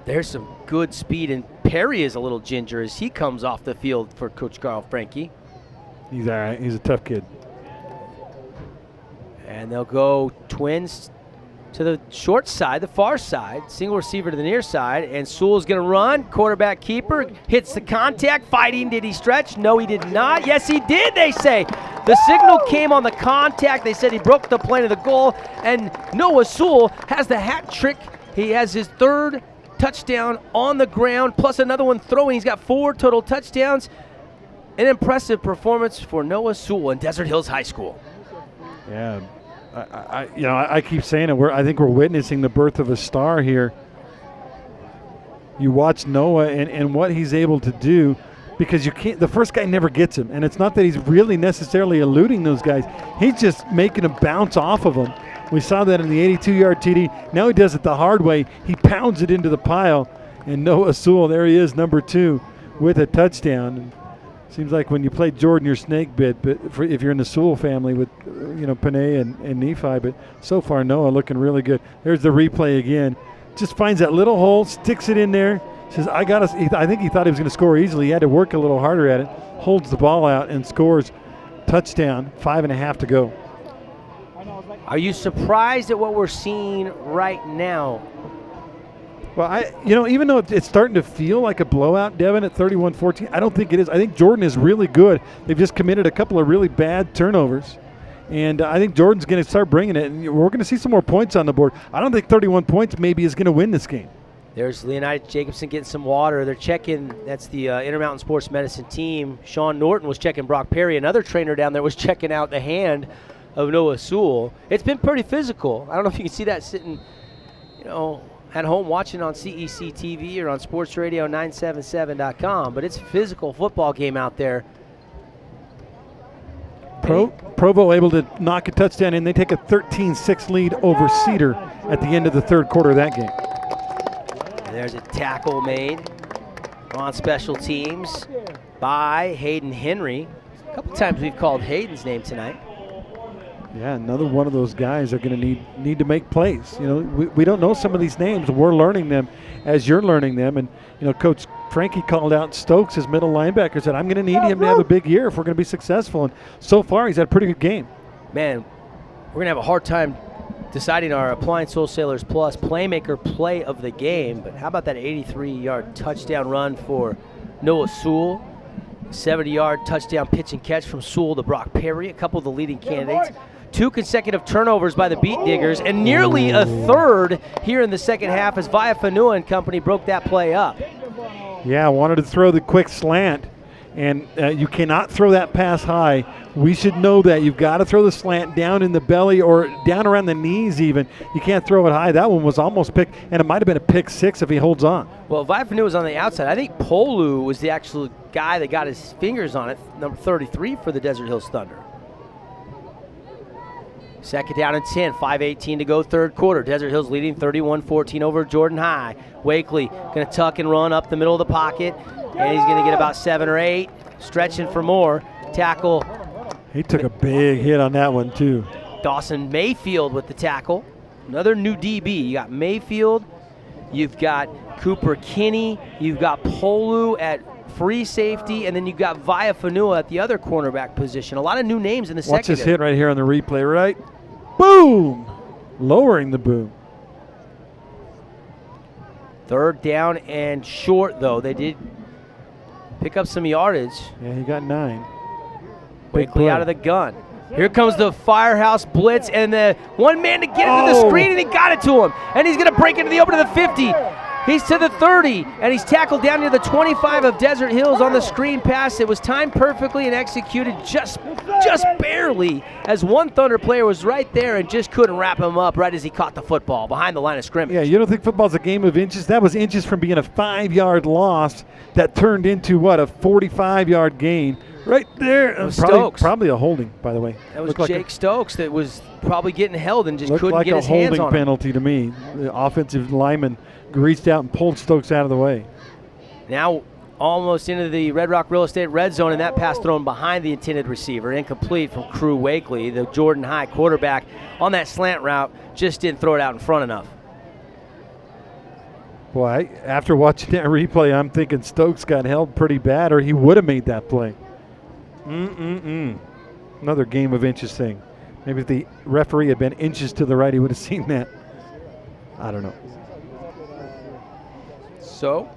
S1: There's some good speed, and Perry is a little ginger as he comes off the field for Coach Carl Frankie.
S2: He's all right. He's a tough kid.
S1: And they'll go twins to the short side, the far side, single receiver to the near side, and Sewell's going to run. Quarterback keeper hits the contact. Fighting, did he stretch? No, he did not. Yes, he did, they say. The signal came on the contact. They said he broke the plane of the goal, and Noah Sewell has the hat trick. He has his 3rd touchdown on the ground, plus another one throwing. He's got 4 total touchdowns. An impressive performance for Noah Sewell in Desert Hills High School.
S2: Yeah. I keep saying it. I think we're witnessing the birth of a star here. You watch Noah and what he's able to do, because you can't. The first guy never gets him, and it's not that he's really necessarily eluding those guys. He's just making a bounce off of them, We saw that in the 82-yard TD. Now he does it the hard way. He pounds it into the pile. And Noah Sewell, there he is, number 2, with a touchdown. And seems like when you play Jordan, you're snake bit. But if you're in the Sewell family with, Panay and Nephi. But so far, Noah looking really good. There's the replay again. Just finds that little hole, sticks it in there. Says, I think he thought he was going to score easily. He had to work a little harder at it. Holds the ball out and scores. Touchdown, 5.5 to go.
S1: Are you surprised at what we're seeing right now?
S2: Well, even though it's starting to feel like a blowout, Devin, at 31-14, I don't think it is. I think Jordan is really good. They've just committed a couple of really bad turnovers. And I think Jordan's going to start bringing it, and we're going to see some more points on the board. I don't think 31 points maybe is going to win this game.
S1: There's Leonidas Jacobson getting some water. They're checking, that's the Intermountain Sports Medicine team. Sean Norton was checking Brock Perry. Another trainer down there was checking out the hand of Noah Sewell. It's been pretty physical. I don't know if you can see that sitting, at home watching on CEC TV or on sportsradio977.com, but it's a physical football game out there.
S2: Provo able to knock a touchdown in. They take a 13-6 lead over Cedar at the end of the third quarter of that game.
S1: There's a tackle made on special teams by Hayden Henry. A couple times we've called Hayden's name tonight.
S2: Yeah, another one of those guys are going to need to make plays. We don't know some of these names. We're learning them as you're learning them. And, Coach Frankie called out Stokes, his middle linebacker, said, I'm going to need him to have a big year if we're going to be successful. And so far, he's had a pretty good game.
S1: Man, we're going to have a hard time deciding our Appliance Wholesalers Plus Playmaker play of the game. But how about that 83-yard touchdown run for Noah Sewell? 70-yard touchdown pitch and catch from Sewell to Brock Perry, a couple of the leading candidates. 2 consecutive turnovers by the Beat Diggers, and nearly a third here in the second half as Via Fanua and company broke that play up.
S2: Yeah, wanted to throw the quick slant, and you cannot throw that pass high. We should know that. You've got to throw the slant down in the belly or down around the knees even. You can't throw it high. That one was almost picked, and it might have been a pick 6 if he holds on.
S1: Well, Via Fanua was on the outside. I think Polu was the actual guy that got his fingers on it, number 33 for the Desert Hills Thunder. Second down and 10, 5:18 to go, third quarter. Desert Hills leading 31-14 over Jordan High. Wakely going to tuck and run up the middle of the pocket, and he's going to get about 7 or 8, stretching for more. Tackle.
S2: He took a big hit on that one, too.
S1: Dawson Mayfield with the tackle. Another new DB. You got Mayfield, you've got Cooper Kinney, you've got Polu at free safety, and then you've got Via Fanua at the other cornerback position. A lot of new names in the secondary.
S2: Watch this hit right here on the replay, right? Boom! Lowering the boom.
S1: Third down and short, though. They did pick up some yardage.
S2: Yeah, he got 9.
S1: Wakely out of the gun. Here comes the Firehouse blitz, and the one man to get into the screen, and he got it to him. And he's going to break into the open to the 50. He's to the 30, and he's tackled down near the 25 of Desert Hills on the screen pass. It was timed perfectly and executed just barely, as one Thunder player was right there and just couldn't wrap him up right as he caught the football behind the line of scrimmage.
S2: Yeah, you don't think football's a game of inches? That was inches from being a 5-yard loss that turned into, a 45-yard gain. Right there.
S1: Stokes.
S2: Probably a holding, by the way.
S1: That was Jake Stokes that was probably getting held and just couldn't
S2: like
S1: get his hands on
S2: a holding penalty to me. The offensive lineman reached out and pulled Stokes out of the way.
S1: Now almost into the Red Rock Real Estate red zone, and that pass thrown behind the intended receiver. Incomplete from Crew Wakely, the Jordan High quarterback on that slant route. Just didn't throw it out in front enough.
S2: Boy, after watching that replay, I'm thinking Stokes got held pretty bad, or he would have made that play. Another game of inches thing. Maybe if the referee had been inches to the right, he would have seen that. I don't know.
S1: So?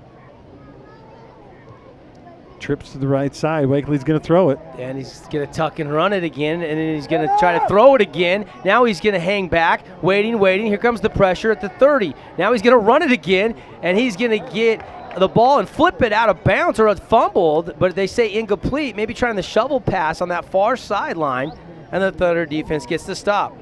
S2: Trips to the right side. Wakely's going to throw it.
S1: And he's going to tuck and run it again, and then he's going to try to throw it again. Now he's going to hang back, waiting. Here comes the pressure at the 30. Now he's going to run it again, and he's going to get the ball and flip it out of bounds, or it's fumbled, but they say incomplete, maybe trying the shovel pass on that far sideline, and the Thunder defense gets the stop.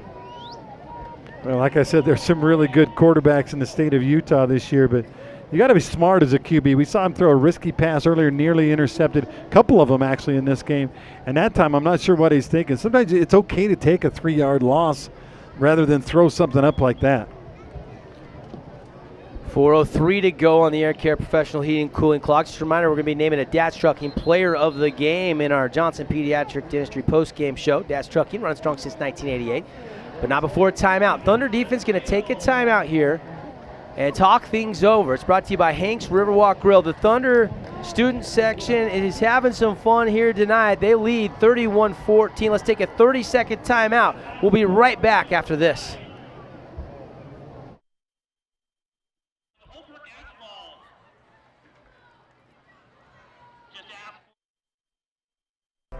S2: Well, like I said, there's some really good quarterbacks in the state of Utah this year, but you got to be smart as a QB. We saw him throw a risky pass earlier, nearly intercepted, a couple of them actually in this game, and that time I'm not sure what he's thinking. Sometimes it's okay to take a 3-yard loss, rather than throw something up like that.
S1: 4:03 to go on the Air Care Professional Heating Cooling Clock. Just a reminder, we're going to be naming a DATS Trucking Player of the Game in our Johnson Pediatric Dentistry post-game show. DATS Trucking, running strong since 1988, but not before a timeout. Thunder defense going to take a timeout here and talk things over. It's brought to you by Hank's Riverwalk Grill. The Thunder student section is having some fun here tonight. They lead 31-14. Let's take a 30-second timeout. We'll be right back after this.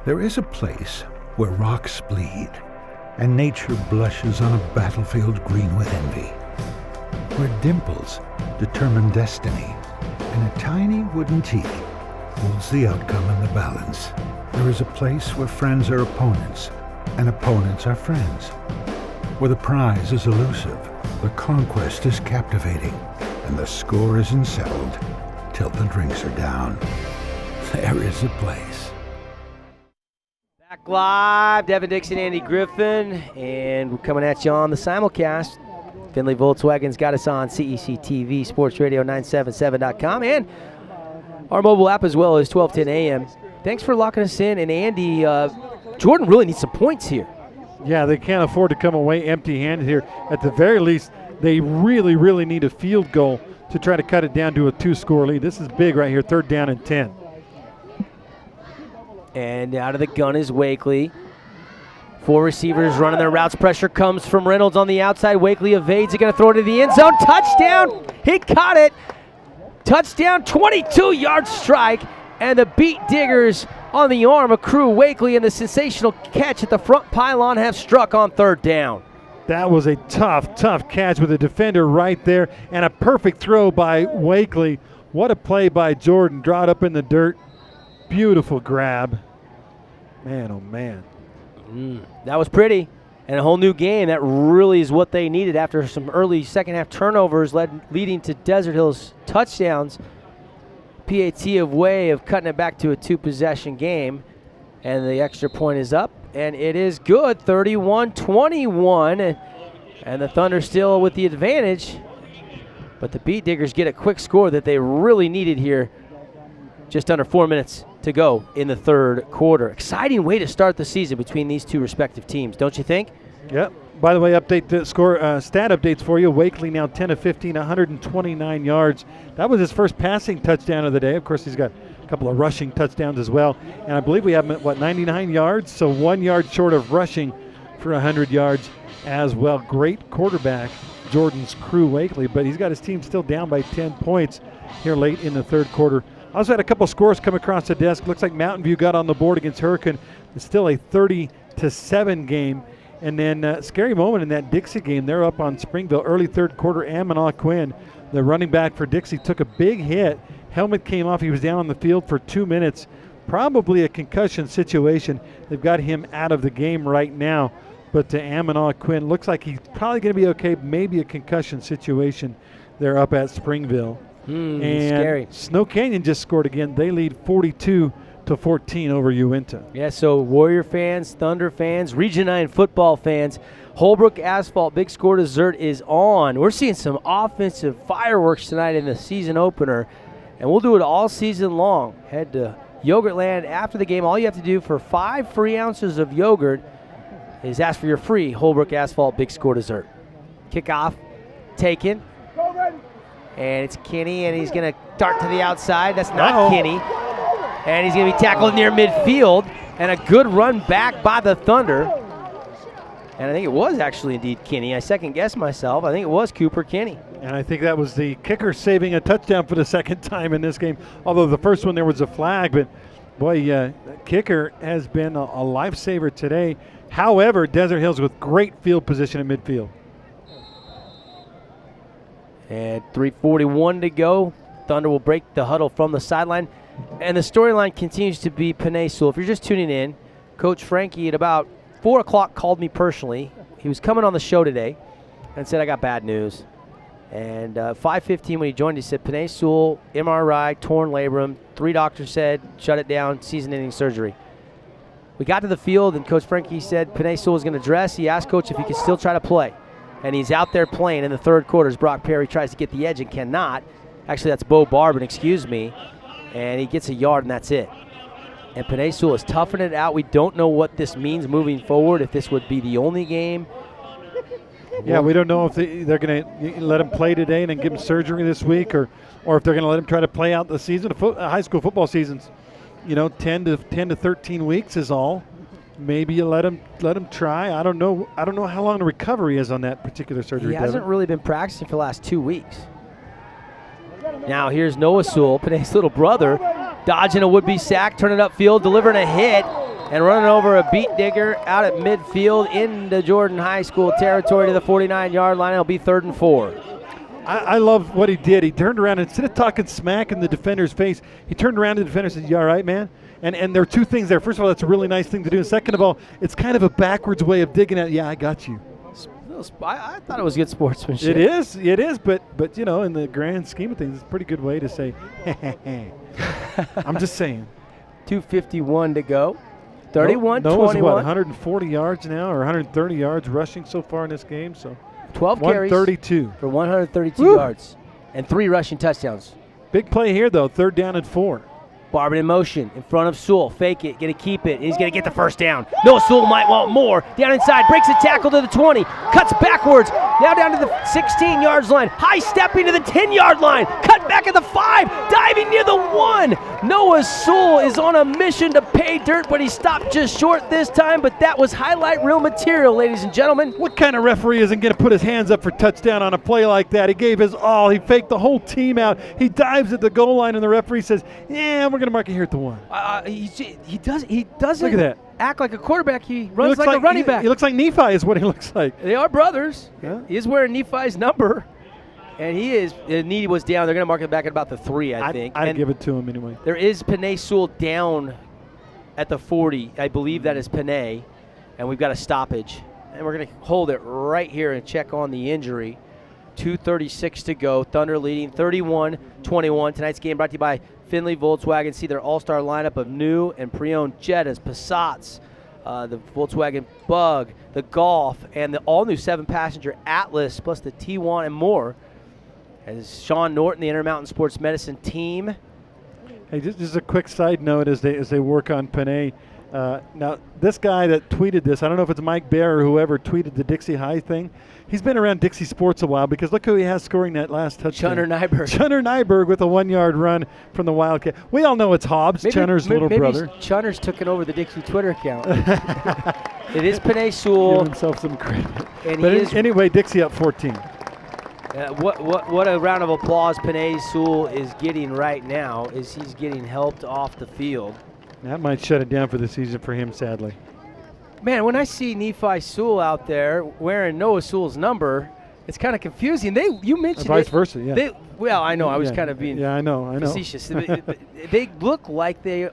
S8: There is a place where rocks bleed and nature blushes on a battlefield green with envy, where dimples determine destiny and a tiny wooden tee holds the outcome in the balance. There is a place where friends are opponents and opponents are friends, where the prize is elusive, the conquest is captivating, and the score isn't settled till the drinks are down. There is a place.
S1: Back live, Devin Dixon, Andy Griffin, and we're coming at you on the simulcast. Findlay Volkswagen's got us on CEC TV, Sports Radio 977.com, and our mobile app as well as 1210 AM. Thanks for locking us in, and Andy, Jordan really needs some points here.
S2: Yeah, they can't afford to come away empty-handed here. At the very least, they really, really need a field goal to try to cut it down to a 2-score lead. This is big right here, 3rd down and 10.
S1: And out of the gun is Wakely. 4 receivers running their routes. Pressure comes from Reynolds on the outside. Wakely evades it, going to throw it to the end zone. Touchdown! He caught it. Touchdown, 22-yard strike. And the Beat Diggers on the arm of Crew Wakely, and the sensational catch at the front pylon have struck on 3rd down.
S2: That was a tough catch with a defender right there, and a perfect throw by Wakely. What a play by Jordan. Draw it up in the dirt. Beautiful grab. Man, oh man.
S1: That was pretty. And a whole new game. That really is what they needed after some early second half turnovers leading to Desert Hills touchdowns. PAT of way of cutting it back to a 2-possession game. And the extra point is up. And it is good, 31-21. And the Thunder still with the advantage. But the Beat Diggers get a quick score that they really needed here. Just under 4 minutes to go in the 3rd quarter. Exciting way to start the season between these two respective teams, don't you think?
S2: Yep. By the way, update the score stat updates for you. Wakely now 10 of 15, 129 yards. That was his first passing touchdown of the day. Of course, he's got a couple of rushing touchdowns as well. And I believe we have him at, 99 yards? So 1 yard short of rushing for 100 yards as well. Great quarterback, Jordan's Crew Wakely, but he's got his team still down by 10 points here late in the 3rd quarter. Also had a couple scores come across the desk. Looks like Mountain View got on the board against Hurricane. It's still a 30-7 game. And then scary moment in that Dixie game. They're up on Springville. Early 3rd quarter, Amanaw Quinn, the running back for Dixie, took a big hit. Helmet came off. He was down on the field for 2 minutes. Probably a concussion situation. They've got him out of the game right now. But to Amanaw Quinn, looks like he's probably going to be okay. Maybe a concussion situation there up at Springville. And
S1: scary.
S2: Snow Canyon just scored again. They lead 42-14 over Uinta.
S1: Yeah, so Warrior fans, Thunder fans, Region 9 football fans, Holbrook Asphalt Big Score Dessert is on. We're seeing some offensive fireworks tonight in the season opener, and we'll do it all season long. Head to Yogurtland after the game. All you have to do for 5 free ounces of yogurt is ask for your free Holbrook Asphalt Big Score Dessert. Kickoff taken. And it's Kinney, and he's going to dart to the outside. That's not Kinney. And he's going to be tackled near midfield. And a good run back by the Thunder. And I think it was actually indeed Kinney. I second-guessed myself. I think it was Cooper Kinney.
S2: And I think that was the kicker saving a touchdown for the second time in this game. Although the first one there was a flag. But, boy, kicker has been a lifesaver today. However, Desert Hills with great field position in midfield.
S1: And 3:41 to go. Thunder will break the huddle from the sideline. And the storyline continues to be Panay Sewell. If you're just tuning in, Coach Frankie at about 4 o'clock called me personally. He was coming on the show today and said, I got bad news. And 5:15 when he joined, he said, Panay Sewell, MRI, torn labrum. 3 doctors said, shut it down, season-ending surgery. We got to the field, and Coach Frankie said Panay Sewell was going to dress. He asked Coach if he could still try to play. And he's out there playing in the third quarter as Brock Perry tries to get the edge and cannot. Actually, that's Bo Barbin, excuse me. And he gets a yard, and that's it. And Panay Sewell is toughing it out. We don't know what this means moving forward, if this would be the only game.
S2: Yeah, we don't know if they're going to let him play today and then give him surgery this week, or if they're going to let him try to play out the season. High school football seasons, 10 to 13 weeks is all. Maybe you let him try. I don't know how long the recovery is on that particular surgery.
S1: He hasn't really been practicing for the last 2 weeks. Now here's Noah Sewell, Panay's little brother, dodging a would-be sack, turning upfield, delivering a hit, and running over a beat digger out at midfield into Jordan High School territory to the 49-yard line. It'll be 3rd and 4.
S2: I love what he did. He turned around, instead of talking smack in the defender's face, he turned around to the defender and said, "You all right, man?" And there are two things there. First of all, that's a really nice thing to do. And second of all, it's kind of a backwards way of digging at, "Yeah, I got you."
S1: I thought it was good sportsmanship.
S2: It is, but in the grand scheme of things, it's a pretty good way to say, I'm just saying.
S1: 2:51 to go. 31-21.
S2: Noah's what, 140 yards now, or 130 yards rushing so far in this game? So
S1: 12 carries
S2: 132
S1: for 132 yards and 3 rushing touchdowns.
S2: Big play here, though. 3rd down and 4.
S1: Barbin in motion in front of Sewell. Fake it, going to keep it. He's going to get the first down. Noah Sewell might want more. Down inside, breaks a tackle to the 20, cuts backwards, now down to the 16-yard line. High stepping to the 10-yard line, cut back at the 5, diving near the 1. Noah Sewell is on a mission to pay dirt, but he stopped just short this time, but that was highlight reel material, ladies and gentlemen.
S2: What kind of referee isn't going to put his hands up for touchdown on a play like that? He gave his all. He faked the whole team out. He dives at the goal line, and the referee says, "Yeah, we're going to mark it here at the 1.
S1: He doesn't
S2: Look at that.
S1: Act like a quarterback. He runs like a running back.
S2: He looks like Nephi is what he looks like.
S1: They are brothers.
S2: Yeah.
S1: He is wearing Nephi's number. And he is. Needy was down. They're going to mark it back at about the 3, I think.
S2: I'd give it to him anyway.
S1: There is Panay Sewell down at the 40. I believe that is Panay. And we've got a stoppage. And we're going to hold it right here and check on the injury. 2:36 to go. Thunder leading 31-21. Tonight's game brought to you by Findlay Volkswagen. See their all-star lineup of new and pre-owned Jettas, Passats, the Volkswagen Bug, the Golf, and the all-new 7-passenger Atlas, plus the T1 and more. As Sean Norton, the Intermountain Sports Medicine team.
S2: Hey, just a quick side note as they work on Panay. Now, this guy that tweeted this, I don't know if it's Mike Bear or whoever tweeted the Dixie High thing. He's been around Dixie sports a while, because look who he has scoring that last touchdown.
S1: Chunner Nyberg.
S2: Chunner Nyberg with a 1-yard run from the Wildcat. We all know it's Hobbs, Chunner's little brother.
S1: Maybe Chunner's taken over the Dixie Twitter account. It is Panay Sewell.
S2: Give himself some credit.
S1: And
S2: but anyway, Dixie up 14.
S1: What a round of applause Panay Sewell is getting right now, is he's getting helped off the field.
S2: That might shut it down for the season for him, sadly.
S1: Man, when I see Nephi Sewell out there wearing Noah Sewell's number, it's kind of confusing. You mentioned
S2: vice versa, yeah.
S1: Well, I know. I was kind of being
S2: I know.
S1: facetious. They look like they,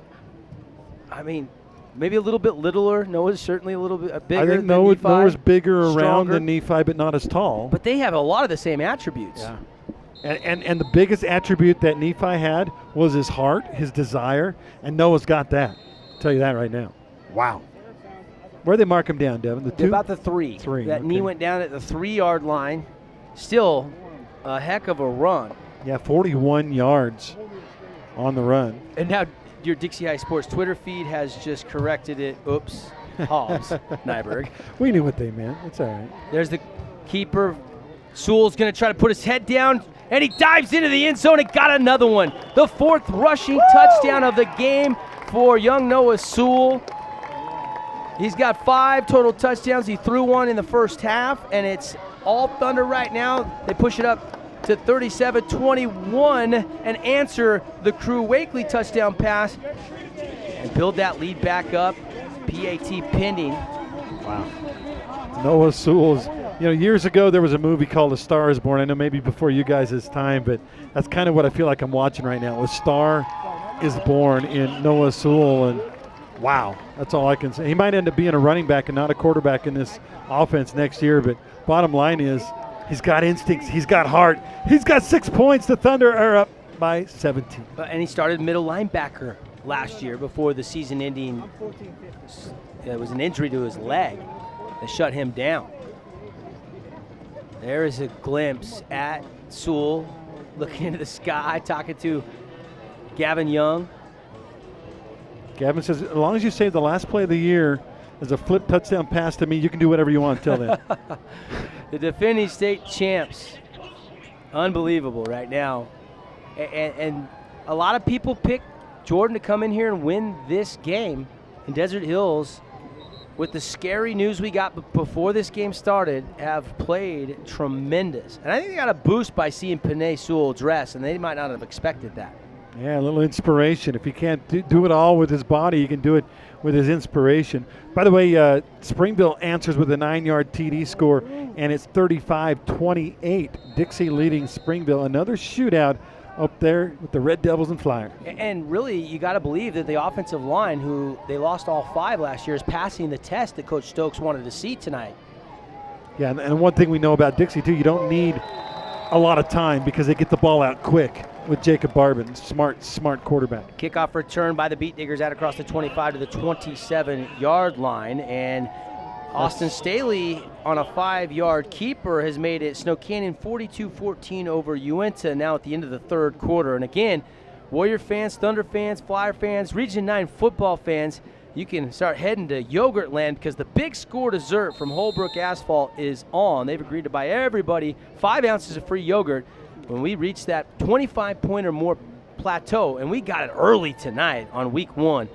S1: I mean, maybe a little bit littler. Noah's certainly a little bit bigger.
S2: I think
S1: than Nephi,
S2: Noah's bigger
S1: stronger,
S2: around than Nephi, but not as tall.
S1: But they have a lot of the same attributes.
S2: Yeah. And the biggest attribute that Nephi had was his heart, his desire, and Noah's got that. I'll tell you that right now. Wow. Where'd they mark him down, Devin? The 2?
S1: About the 3. That knee went down at the 3-yard line. Still a heck of a run.
S2: Yeah, 41 yards on the run.
S1: And now your Dixie High Sports Twitter feed has just corrected it. Oops. Hobbs, Nyberg.
S2: We knew what they meant. It's all right.
S1: There's the keeper. Sewell's going to try to put his head down, and he dives into the end zone and got another one. The 4th rushing touchdown of the game for young Noah Sewell. He's got 5 total touchdowns. He threw one in the first half, and it's all Thunder right now. They push it up to 37-21 and answer the Crew Wakely touchdown pass and build that lead back up. PAT pending.
S2: Wow. Noah Sewell's, years ago there was a movie called A Star is Born. I know maybe before you guys' time, but that's kind of what I feel like I'm watching right now. A Star is Born in Noah Sewell, and wow, that's all I can say. He might end up being a running back and not a quarterback in this offense next year, but bottom line is he's got instincts, he's got heart, he's got 6 points. The Thunder are up by 17.
S1: And he started middle linebacker. last year before the season-ending. It was an injury to his leg that shut him down. There is a glimpse at Sewell looking into the sky, talking to Gavin Young.
S2: Gavin says, as long as you save the last play of the year as a flip touchdown pass to me, you can do whatever you want until then.
S1: The defending state champs. Unbelievable right now. And a lot of people pick Jordan to come in here and win this game in Desert Hills. With the scary news we got before this game started, have played tremendous. And I think they got a boost by seeing Panay Sewell dress, and they might not have expected that.
S2: Yeah, a little inspiration. If he can't do it all with his body, he can do it with his inspiration. By the way, Springville answers with a 9-yard TD score, and it's 35-28. Dixie leading Springville. Another shootout up there with the Red Devils and Flyers.
S1: And really, you got to believe that the offensive line, who they lost all 5 last year, is passing the test that Coach Stokes wanted to see tonight.
S2: Yeah, and one thing we know about Dixie, too, you don't need a lot of time because they get the ball out quick with Jacob Barbin. Smart quarterback.
S1: Kickoff return by the Beat Diggers out across the 25 to the 27-yard line. And Austin Staley on a 5-yard keeper has made it Snow Canyon 42-14 over Uinta now at the end of the third quarter. And again, Warrior fans, Thunder fans, Flyer fans, Region 9 football fans, you can start heading to Yogurt Land because the Big Score dessert from Holbrook Asphalt is on. They've agreed to buy everybody 5 ounces of free yogurt when we reach that 25-point or more plateau, and we got it early tonight on week 1.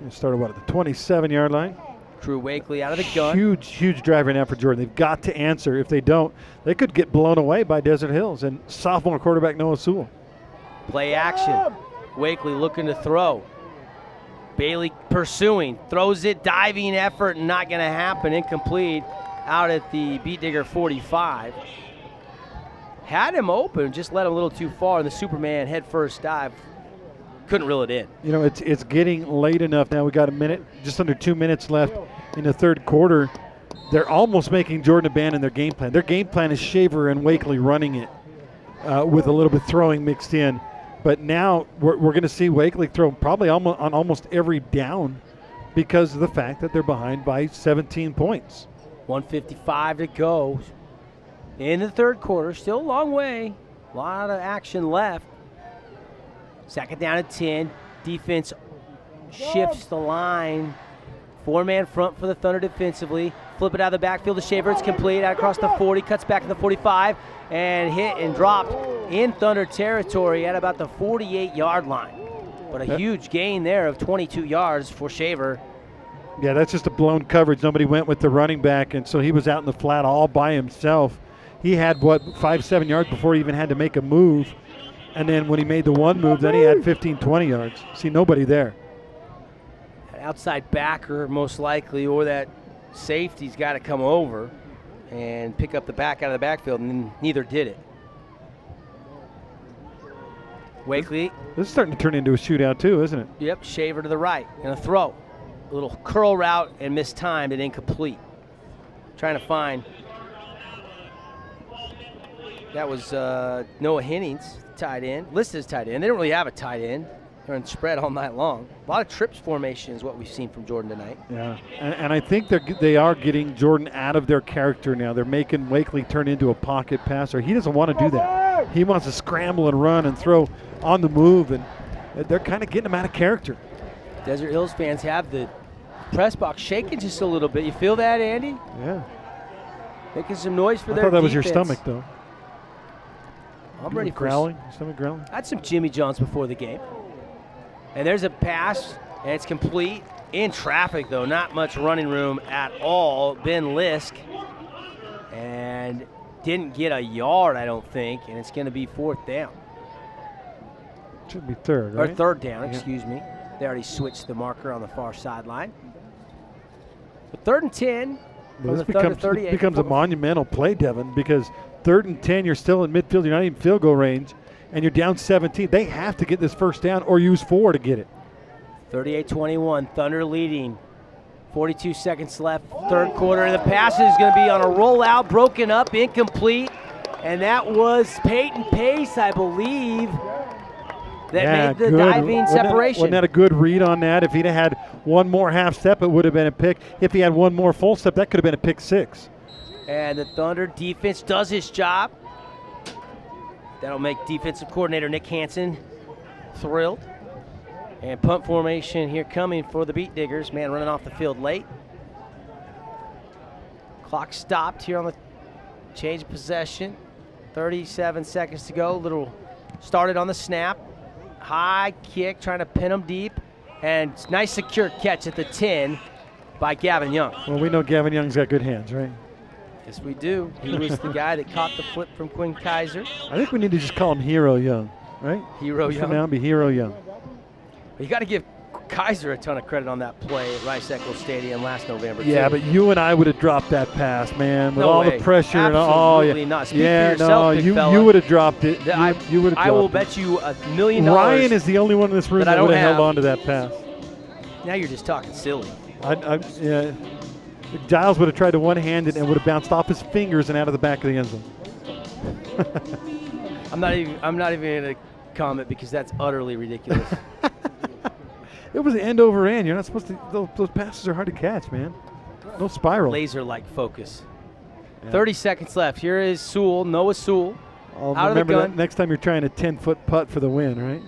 S2: It started, at the 27-yard line?
S1: Drew Wakely out of the gun.
S2: Huge drive right now for Jordan. They've got to answer. If they don't, they could get blown away by Desert Hills and sophomore quarterback Noah Sewell.
S1: Play action. Wakely looking to throw. Bailey pursuing. Throws it, diving effort, not going to happen. Incomplete out at the Beat Digger 45. Had him open, just let him a little too far, and the Superman head first dive couldn't reel it in.
S2: You know, it's getting late enough now. We got a minute, just under 2 minutes left in the third quarter. They're almost making Jordan abandon their game plan. Their game plan is Shaver and Wakely running it with a little bit throwing mixed in. But now we're going to see Wakely throw probably on almost every down because of the fact that they're behind by 17 points.
S1: 1:55 to go in the third quarter. Still a long way. A lot of action left. Second down at 10. Defense shifts the line. 4-man front for the Thunder defensively. Flip it out of the backfield to Shaver. It's complete out across the 40. Cuts back to the 45 and hit and dropped in Thunder territory at about the 48-yard line. But a huge gain there of 22 yards for Shaver.
S2: Yeah, that's just a blown coverage. Nobody went with the running back, and so he was out in the flat all by himself. He had, 5-7 yards before he even had to make a move. And then when he made the one move, then he had 15, 20 yards. See, nobody there.
S1: That outside backer, most likely, or that safety's got to come over and pick up the back out of the backfield, and neither did it. Wakely.
S2: This is starting to turn into a shootout, too, isn't it?
S1: Yep, Shaver to the right. Going to throw. A little curl route and mistimed and incomplete. Trying to find. That was Noah Hennings, tight end. Listed as tight end. They don't really have a tight end. They're in spread all night long. A lot of trips formation is what we've seen from Jordan tonight.
S2: Yeah, and I think they are getting Jordan out of their character now. They're making Wakely turn into a pocket passer. He doesn't want to do that. He wants to scramble and run and throw on the move, and they're kind of getting him out of character.
S1: Desert Hills fans have the press box shaking just a little bit. You feel that, Andy?
S2: Yeah.
S1: Making some noise for
S2: I
S1: their
S2: thought that was
S1: defense.
S2: your stomach, though.
S1: I'm ready for
S2: growling. Stomach growling.
S1: I had some Jimmy Johns before the game. And there's a pass, and it's complete. In traffic, though, not much running room at all. Ben Lisk, and didn't get a yard, I don't think, and it's going to be 4th down.
S2: Should be third, right?
S1: Or 3rd down, excuse me. They already switched the marker on the far sideline. But 3rd and 10 from the Thunder 38.
S2: This becomes a monumental play, Devin, because 3rd and 10, you're still in midfield, you're not even field goal range, and you're down 17. They have to get this first down or use 4 to get it.
S1: 38-21, Thunder leading. 42 seconds left, third quarter, and the pass is going to be on a rollout, broken up, incomplete, and that was Peyton Pace, I believe. that made the diving separation.
S2: Wasn't that a good read on that? If he'd have had one more half step, it would have been a pick. If he had one more full step, that could have been a pick 6.
S1: And the Thunder defense does its job. That'll make defensive coordinator Nick Hansen thrilled. And punt formation here coming for the Beat Diggers. Man running off the field late. Clock stopped here on the change of possession. 37 seconds to go. Little started on the snap. High kick, trying to pin him deep. And nice secure catch at the 10 by Gavin Young.
S2: Well, we know Gavin Young's got good hands, right?
S1: Yes, we do. He was the guy that caught the flip from Quinn Kaiser.
S2: I think we need to just call him Hero Young, right?
S1: Hero
S2: Just
S1: Young.
S2: For now, be Hero Young.
S1: But you got to give Kaiser a ton of credit on that play at Rice-Eccles Stadium last November.
S2: Yeah,
S1: too.
S2: but you and I would have dropped that pass, man. With
S1: No
S2: all
S1: way.
S2: the pressure
S1: Absolutely
S2: and all.
S1: not. Speak for yourself, big fella.
S2: you would have dropped it. You would have.
S1: I will bet you $1 million.
S2: Ryan is the only one in this room that would have held on to that pass.
S1: Now you're just talking silly.
S2: Yeah. Giles would have tried to one-hand it and would have bounced off his fingers and out of the back of the end zone.
S1: I'm not even going to comment because that's utterly ridiculous.
S2: It was end over end. You're not supposed to. Those passes are hard to catch, man. No spiral.
S1: Laser-like focus.
S2: Yeah.
S1: 30 seconds left. Here is Sewell, Noah Sewell. Out
S2: Remember
S1: of the gun.
S2: that next time you're trying a 10-foot putt for the win, right?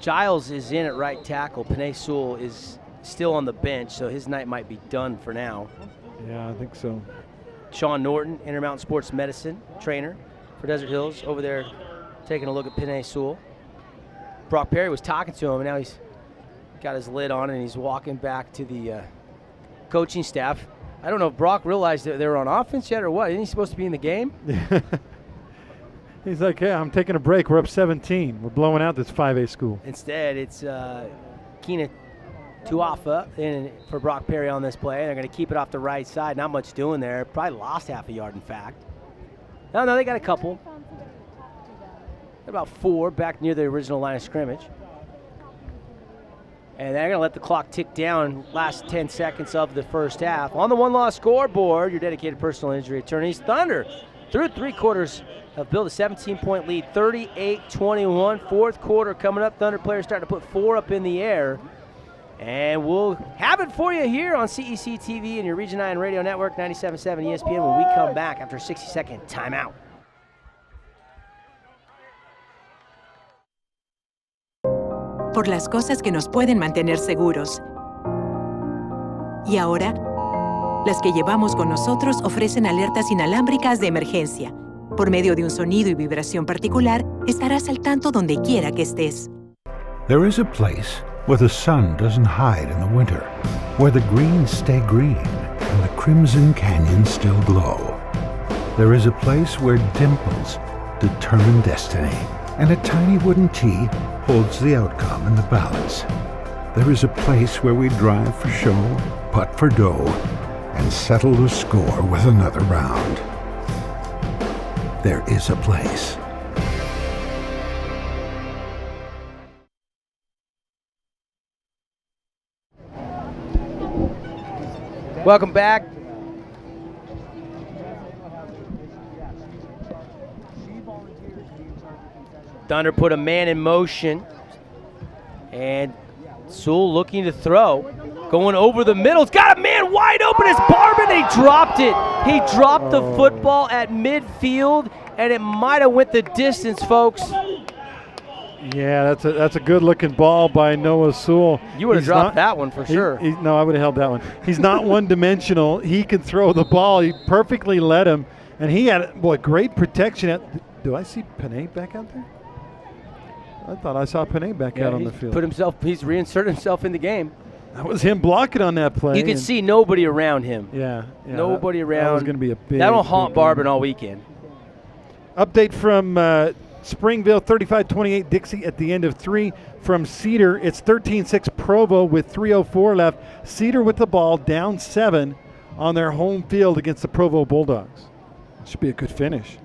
S1: Giles is in at right tackle. Panay Sewell is still on the bench, so his night might be done for now.
S2: Yeah, I think so.
S1: Sean Norton, Intermountain Sports Medicine trainer for Desert Hills, over there taking a look at Panay Sewell. Brock Perry was talking to him, and now he's got his lid on and he's walking back to the coaching staff. I don't know if Brock realized that they were on offense yet or what. Isn't he supposed to be in the game?
S2: He's like, yeah, I'm taking a break. We're up 17. We're blowing out this 5A school.
S1: Instead, it's Keena Tuafa in for Brock Perry on this play. They're going to keep it off the right side. Not much doing there. Probably lost half a yard, in fact. No, they got a couple. About 4 back near the original line of scrimmage. And they're going to let the clock tick down last 10 seconds of the first half. On the one-loss scoreboard, your dedicated personal injury attorneys, Thunder, through 3 quarters, have built a 17-point lead, 38-21. Fourth quarter coming up. Thunder players starting to put 4 up in the air. And we'll have it for you here on CEC TV and your Region 9 radio network, 97.7 ESPN, when we come back after a 60-second timeout.
S10: Por las cosas que nos pueden mantener seguros. Y ahora, las que llevamos con nosotros ofrecen alertas inalámbricas de emergencia. Por medio de un sonido y vibración particular, estarás al tanto donde quiera que estés.
S8: There is a place where the sun doesn't hide in the winter, where the greens stay green and the crimson canyons still glow. There is a place where dimples determine destiny, and a tiny wooden tee holds the outcome in the balance. There is a place where we drive for show, putt for dough, and settle the score with another round. There is a place.
S1: Welcome back. Thunder put a man in motion. And Sewell looking to throw. Going over the middle. It's got a man wide open. It's Barban. He dropped it. He dropped the football at midfield, and it might have went the distance, folks.
S2: Yeah, that's a good-looking ball by Noah Sewell.
S1: You would have dropped that one for sure.
S2: No, I would have held that one. He's not one-dimensional. He can throw the ball. He perfectly led him, and he had great protection. Do I see Panay back out there? I thought I saw Panay back out on the field.
S1: He's reinserted himself in the game.
S2: That was him blocking on that play.
S1: You can see nobody around him.
S2: Yeah.
S1: Nobody around.
S2: That was going to be a big.
S1: That'll haunt Barban all weekend.
S2: Update from Springville, 35-28 Dixie at the end of 3. From Cedar, it's 13-6 Provo with 3:04 left. Cedar with the ball, down 7 on their home field against the Provo Bulldogs. Should be a good finish.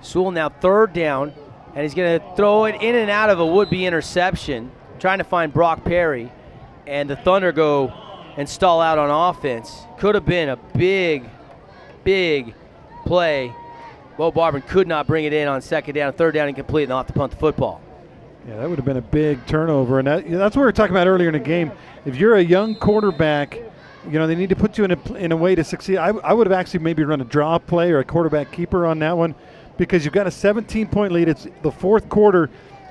S1: Sewell now 3rd down, and he's going to throw it in and out of a would-be interception, trying to find Brock Perry, and the Thunder go and stall out on offense. Could have been a big, big play Bo Barber could not bring it in on second down, third down incomplete, and they'll have to punt the football.
S2: Yeah, that would have been a big turnover, and that's what we were talking about earlier in the game. If you're a young quarterback, they need to put you in a way to succeed. I would have actually maybe run a draw play or a quarterback keeper on that one, because you've got a 17-point lead. It's the fourth quarter.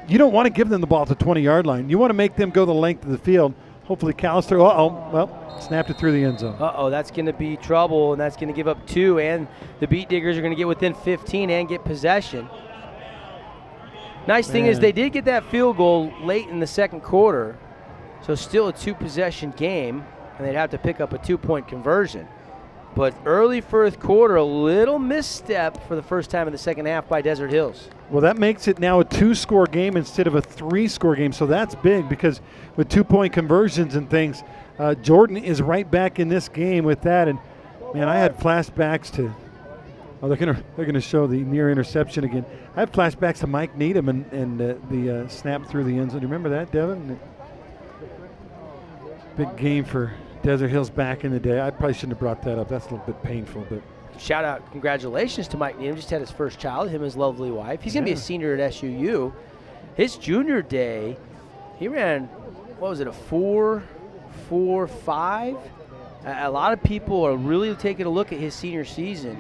S2: You don't want to give them the ball at the 20-yard line. You want to make them go the length of the field. Hopefully Callister, snapped it through the end zone.
S1: That's going to be trouble, and that's going to give up 2, and the Beat Diggers are going to get within 15 and get possession. Nice thing is they did get that field goal late in the second quarter, so still a 2-possession game, and they'd have to pick up a 2-point conversion. But early fourth quarter, a little misstep for the first time in the second half by Desert Hills.
S2: Well, that makes it now a 2-score game instead of a 3-score game, so that's big, because with 2-point conversions and things, Jordan is right back in this game with that. And man, I had flashbacks to they're gonna show the near interception again. I have flashbacks to Mike Needham and the snap through the end zone. Do you remember that, Devin? Big game for Desert Hills back in the day. I probably shouldn't have brought that up. That's a little bit painful, but
S1: shout out, congratulations to Mike Needham. Just had his first child, him and his lovely wife. He's gonna be a senior at SUU. His junior day, he ran, what was it, a 4.45? A lot of people are really taking a look at his senior season.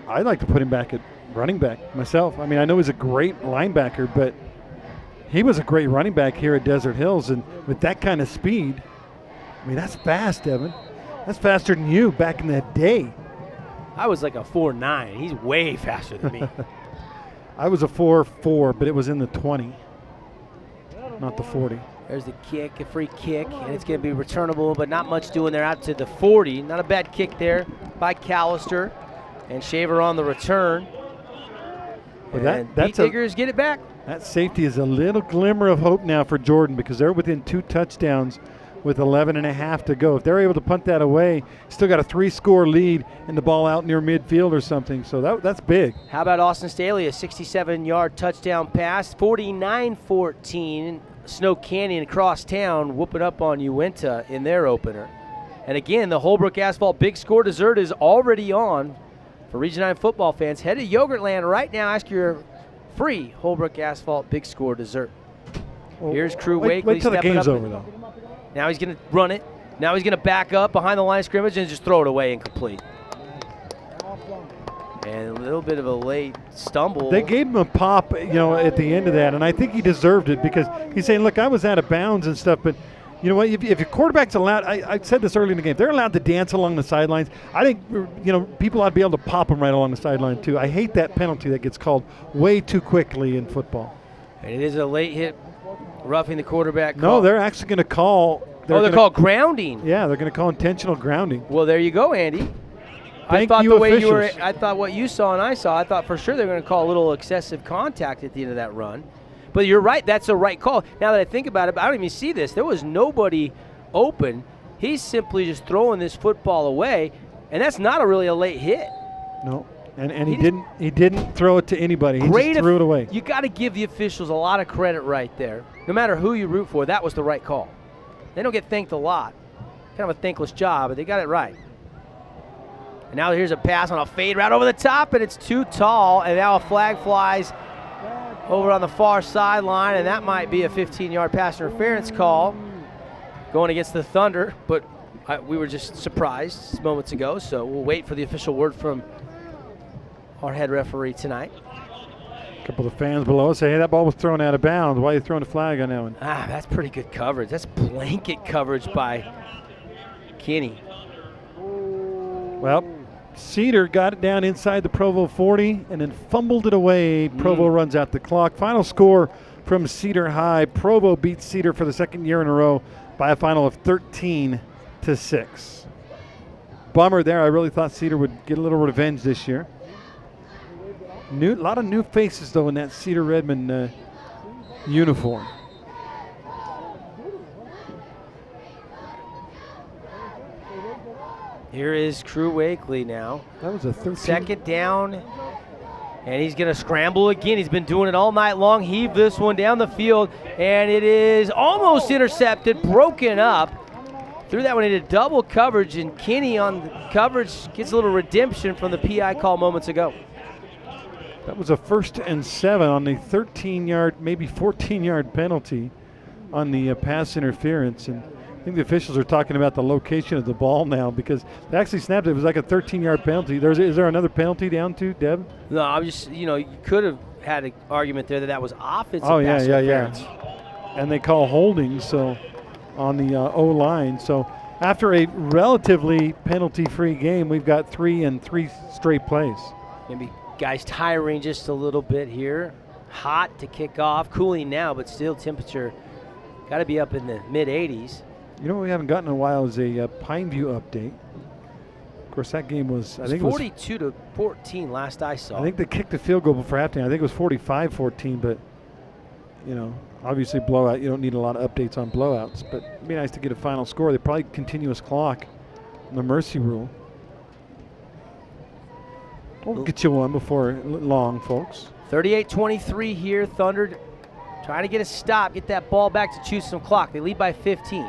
S2: I'd like to put him back at running back myself. I mean, I know he's a great linebacker, but he was a great running back here at Desert Hills, and with that kind of speed, I mean, that's fast, Evan. That's faster than you back in that day.
S1: I was like a 4.9. He's way faster than me.
S2: I was a 4.4, but it was in the 20, not the 40.
S1: There's the kick, a free kick, and it's going to be returnable, but not much doing there out to the 40. Not a bad kick there by Callister, and Shaver on the return.
S2: Well,
S1: Beat Diggers get it back.
S2: That safety is a little glimmer of hope now for Jordan, because they're within 2 touchdowns with 11.5 to go. If they're able to punt that away, still got a 3-score lead and the ball out near midfield or something. So that's big.
S1: How about Austin Staley, a 67-yard touchdown pass, 49-14. Snow Canyon across town whooping up on Uinta in their opener. And again, the Holbrook Asphalt Big Score dessert is already on for Region 9 football fans. Head to Yogurtland right now. Ask your free Holbrook Asphalt Big Score dessert. Well, here's Crew Wakely.
S2: Wait till the game's over, though.
S1: Now he's going to run it. Now he's going to back up behind the line of scrimmage and just throw it away incomplete. And a little bit of a late stumble.
S2: They gave him a pop, at the end of that, and I think he deserved it, because he's saying, look, I was out of bounds and stuff, but you know what, if your quarterback's allowed, I said this early in the game, they're allowed to dance along the sidelines. I think, people ought to be able to pop them right along the sideline too. I hate that penalty that gets called way too quickly in football.
S1: And it is a late hit, roughing the quarterback.
S2: No, they're actually going to call.
S1: They're called grounding.
S2: Yeah, they're going to call intentional grounding.
S1: Well, there you go, Andy.
S2: Thank you, officials.
S1: I thought what you saw and I saw, I thought for sure they're going to call a little excessive contact at the end of that run. But you're right, that's a right call. Now that I think about it, I don't even see this. There was nobody open. He's simply just throwing this football away, and that's not really a late hit.
S2: No, and he didn't throw it to anybody. He just threw it away.
S1: You got to give the officials a lot of credit right there. No matter who you root for, that was the right call. They don't get thanked a lot. Kind of a thankless job, but they got it right. And now here's a pass on a fade route over the top, and it's too tall, and now a flag flies over on the far sideline, and that might be a 15-yard pass interference call going against the Thunder, but we were just surprised moments ago, so we'll wait for the official word from our head referee tonight.
S2: A couple of fans below say, hey, that ball was thrown out of bounds. Why are you throwing a flag on that one?
S1: That's pretty good coverage. That's blanket coverage by Kinney.
S2: Well, Cedar got it down inside the Provo 40 and then fumbled it away. Provo runs out the clock. Final score from Cedar High. Provo beats Cedar for the second year in a row by a final of 13-6. Bummer there. I really thought Cedar would get a little revenge this year. A lot of new faces, though, in that Cedar Redmond uniform.
S1: Here is Crew Wakely now.
S2: That was a 13.
S1: Second down, and he's going to scramble again. He's been doing it all night long. Heave this one down the field, and it is almost intercepted, broken up. Threw that one into double coverage, and Kinney on the coverage gets a little redemption from the PI call moments ago.
S2: That was a 1st and 7 on the 13-yard, maybe 14-yard penalty on the pass interference. And I think the officials are talking about the location of the ball now because they actually snapped it. It was like a 13-yard penalty. Is there another penalty down too, Deb?
S1: No, I'm just, you could have had an argument there that was offensive
S2: pass
S1: interference.
S2: And they call holding so on the O-line. So after a relatively penalty-free game, we've got 3 and 3 straight plays.
S1: Maybe guys tiring just a little bit here. Hot to kick off, cooling now, but still temperature got to be up in the mid-80s.
S2: You know what we haven't gotten in a while is a Pineview update. Of course, that game was, I think it was
S1: 42-14 last I saw.
S2: I think they kicked the field goal before halftime. I think it was 45-14, but, obviously blowout. You don't need a lot of updates on blowouts, but it'd be nice to get a final score. They probably continuous clock on the mercy rule. We'll get you one before long, folks.
S1: 38-23 here. Thunder trying to get a stop, get that ball back to choose some clock. They lead by 15.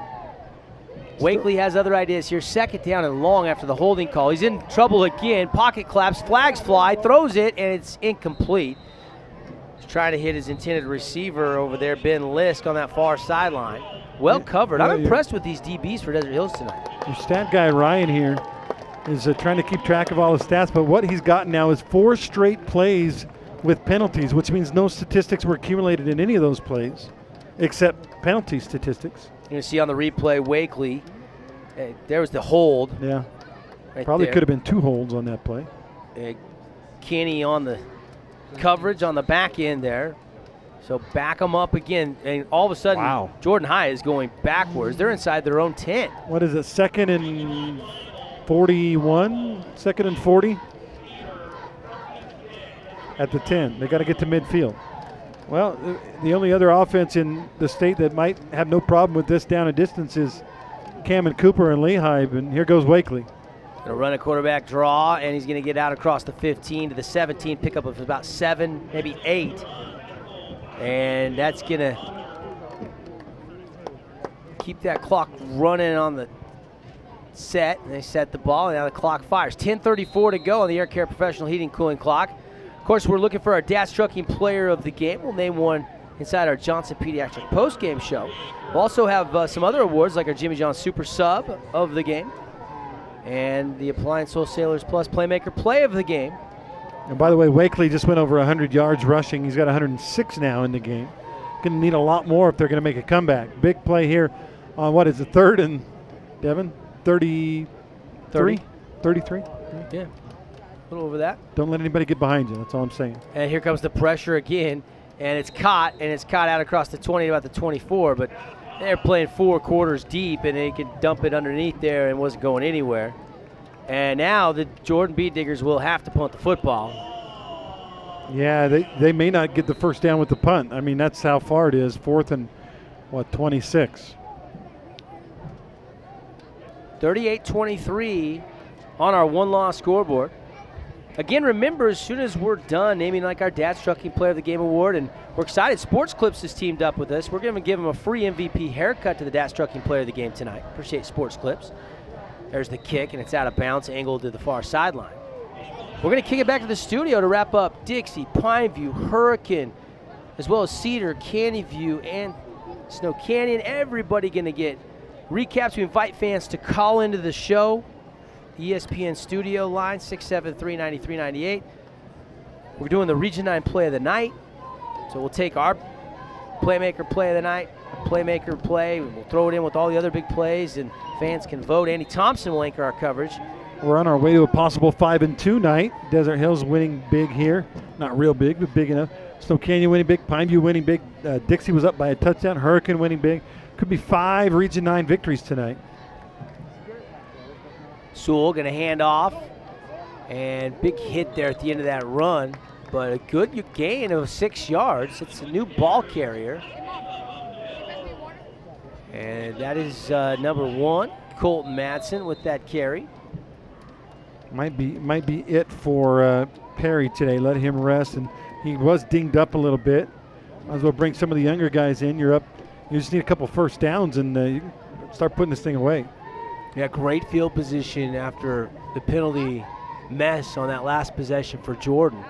S1: Wakely has other ideas here. 2nd down and long after the holding call. He's in trouble again. Pocket collapse, flags fly, throws it, and it's incomplete. He's trying to hit his intended receiver over there, Ben Lisk, on that far sideline. Well covered. I'm impressed with these DBs for Desert Hills tonight.
S2: Your stat guy, Ryan, here is trying to keep track of all the stats, but what he's gotten now is 4 straight plays with penalties, which means no statistics were accumulated in any of those plays except penalty statistics.
S1: You're going to see on the replay, Wakely, there was the hold.
S2: Yeah.
S1: Right
S2: Probably
S1: there.
S2: could have been 2 holds on that play.
S1: Kenny on the coverage on the back end there. So back them up again, and all of a sudden, Jordan High is going backwards. They're inside their own 10.
S2: What is it, 2nd and 41? 2nd and 40? At the 10. They got to get to midfield. Well, the only other offense in the state that might have no problem with this down and distance is Cameron Cooper and Lehigh, and here goes Wakely.
S1: Going to run a quarterback draw, and he's going to get out across the 15 to the 17, pickup of about 7, maybe 8. And that's going to keep that clock running on the set. And they set the ball, and now the clock fires. 10:34 to go on the Air Care Professional Heating Cooling clock. Of course, we're looking for our DATS Trucking Player of the Game. We'll name one inside our Johnson Pediatric post-game show. We'll also have some other awards like our Jimmy John Super Sub of the game and the Appliance Wholesalers Plus Playmaker Play of the game.
S2: And by the way, Wakely just went over 100 yards rushing. He's got 106 now in the game. Going to need a lot more if they're going to make a comeback. Big play here on what is the 3rd and, Devin, 33? 33?
S1: Yeah. A little over that.
S2: Don't let anybody get behind you. That's all I'm saying.
S1: And here comes the pressure again, and it's caught out across the 20 to about the 24, but they're playing 4 quarters deep, and they could dump it underneath there and wasn't going anywhere. And now the Jordan Bead Diggers will have to punt the football.
S2: Yeah, they may not get the first down with the punt. I mean, that's how far it is. 4th and, 26.
S1: 38-23 on our one-loss scoreboard. Again, remember, as soon as we're done naming like our DATS Trucking Player of the Game award, and we're excited, Sports Clips has teamed up with us. We're going to give them a free MVP haircut to the DATS Trucking Player of the Game tonight. Appreciate Sports Clips. There's the kick, and it's out of bounds, angled to the far sideline. We're going to kick it back to the studio to wrap up Dixie, Pineview, Hurricane, as well as Cedar, Canyon View, and Snow Canyon. Everybody going to get recaps. We invite fans to call into the show. ESPN studio line, 673-9398. We're doing the Region 9 Play of the Night. So we'll take our Playmaker Play of the Night, Playmaker Play, and we'll throw it in with all the other big plays, and fans can vote. Andy Thompson will anchor our coverage.
S2: We're on our way to a possible 5-2 night. Desert Hills winning big here. Not real big, but big enough. Snow Canyon winning big, Pineview winning big. Dixie was up by a touchdown. Hurricane winning big. Could be 5 Region 9 victories tonight.
S1: Sewell going to hand off, and big hit there at the end of that run, but a good gain of 6 yards. It's a new ball carrier, and that is number 1, Colton Madsen, with that carry.
S2: Might be it for Perry today. Let him rest, and he was dinged up a little bit. Might as well bring some of the younger guys in. You're up. You just need a couple first downs, and you can start putting this thing away.
S1: Yeah, great field position after the penalty mess on that last possession for Jordan.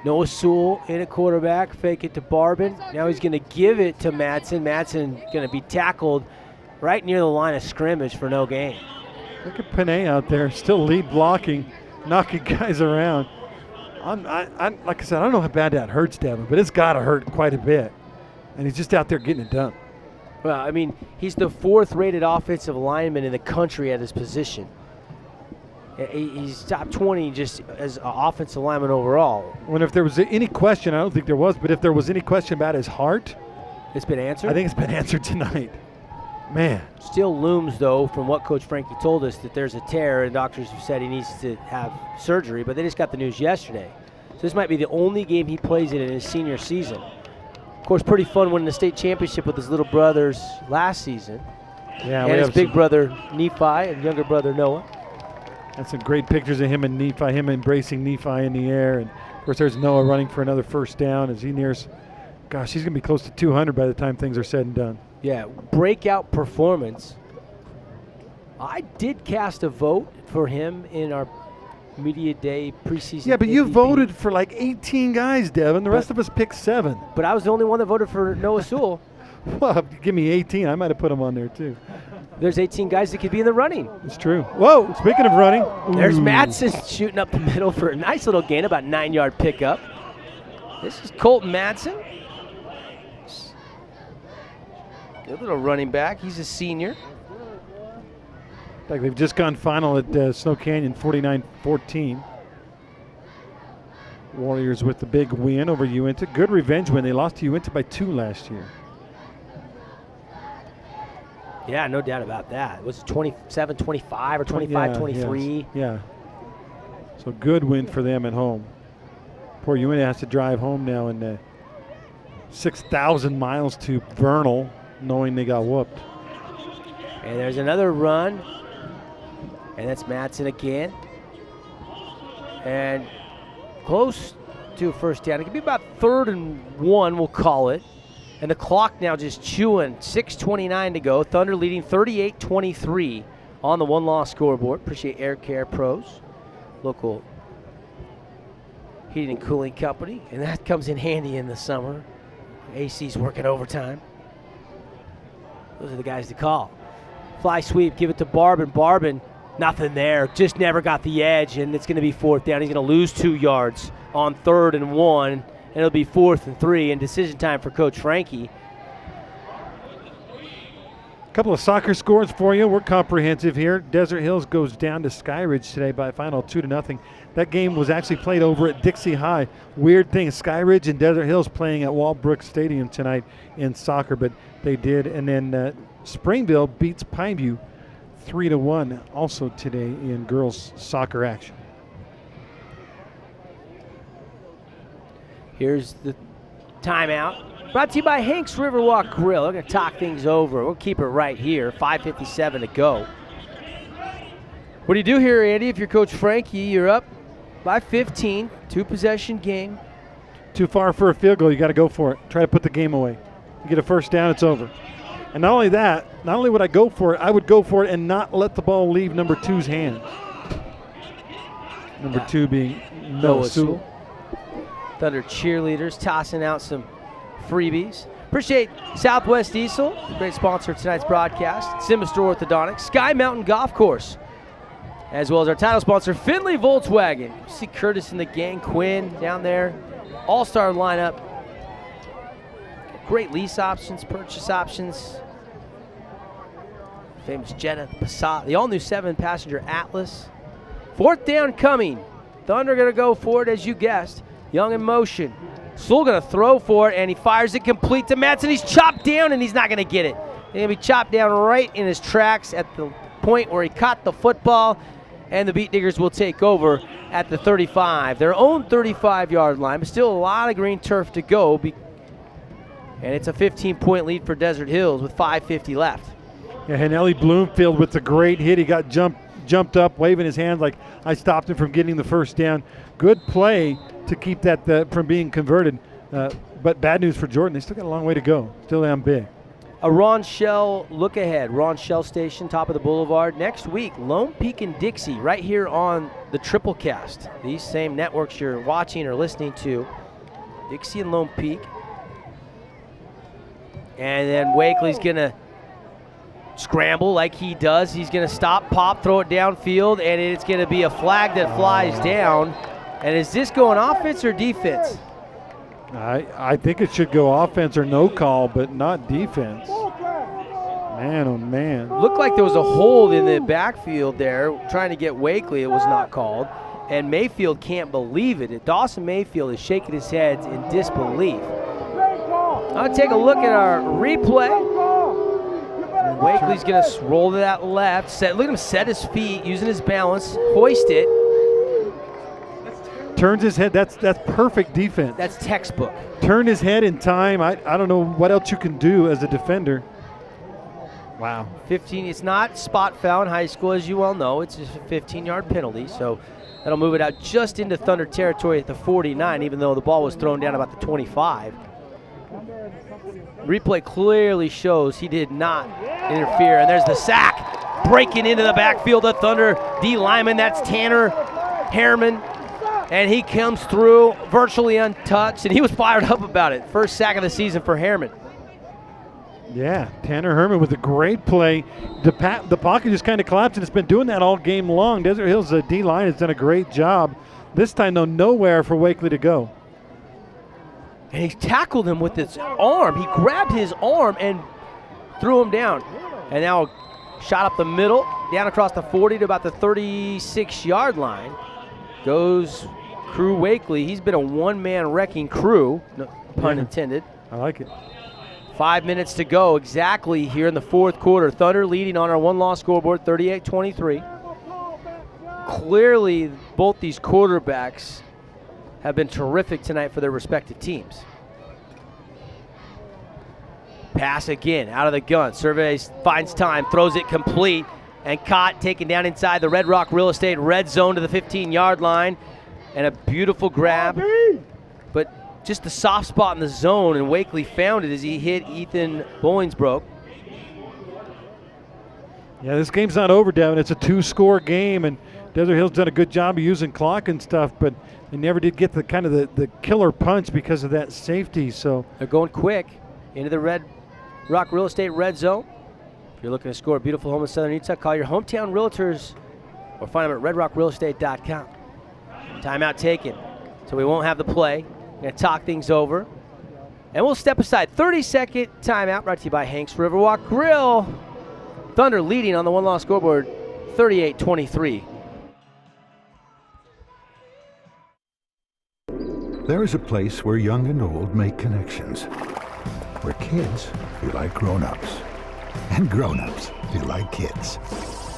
S1: Noah Sewell in a quarterback, fake it to Barbin. Now he's going to give it to Madsen. Madsen going to be tackled right near the line of scrimmage for no gain.
S2: Look at Panay out there, still lead blocking, knocking guys around. Like I said, I don't know how bad that hurts Devin, but it's got to hurt quite a bit. And he's just out there getting it done.
S1: Well, I mean, he's the 4th-rated offensive lineman in the country at his position. He's top 20 just as an offensive lineman overall.
S2: Well, if there was any question, I don't think there was, but if there was any question about his heart,
S1: it's been answered?
S2: I think it's been answered tonight. Man.
S1: Still looms, though, from what Coach Frankie told us, that there's a tear, and doctors have said he needs to have surgery, but they just got the news yesterday. So this might be the only game he plays in his senior season. Of course, pretty fun winning the state championship with his little brothers last season.
S2: Yeah,
S1: and his big brother Nephi and younger brother Noah.
S2: That's some great pictures of him and Nephi, him embracing Nephi in the air. And, of course, there's Noah running for another first down as he nears, gosh, he's going to be close to 200 by the time things are said and done.
S1: Yeah, breakout performance. I did cast a vote for him in our media day preseason.
S2: Yeah, but you
S1: MVP.
S2: voted for like 18 guys, Devin. The rest of us picked 7.
S1: But I was the only one that voted for Noah Sewell.
S2: Well, give me 18. I might have put him on there, too.
S1: There's 18 guys that could be in the running.
S2: It's true. Whoa, speaking of running.
S1: There's Madsen shooting up the middle for a nice little gain, about 9-yard pickup. This is Colton Madsen. Good little running back. He's a senior.
S2: In fact, they've just gone final at Snow Canyon, 49-14. Warriors with the big win over Uinta. Good revenge win. They lost to Uinta by 2 last year.
S1: Yeah, no doubt about that. It was 27-25 or 25-23.
S2: Yeah. So good win for them at home. Poor Uinta has to drive home now in 6,000 miles to Vernal, knowing they got whooped.
S1: And there's another run. And that's Madsen again. And close to a first down. It could be about 3rd and 1, we'll call it. And the clock now just chewing. 6:29 to go. Thunder leading 38-23 on the one-loss scoreboard. Appreciate Air Care Pros, local heating and cooling company. And that comes in handy in the summer. AC's working overtime. Those are the guys to call. Fly sweep, give it to Barbin. Barbin, nothing there. Just never got the edge, and it's going to be 4th down. He's going to lose 2 yards on 3rd and 1. And it'll be 4th and 3, and decision time for Coach Frankie.
S2: A couple of soccer scores for you. We're comprehensive here. Desert Hills goes down to Skyridge today by a final 2-0. That game was actually played over at Dixie High. Weird thing, Skyridge and Desert Hills playing at Walbrook Stadium tonight in soccer, but they did. And then Springville beats Pineview 3-1 also today in girls soccer action.
S1: Here's the timeout. Brought to you by Hank's Riverwalk Grill. We're going to talk things over. We'll keep it right here. 5:57 to go. What do you do here, Andy? If you're Coach Frankie, you're up by 15. 2-possession game.
S2: Too far for a field goal. You got to go for it. Try to put the game away. You get a first down, it's over. And not only that, not only would I go for it, I would go for it and not let the ball leave number 2's hands. Number 2 being Noah Sewell.
S1: Thunder cheerleaders tossing out some freebies. Appreciate Southwest Diesel, great sponsor of tonight's broadcast. Simistor Orthodontics, Sky Mountain Golf Course, as well as our title sponsor, Findlay Volkswagen. See Curtis and the gang, Quinn down there. All-star lineup. Great lease options, purchase options. Famous Jetta, Passat, the all-new 7-passenger Atlas. 4th down coming. Thunder going to go for it, as you guessed. Young in motion. Sewell going to throw for it, and he fires it complete to Madsen. He's chopped down, and he's not going to get it. He's going to be chopped down right in his tracks at the point where he caught the football, and the Beat Diggers will take over at the 35. Their own 35-yard line, but still a lot of green turf to go. And it's a 15-point lead for Desert Hills with 5:50 left.
S2: Yeah, and Ellie Bloomfield with the great hit. He got jumped up, waving his hands like I stopped him from getting the first down. Good play to keep that from being converted. But bad news for Jordan. They still got a long way to go. Still down big.
S1: A Ron Shell look ahead. Ron Shell Station, top of the boulevard. Next week, Lone Peak and Dixie, right here on the Triplecast. These same networks you're watching or listening to. Dixie and Lone Peak. And then Wakely's going to scramble like he does. He's going to stop, pop, throw it downfield, and it's going to be a flag that flies down. And is this going offense or defense?
S2: I think it should go offense or no call, but not defense. Man, oh man.
S1: Looked like there was a hold in the backfield there trying to get Wakely. It was not called. And Mayfield can't believe it. Dawson Mayfield is shaking his head in disbelief. I'll take a look at our replay. And Wakely's going to roll to that left. Look at him set his feet, using his balance, hoist it.
S2: Turns his head. That's perfect defense.
S1: That's textbook.
S2: Turn his head in time. I don't know what else you can do as a defender. Wow.
S1: 15. It's not spot foul in high school, as you well know. It's just a 15-yard penalty. So that'll move it out just into Thunder territory at the 49, even though the ball was thrown down about the 25. Replay clearly shows he did not interfere. And there's the sack. Breaking into the backfield of Thunder D lineman. That's Tanner Harriman. And he comes through virtually untouched, and he was fired up about it. First sack of the season for Harriman.
S2: Yeah, Tanner Herman with a great play. The pocket just kind of collapsed, and it's been doing that all game long. Desert Hills D-line has done a great job. This time, though, nowhere for Wakely to go.
S1: And he tackled him with his arm. He grabbed his arm and threw him down. And now shot up the middle, down across the 40 to about the 36-yard line. Goes Crew Wakely. He's been a one-man wrecking crew, no pun intended.
S2: I like it.
S1: 5 minutes to go exactly here in the fourth quarter. Thunder leading on our one-loss scoreboard, 38-23. Clearly, both these quarterbacks have been terrific tonight for their respective teams. Pass again, out of the gun. Surveys, finds time, throws it complete. And caught, taken down inside the Red Rock Real Estate red zone to the 15-yard line. And a beautiful grab. But just a soft spot in the zone, and Wakely found it as he hit Ethan Boinsbroke.
S2: Yeah, this game's not over, Devin. It's a two-score game, and Desert Hills done a good job of using clock and stuff, but they never did get the kind of the killer punch because of that safety. So
S1: they're going quick into the Red Rock Real Estate red zone. If you're looking to score a beautiful home in Southern Utah, call your hometown realtors or find them at redrockrealestate.com. Timeout taken, so we won't have the play. We're going to talk things over. And we'll step aside. 30-second timeout brought to you by Hank's Riverwalk Grill. Thunder leading on the one-loss scoreboard, 38-23.
S8: There is a place where young and old make connections, where kids feel like grown-ups, and grown-ups feel like kids.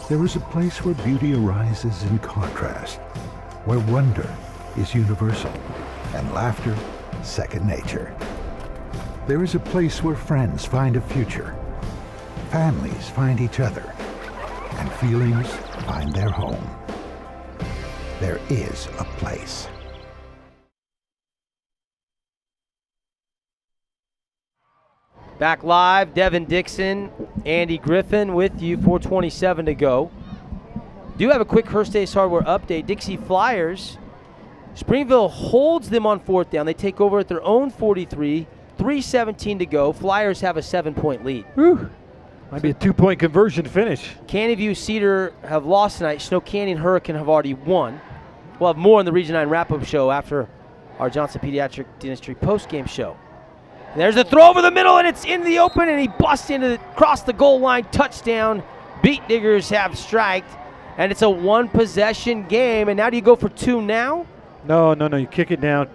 S8: There is a place where beauty arises in contrast, where wonder is universal, and laughter second nature. There is a place where friends find a future, families find each other, and feelings find their home. There is a place.
S1: Back live, Devin Dixon, Andy Griffin with you, 4:27 to go. Do have a quick Hearst Ace Hardware update. Dixie Flyers, Springville holds them on fourth down. They take over at their own 43, 3:17 to go. Flyers have a 7-point lead.
S2: Whew. Might be a 2-point conversion finish.
S1: Canyon View Cedar have lost tonight. Snow Canyon Hurricane have already won. We'll have more on the Region 9 wrap-up show after our Johnson Pediatric Dentistry post-game show. And there's a throw over the middle, and it's in the open, and he busts across the goal line. Touchdown. Beat Diggers have striked, and it's a one-possession game. And now do you go for two now?
S2: No. You kick it down.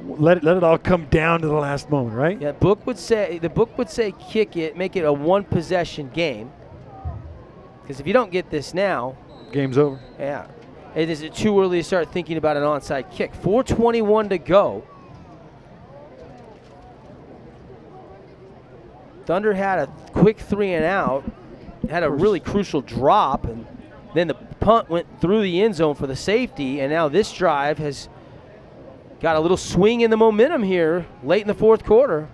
S2: Let it all come down to the last moment, right?
S1: Yeah, the book would say kick it, make it a one-possession game. Because if you don't get this now,
S2: game's over.
S1: Yeah. Is it too early to start thinking about an onside kick? 4:21 to go. Thunder had a quick 3-and-out, had a really crucial drop, and then the punt went through the end zone for the safety, and now this drive has got a little swing in the momentum here late in the fourth quarter.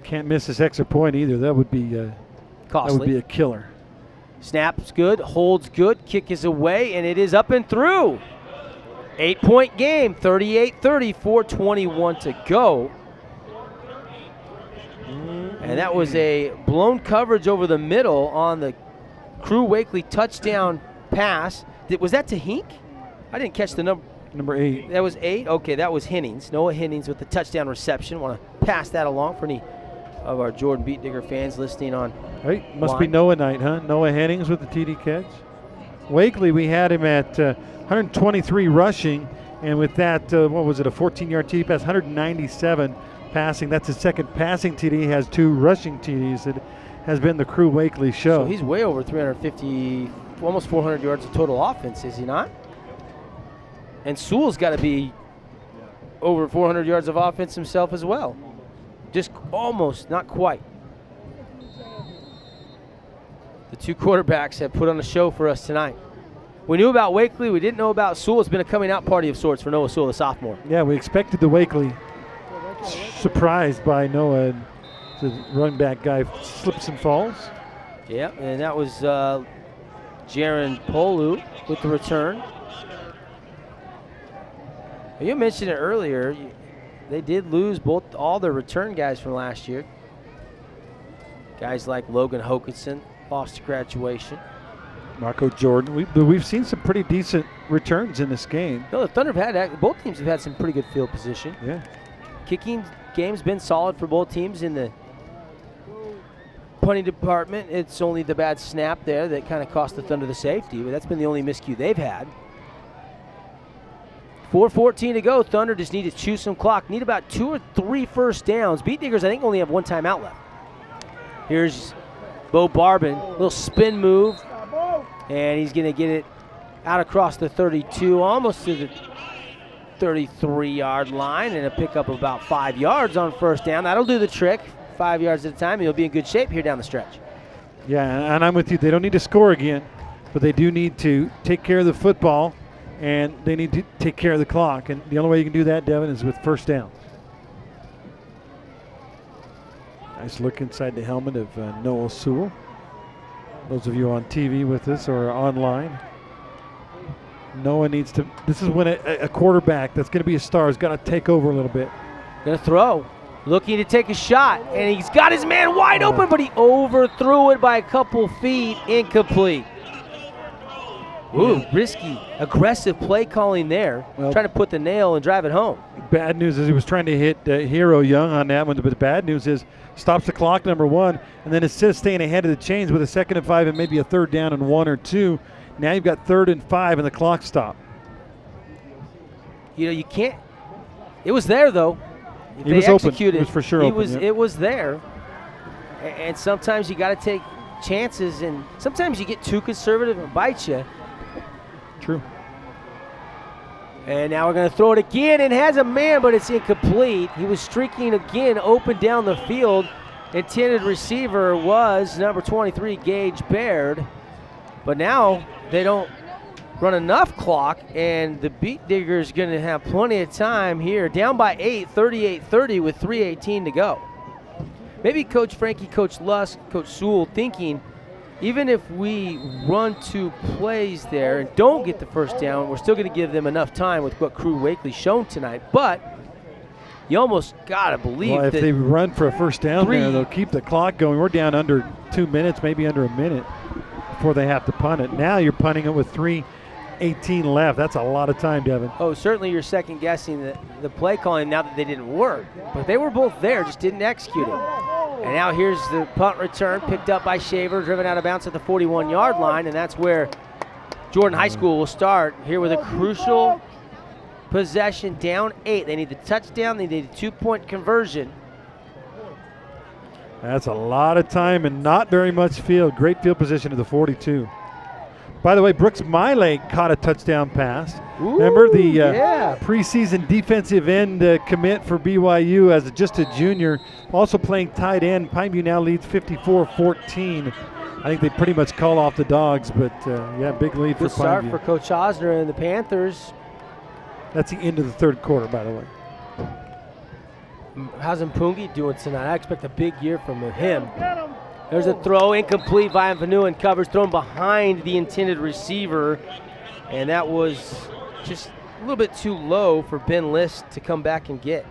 S2: Can't miss this extra point either. That would be
S1: costly.
S2: That would be a killer.
S1: Snap's good, holds good, kick is away, and it is up and through. 8-point game, 38-30, 4:21 to go. And that was a blown coverage over the middle on the Crew Wakely touchdown pass. Was that to Hink? I didn't catch the number.
S2: Number 8.
S1: That was 8? Okay, that was Hennings. Noah Hennings with the touchdown reception. Want to pass that along for any of our Jordan Beat Digger fans listening on.
S2: Right, must be Noah night, huh? Noah Hennings with the TD catch. Wakely, we had him at 123 rushing, and with that, what was it, a 14-yard TD pass, 197 passing. That's his second passing TD. He has 2 rushing TDs. It has been the Crew Wakely show.
S1: So he's way over 350, almost 400 yards of total offense, is he not? And Sewell's got to be over 400 yards of offense himself as well. Just almost, not quite. The 2 quarterbacks have put on a show for us tonight. We knew about Wakely. We didn't know about Sewell. It's been a coming out party of sorts for Noah Sewell, the sophomore.
S2: Yeah, we expected the Wakely. Surprised by Noah. The running back guy slips and falls.
S1: Yeah, and that was Jaron Polu with the return. You mentioned it earlier. They did lose all their return guys from last year. Guys like Logan Hokinson lost to graduation.
S2: Marco Jordan. We've seen some pretty decent returns in this game.
S1: No, the Thunder have had, both teams have had some pretty good field position.
S2: Yeah.
S1: Kicking game's been solid for both teams in the punting department. It's only the bad snap there that kind of cost the Thunder the safety, but that's been the only miscue they've had. 4:14 to go. Thunder just need to chew some clock. Need about 2 or 3 first downs. Beat Diggers, I think, only have 1 timeout left. Here's Bo Barbin, little spin move, and he's going to get it out across the 32, almost to the 33-yard line, and a pickup of about 5 yards on first down. That'll do the trick. 5 yards at a time, and he'll be in good shape here down the stretch.
S2: Yeah, and I'm with you. They don't need to score again, but they do need to take care of the football, and they need to take care of the clock. And the only way you can do that, Devin, is with first down. Nice look inside the helmet of Noah Sewell. Those of you on TV with us or online. Noah needs to, this is when a quarterback that's going to be a star has got to take over a little bit.
S1: Going to throw. Looking to take a shot, and he's got his man wide open, but he overthrew it by a couple feet. Incomplete. Ooh, risky, aggressive play calling there.
S2: Well,
S1: trying to put the nail and drive it home.
S2: Bad news is he was trying to hit Hero Young on that one, but the bad news is stops the clock, number 1, and then instead of staying ahead of the chains with a 2nd and 5 and maybe a 3rd down and 1 or 2, now you've got 3rd and 5 and the clock stopped.
S1: You know, you can't. It was there, though. If
S2: he was
S1: executed,
S2: open. It was for sure open. Yep.
S1: It was there. And sometimes you got to take chances, and sometimes you get too conservative and bite you.
S2: True.
S1: And now we're going to throw it again, and has a man, but it's incomplete. He was streaking again, open down the field. Intended receiver was number 23, Gage Baird. But now they don't run enough clock, and the Beat Diggers going to have plenty of time here. Down by 8, 38-30 with 3:18 to go. Maybe Coach Frankie, Coach Lusk, Coach Sewell thinking, even if we run 2 plays there and don't get the first down, we're still going to give them enough time with what Crew Wakely's shown tonight. But you almost got to believe
S2: that if they run for a first down there, they'll keep the clock going. We're down under 2 minutes, maybe under a minute before they have to punt it. Now you're punting it with 3:18 left. That's a lot of time, Devin.
S1: Oh, certainly you're second guessing the play calling now that they didn't work. But they were both there, just didn't execute it. And now here's the punt return picked up by Shaver, driven out of bounds at the 41-yard line, and that's where Jordan High School will start here with a crucial possession, down 8. They need the touchdown. They need a 2-point conversion.
S2: That's a lot of time and not very much field. Great field position to the 42. By the way, Brooks Miley caught a touchdown pass.
S1: Ooh,
S2: remember the preseason defensive end commit for BYU as just a junior, also playing tight end. Pineview now leads 54-14. I think they pretty much call off the Dogs, but yeah, big lead
S1: Good
S2: for
S1: start
S2: Pineview.
S1: for Coach Osner and the Panthers.
S2: That's the end of the 3rd quarter, by the way.
S1: How's Mpungi doing tonight? I expect a big year from him. There's a throw, incomplete. Vian Vanuen covers, thrown behind the intended receiver. And that was just a little bit too low for Ben List to come back and get.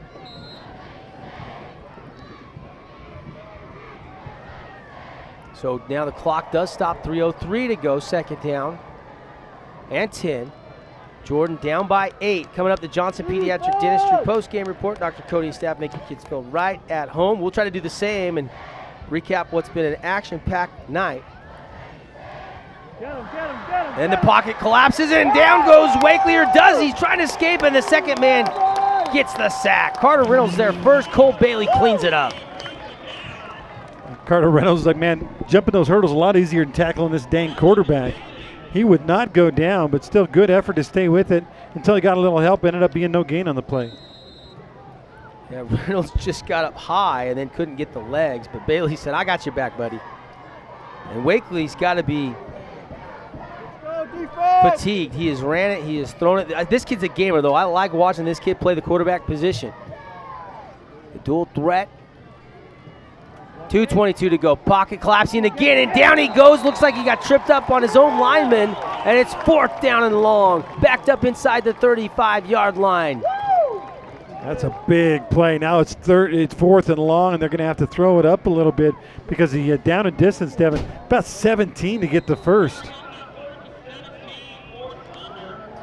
S1: So now the clock does stop, 3:03 to go, second down and 10. Jordan down by 8. Coming up, the Johnson Pediatric Dentistry post-game report. Dr. Cody and staff making kids feel right at home. We'll try to do the same and recap what's been an action-packed night. And the pocket collapses and down goes Wakely, or does he's trying to escape, and the second man gets the sack. Carter Reynolds there first. Cole Bailey cleans it up.
S2: Carter Reynolds is like, man, jumping those hurdles a lot easier than tackling this dang quarterback. He would not go down, but still good effort to stay with it until he got a little help. Ended up being no gain on the play.
S1: Yeah, Reynolds just got up high and then couldn't get the legs, but Bailey said, I got your back, buddy. And Wakely's got to be fatigued. He has ran it. He has thrown it. This kid's a gamer, though. I like watching this kid play the quarterback position. The dual threat. 2:22 to go. Pocket collapsing again, and down he goes. Looks like he got tripped up on his own lineman, and it's 4th down and long. Backed up inside the 35-yard line.
S2: That's a big play. Now it's 4th and long, and they're going to have to throw it up a little bit because he had down in distance, Devin. About 17 to get the first.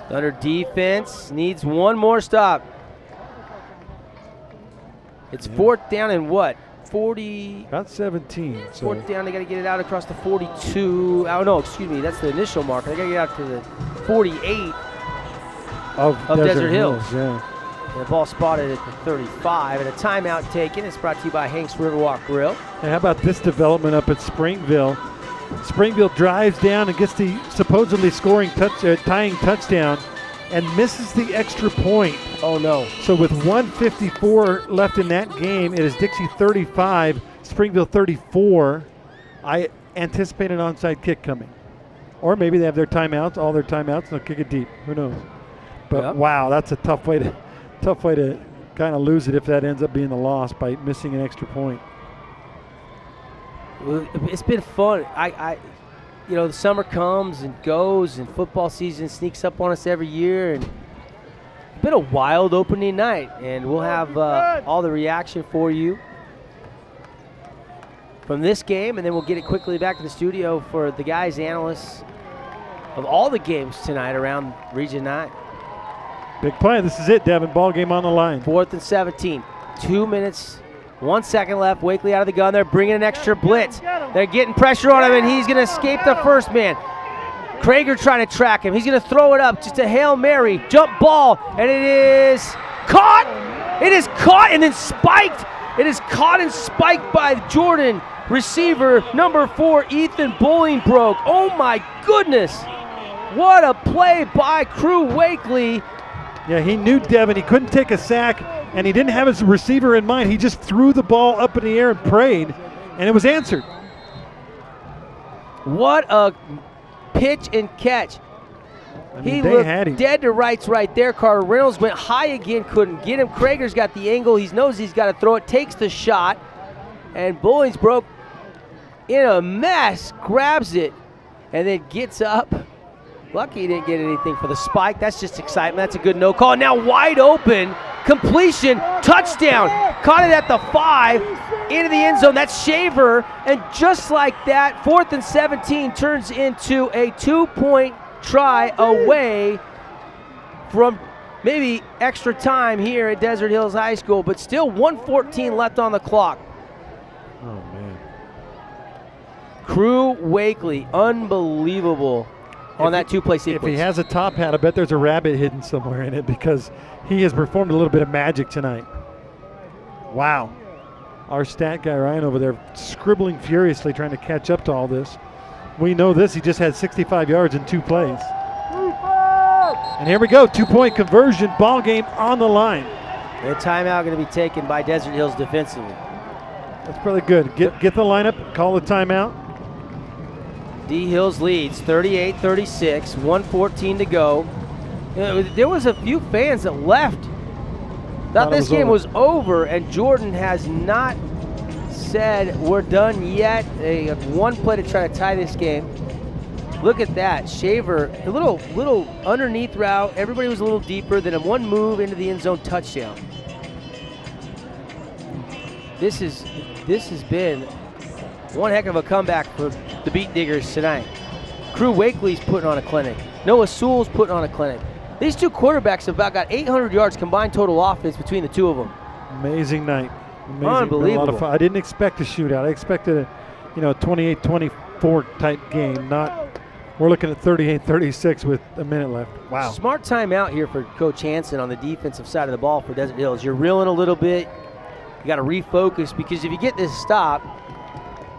S1: Thunder defense needs one more stop. It's 4th down and what? 40.
S2: About 17. So
S1: 4th down, they got to get it out across the 42. Oh, no, excuse me. That's the initial marker. They got to get out to the 48
S2: of
S1: Desert Hills.
S2: Yeah.
S1: And the ball spotted at the 35. And a timeout taken. It's brought to you by Hank's Riverwalk Grill.
S2: Hey, how about this development up at Springville? Springville drives down and gets the supposedly tying touchdown and misses the extra point.
S1: Oh, no.
S2: So with 1:54 left in that game, it is Dixie 35, Springville 34. I anticipate an onside kick coming. Or maybe they have their timeouts, all their timeouts, and they'll kick it deep. Who knows? But
S1: yep.
S2: Wow, that's a tough way to kind of lose it if that ends up being the loss by missing an extra point.
S1: Well, it's been fun. You know, the summer comes and goes, and football season sneaks up on us every year, and it's been a wild opening night, and we'll have all the reaction for you from this game, and then we'll get it quickly back to the studio for the guys, analysts of all the games tonight around Region 9.
S2: Big play. This is it, Devin. Ball game on the line.
S1: 4th and 17. 2 minutes, 1 second left. Wakely out of the gun. They're bringing an extra blitz. They're getting pressure on him, and he's going to escape the first man. Krager trying to track him. He's going to throw it up. Just a Hail Mary. Jump ball, and it is caught. It is caught and then spiked. It is caught and spiked by Jordan. Receiver number 4, Ethan Bolingbroke. Oh, my goodness. What a play by Crew Wakely.
S2: Yeah, he knew Devin. He couldn't take a sack, and he didn't have his receiver in mind. He just threw the ball up in the air and prayed, and it was answered.
S1: What a pitch and catch.
S2: I mean,
S1: He
S2: they
S1: looked
S2: had him.
S1: dead to rights right there. Carter Reynolds went high again, couldn't get him. Krager's got the angle. He knows he's got to throw it, takes the shot, and Bolingbroke in a mess, grabs it, and then gets up. Lucky he didn't get anything for the spike. That's just excitement. That's a good no call. Now wide open, completion, touchdown. Caught it at the 5, into the end zone. That's Shaver, and just like that, 4th and 17 turns into a 2-point try away from maybe extra time here at Desert Hills High School, but still 1:14 left on the clock.
S2: Oh, man.
S1: Crew Wakely, unbelievable on that 2-play sequence.
S2: If he has a top hat, I bet there's a rabbit hidden somewhere in it because he has performed a little bit of magic tonight. Wow. Our stat guy, Ryan, over there scribbling furiously trying to catch up to all this. We know this. He just had 65 yards in 2 plays. And here we go. 2-point conversion. Ball game on the line.
S1: And a timeout going to be taken by Desert Hills defensively.
S2: That's probably good. Get the lineup. Call the timeout.
S1: D Hills leads 38-36, 1:14 to go. There was a few fans that left Thought this game was over, and Jordan has not said we're done yet. They have one play to try to tie this game. Look at that. Shaver, a little underneath route. Everybody was a little deeper. Then a one move into the end zone touchdown. This has been one heck of a comeback for the Beat Diggers tonight. Crew Wakely's putting on a clinic. Noah Sewell's putting on a clinic. These two quarterbacks have about got 800 yards combined total offense between the two of them.
S2: Amazing night. Amazing.
S1: Unbelievable.
S2: A lot of fun. I didn't expect a shootout. I expected a 28-24 type game. We're looking at 38-36 with a minute left. Wow.
S1: Smart timeout here for Coach Hansen on the defensive side of the ball for Desert Hills. You're reeling a little bit. You got to refocus, because if you get this stop,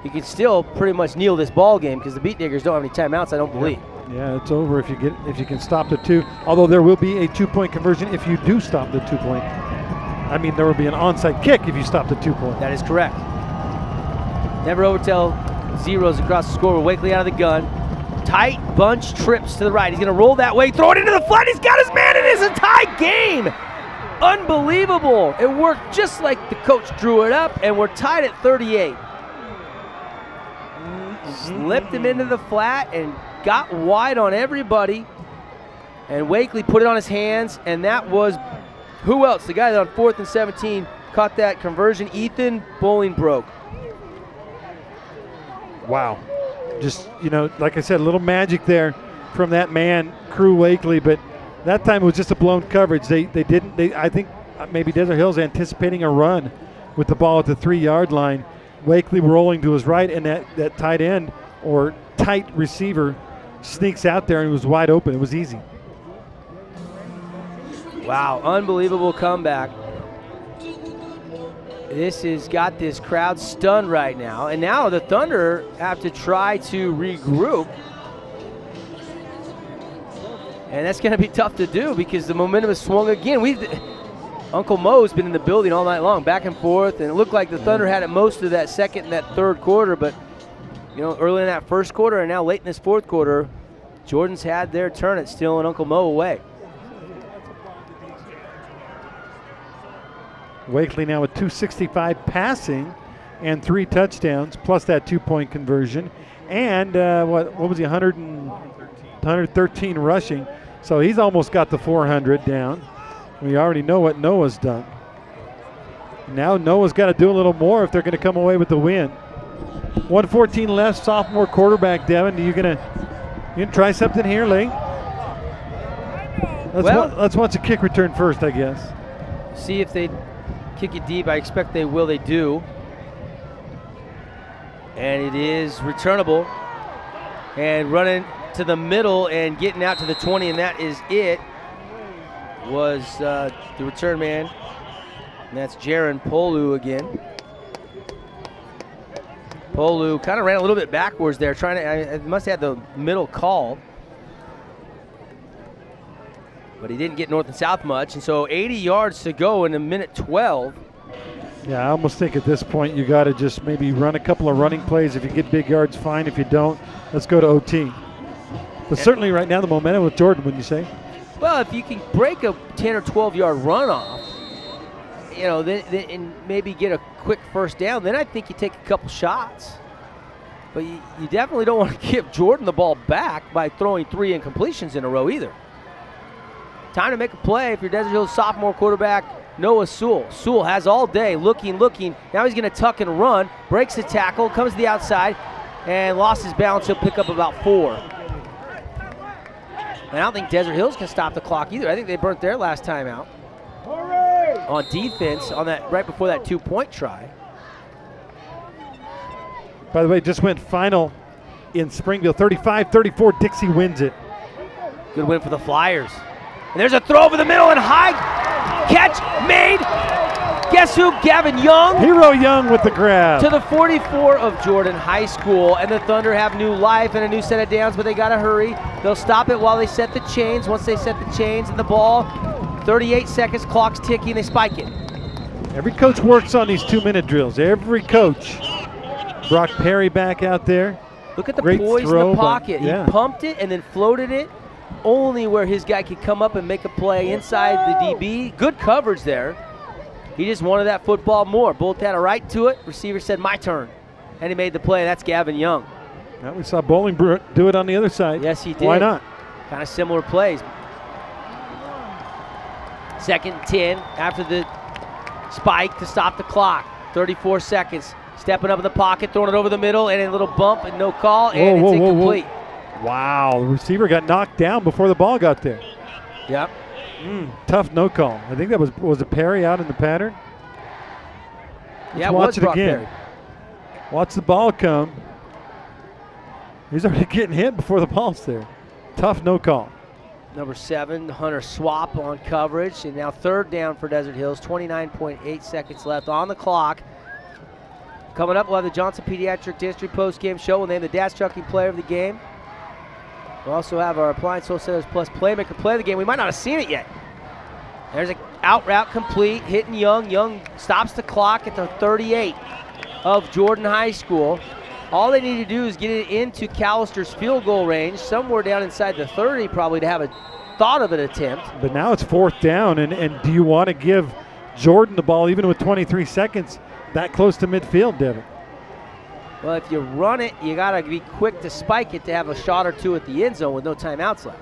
S1: you can still pretty much kneel this ball game, because the Beat Diggers don't have any timeouts, I don't believe.
S2: Yeah, it's over if you can stop the two. Although there will be a 2-point conversion if you do stop the 2-point. I mean, there will be an onside kick if you stop the 2-point.
S1: That is correct. Never overtell zeros across the score with Wakely out of the gun. Tight bunch trips to the right. He's going to roll that way, throw it into the flat. He's got his man. It is a tie game. Unbelievable. It worked just like the coach drew it up, and we're tied at 38. Slipped him into the flat and got wide on everybody. And Wakely put it on his hands, and that was, who else? The guy that on 4th and 17 caught that conversion, Ethan Bolingbroke.
S2: Wow. Just, like I said, a little magic there from that man, Crew Wakely, but that time it was just a blown coverage. I think maybe Desert Hills anticipating a run with the ball at the 3-yard line. Wakely rolling to his right, and that tight end or tight receiver sneaks out there and was wide open. It was easy.
S1: Wow, unbelievable comeback. This has got this crowd stunned right now, and now the Thunder have to try to regroup. And that's going to be tough to do because the momentum has swung again. Uncle Mo's been in the building all night long, back and forth, and it looked like the Thunder had it most of that second and that third quarter, but early in that first quarter and now late in this fourth quarter, Jordan's had their turn at stealing Uncle Mo away.
S2: Wakely now with 265 passing and 3 touchdowns, plus that 2-point conversion, and what was he, 113 rushing. So he's almost got the 400 down. We already know what Noah's done. Now Noah's got to do a little more if they're going to come away with the win. 1:14 left, sophomore quarterback, Devin. You gonna try something here, Lee? Let's watch a kick return first, I guess.
S1: See if they kick it deep. I expect they will. They do. And it is returnable. And running to the middle and getting out to the 20, and that is it. Was the return man, and that's Jaron Polu again. Polu kind of ran a little bit backwards there, must have had the middle call, but he didn't get north and south much, and so 80 yards to go in a minute 12.
S2: Yeah, I almost think at this point you got to just maybe run a couple of running plays. If you get big yards, fine. If you don't, let's go to OT. But certainly right now the momentum with Jordan, wouldn't you say?
S1: Well, if you can break a 10 or 12-yard runoff, and maybe get a quick first down, then I think you take a couple shots. But you definitely don't want to give Jordan the ball back by throwing 3 incompletions in a row either. Time to make a play if you're Desert Hills sophomore quarterback, Noah Sewell. Sewell has all day, looking. Now he's going to tuck and run, breaks the tackle, comes to the outside, and lost his balance. He'll pick up about 4. And I don't think Desert Hills can stop the clock either. I think they burnt their last time out on defense on that right before that 2-point try.
S2: By the way, just went final in Springville, 35-34. Dixie wins it.
S1: Good win for the Flyers. And there's a throw over the middle and high catch made. Guess who? Gavin Young.
S2: Hero Young with the grab.
S1: To the 44 of Jordan High School. And the Thunder have new life and a new set of downs, but they got to hurry. They'll stop it while they set the chains. Once they set the chains and the ball, 38 seconds, clock's ticking, they spike it.
S2: Every coach works on these 2-minute drills. Every coach. Brock Perry back out there.
S1: Look at the poise in the pocket.
S2: Yeah.
S1: He pumped it and then floated it only where his guy could come up and make a play inside the DB. Good coverage there. He just wanted that football more. Both had a right to it. Receiver said, my turn. And he made the play. That's Gavin Young.
S2: Now we saw Bolingbrook do it on the other side.
S1: Yes, he did.
S2: Why not?
S1: Kind of similar plays. 2nd and 10 after the spike to stop the clock. 34 seconds. Stepping up in the pocket, throwing it over the middle, and a little bump and no call, and it's incomplete.
S2: Wow, the receiver got knocked down before the ball got there.
S1: Yep.
S2: Tough no call. I think that was a Perry out in the pattern.
S1: Let's
S2: watch it
S1: Brock
S2: again.
S1: Perry.
S2: Watch the ball come. He's already getting hit before the ball's there. Tough no call.
S1: Number 7, Hunter Swap on coverage, and now 3rd down for Desert Hills. 29.8 seconds left on the clock. Coming up, we'll have the Johnson Pediatric Dentistry post-game show. We'll name the Dash Trucking Player of the Game. We'll also have our Appliance Wholesalers Plus Playmaker Play of the Game. We might not have seen it yet. There's an out route complete, hitting Young. Young stops the clock at the 38 of Jordan High School. All they need to do is get it into Callister's field goal range, somewhere down inside the 30 probably, to have a thought of an attempt.
S2: But now it's 4th down, and do you want to give Jordan the ball even with 23 seconds that close to midfield, Devin?
S1: Well, if you run it, you got to be quick to spike it to have a shot or two at the end zone with no timeouts left.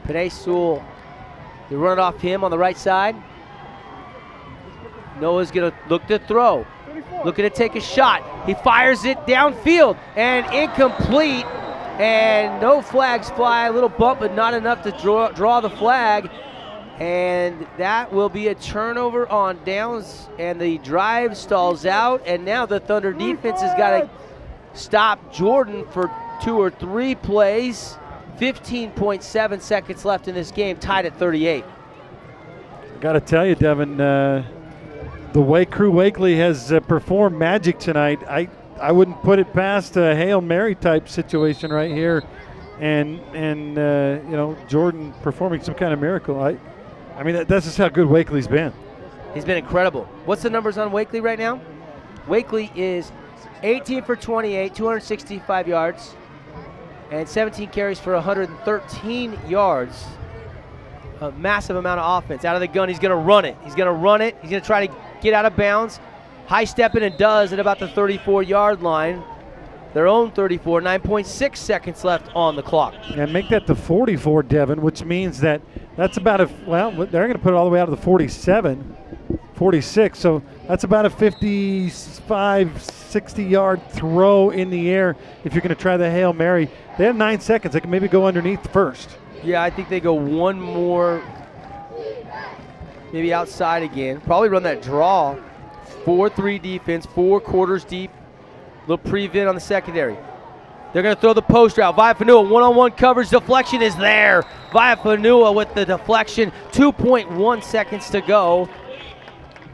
S1: Panay Sewell, they run it off him on the right side. Noah's going to look to throw. Looking to take a shot. He fires it downfield and incomplete. And no flags fly. A little bump, but not enough to draw the flag. And that will be a turnover on downs. And the drive stalls out. And now the Thunder defense has got to stop Jordan for 2 or 3 plays. 15.7 seconds left in this game, tied at 38.
S2: Got to tell you, Devin, the way Crew Wakely has performed magic tonight, I wouldn't put it past a Hail Mary type situation right here, and Jordan performing some kind of miracle. I mean that's just how good Wakely's been.
S1: He's been incredible. What's the numbers on Wakely right now? Wakely is 18 for 28, 265 yards, and 17 carries for 113 yards. A massive amount of offense. Out of the gun, he's going to run it. He's going to run it. He's going to try to get out of bounds. High stepping and does at about the 34-yard line. Their own 34, 9.6 seconds left on the clock.
S2: And make that the 44, Devin, which means that's about they're going to put it all the way out to the 47, 46. So that's about a 55, 60-yard throw in the air if you're going to try the Hail Mary. They have 9 seconds. They can maybe go underneath first.
S1: Yeah, I think they go one more, maybe outside again. Probably run that draw. 4-3 defense, 4 quarters deep. Little prevent on the secondary. They're going to throw the post route. Viafanua, one-on-one coverage. Deflection is there. Viafanua with the deflection. 2.1 seconds to go.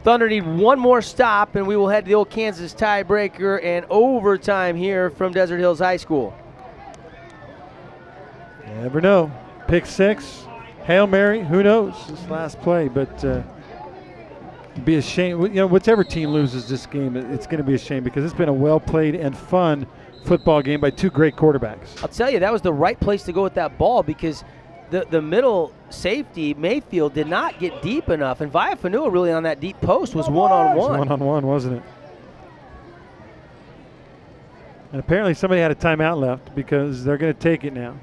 S1: Thunder need one more stop, and we will head to the old Kansas tiebreaker and overtime here from Desert Hills High School.
S2: You never know. Pick 6, Hail Mary, who knows? This last play, but it'd be a shame. Whichever team loses this game, it's going to be a shame because it's been a well-played and fun football game by 2 great quarterbacks.
S1: I'll tell you, that was the right place to go with that ball because the middle safety, Mayfield, did not get deep enough, and Viafanua really on that deep post was one-on-one.
S2: It was one-on-one, wasn't it? And apparently somebody had a timeout left because they're going to take it now.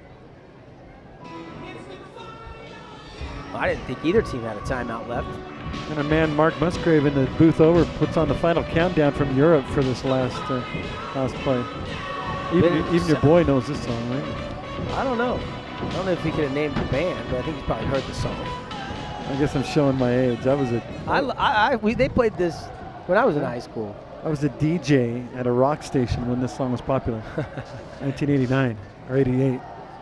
S1: I didn't think either team had a timeout left.
S2: And our man Mark Musgrave in the booth over puts on the final countdown from Europe for this last play. Even your boy knows this song, right?
S1: I don't know. I don't know if he could have named the band, but I think he's probably heard the song.
S2: I guess I'm showing my age.
S1: They played this when I was in high school.
S2: I was a DJ at a rock station when this song was popular. 1989 or 88.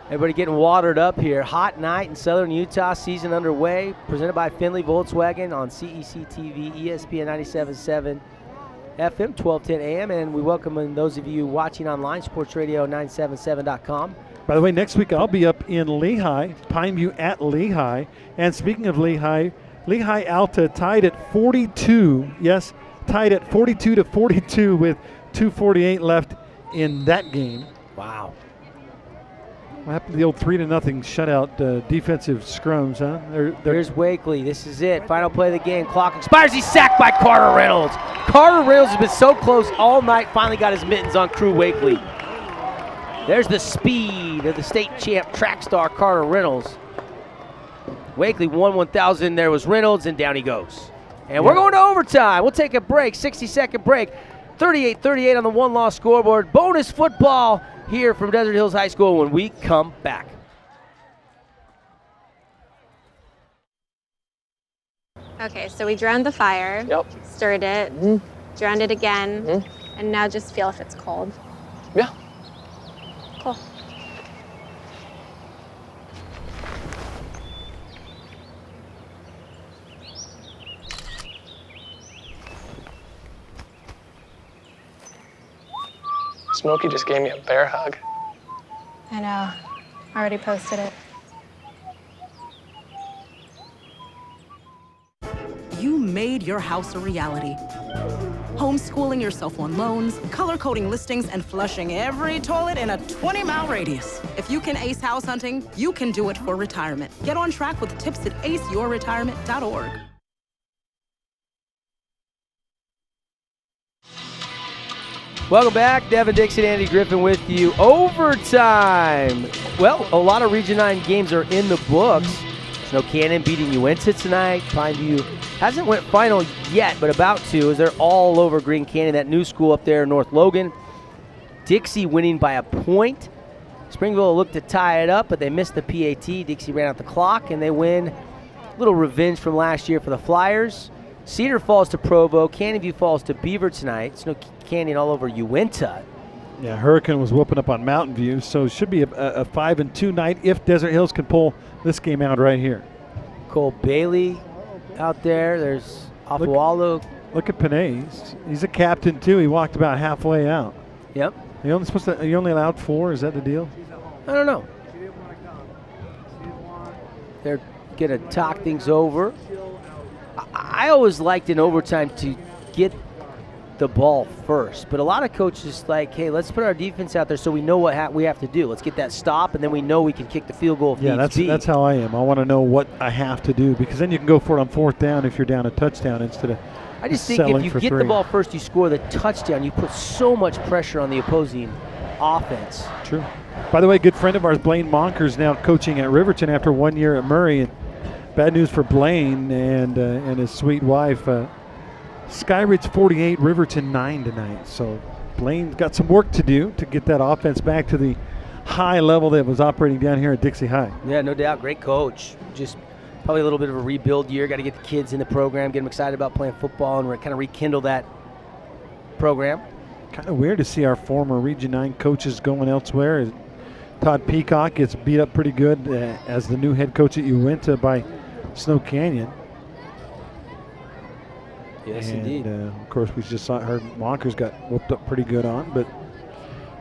S1: Everybody getting watered up here. Hot night in southern Utah, season underway. Presented by Findlay Volkswagen on CEC TV, ESPN 97.7 FM, 1210 AM. And we welcome those of you watching online, sportsradio977.com.
S2: By the way, next week I'll be up in Lehigh, Pineview at Lehigh. And speaking of Lehigh, Lehigh Alta tied at 42. Yes, tied at 42-42 with 2:48 left in that game.
S1: Wow.
S2: What happened to the old 3-0 shutout defensive scrums, huh?
S1: There's Wakely. This is it. Final play of the game. Clock expires. He's sacked by Carter Reynolds. Carter Reynolds has been so close all night. Finally got his mittens on Crew Wakely. There's the speed of the state champ track star Carter Reynolds. Wakely won 1,000. There was Reynolds, and down he goes. And we're going to overtime. We'll take a break, 60-second break. 38-38 on the one-loss scoreboard. Bonus football here from Desert Hills High School when we come back.
S9: Okay, so we drowned the fire.
S11: Yep.
S9: Stirred it. Drowned it again. And now just feel if it's cold.
S11: Yeah.
S9: Cool.
S11: Smokey just gave me a bear hug.
S9: I know. Already posted it.
S23: You made your house a reality. Homeschooling yourself on loans, color-coding listings, and flushing every toilet in a 20-mile radius. If you can ace house hunting, you can do it for retirement. Get on track with tips at aceyourretirement.org.
S1: Welcome back. Devin Dixon, Andy Griffin with you. Overtime. Well, a lot of Region 9 games are in the books. Snow Canyon beating Uinta tonight. Pineview hasn't went final yet, but about to, as they're all over Green Canyon, that new school up there in North Logan. Dixie winning by a point. Springville looked to tie it up, but they missed the PAT. Dixie ran out the clock, and they win. A little revenge from last year for the Flyers. Cedar falls to Provo. Canyonview falls to Beaver tonight. Snow Canyon all over Uinta.
S2: Yeah, Hurricane was whooping up on Mountain View, so it should be a 5-2 night if Desert Hills can pull this game out right here.
S1: Cole Bailey out there. There's Afualo.
S2: Look at Panay. He's a captain too. He walked about halfway out.
S1: Yep.
S2: Are you only allowed 4? Is that the deal?
S1: I don't know. They're going to talk things over. I always liked in overtime to get the ball first, but a lot of coaches like, hey, let's put our defense out there so we know what we have to do. Let's get that stop, and then we know we can kick the field goal if needs be.
S2: That's how I am. I want to know what I have to do, because then you can go for it on 4th down if you're down a touchdown instead of
S1: I just think if you get the ball first, you score the touchdown, you put so much pressure on the opposing offense.
S2: True. By the way, good friend of ours, Blaine Monker's now coaching at Riverton after 1 year at Murray. And bad news for Blaine and his sweet wife. Skyridge 48, Riverton 9 tonight. So Blaine's got some work to do to get that offense back to the high level that was operating down here at Dixie High.
S1: Yeah, no doubt. Great coach. Just probably a little bit of a rebuild year. Got to get the kids in the program, get them excited about playing football, and kind of rekindle that program.
S2: Kind of weird to see our former Region 9 coaches going elsewhere. Todd Peacock gets beat up pretty good as the new head coach at Uinta by Snow Canyon.
S1: Yes, indeed.
S2: Of course, we just heard Monkers got whooped up pretty good on, but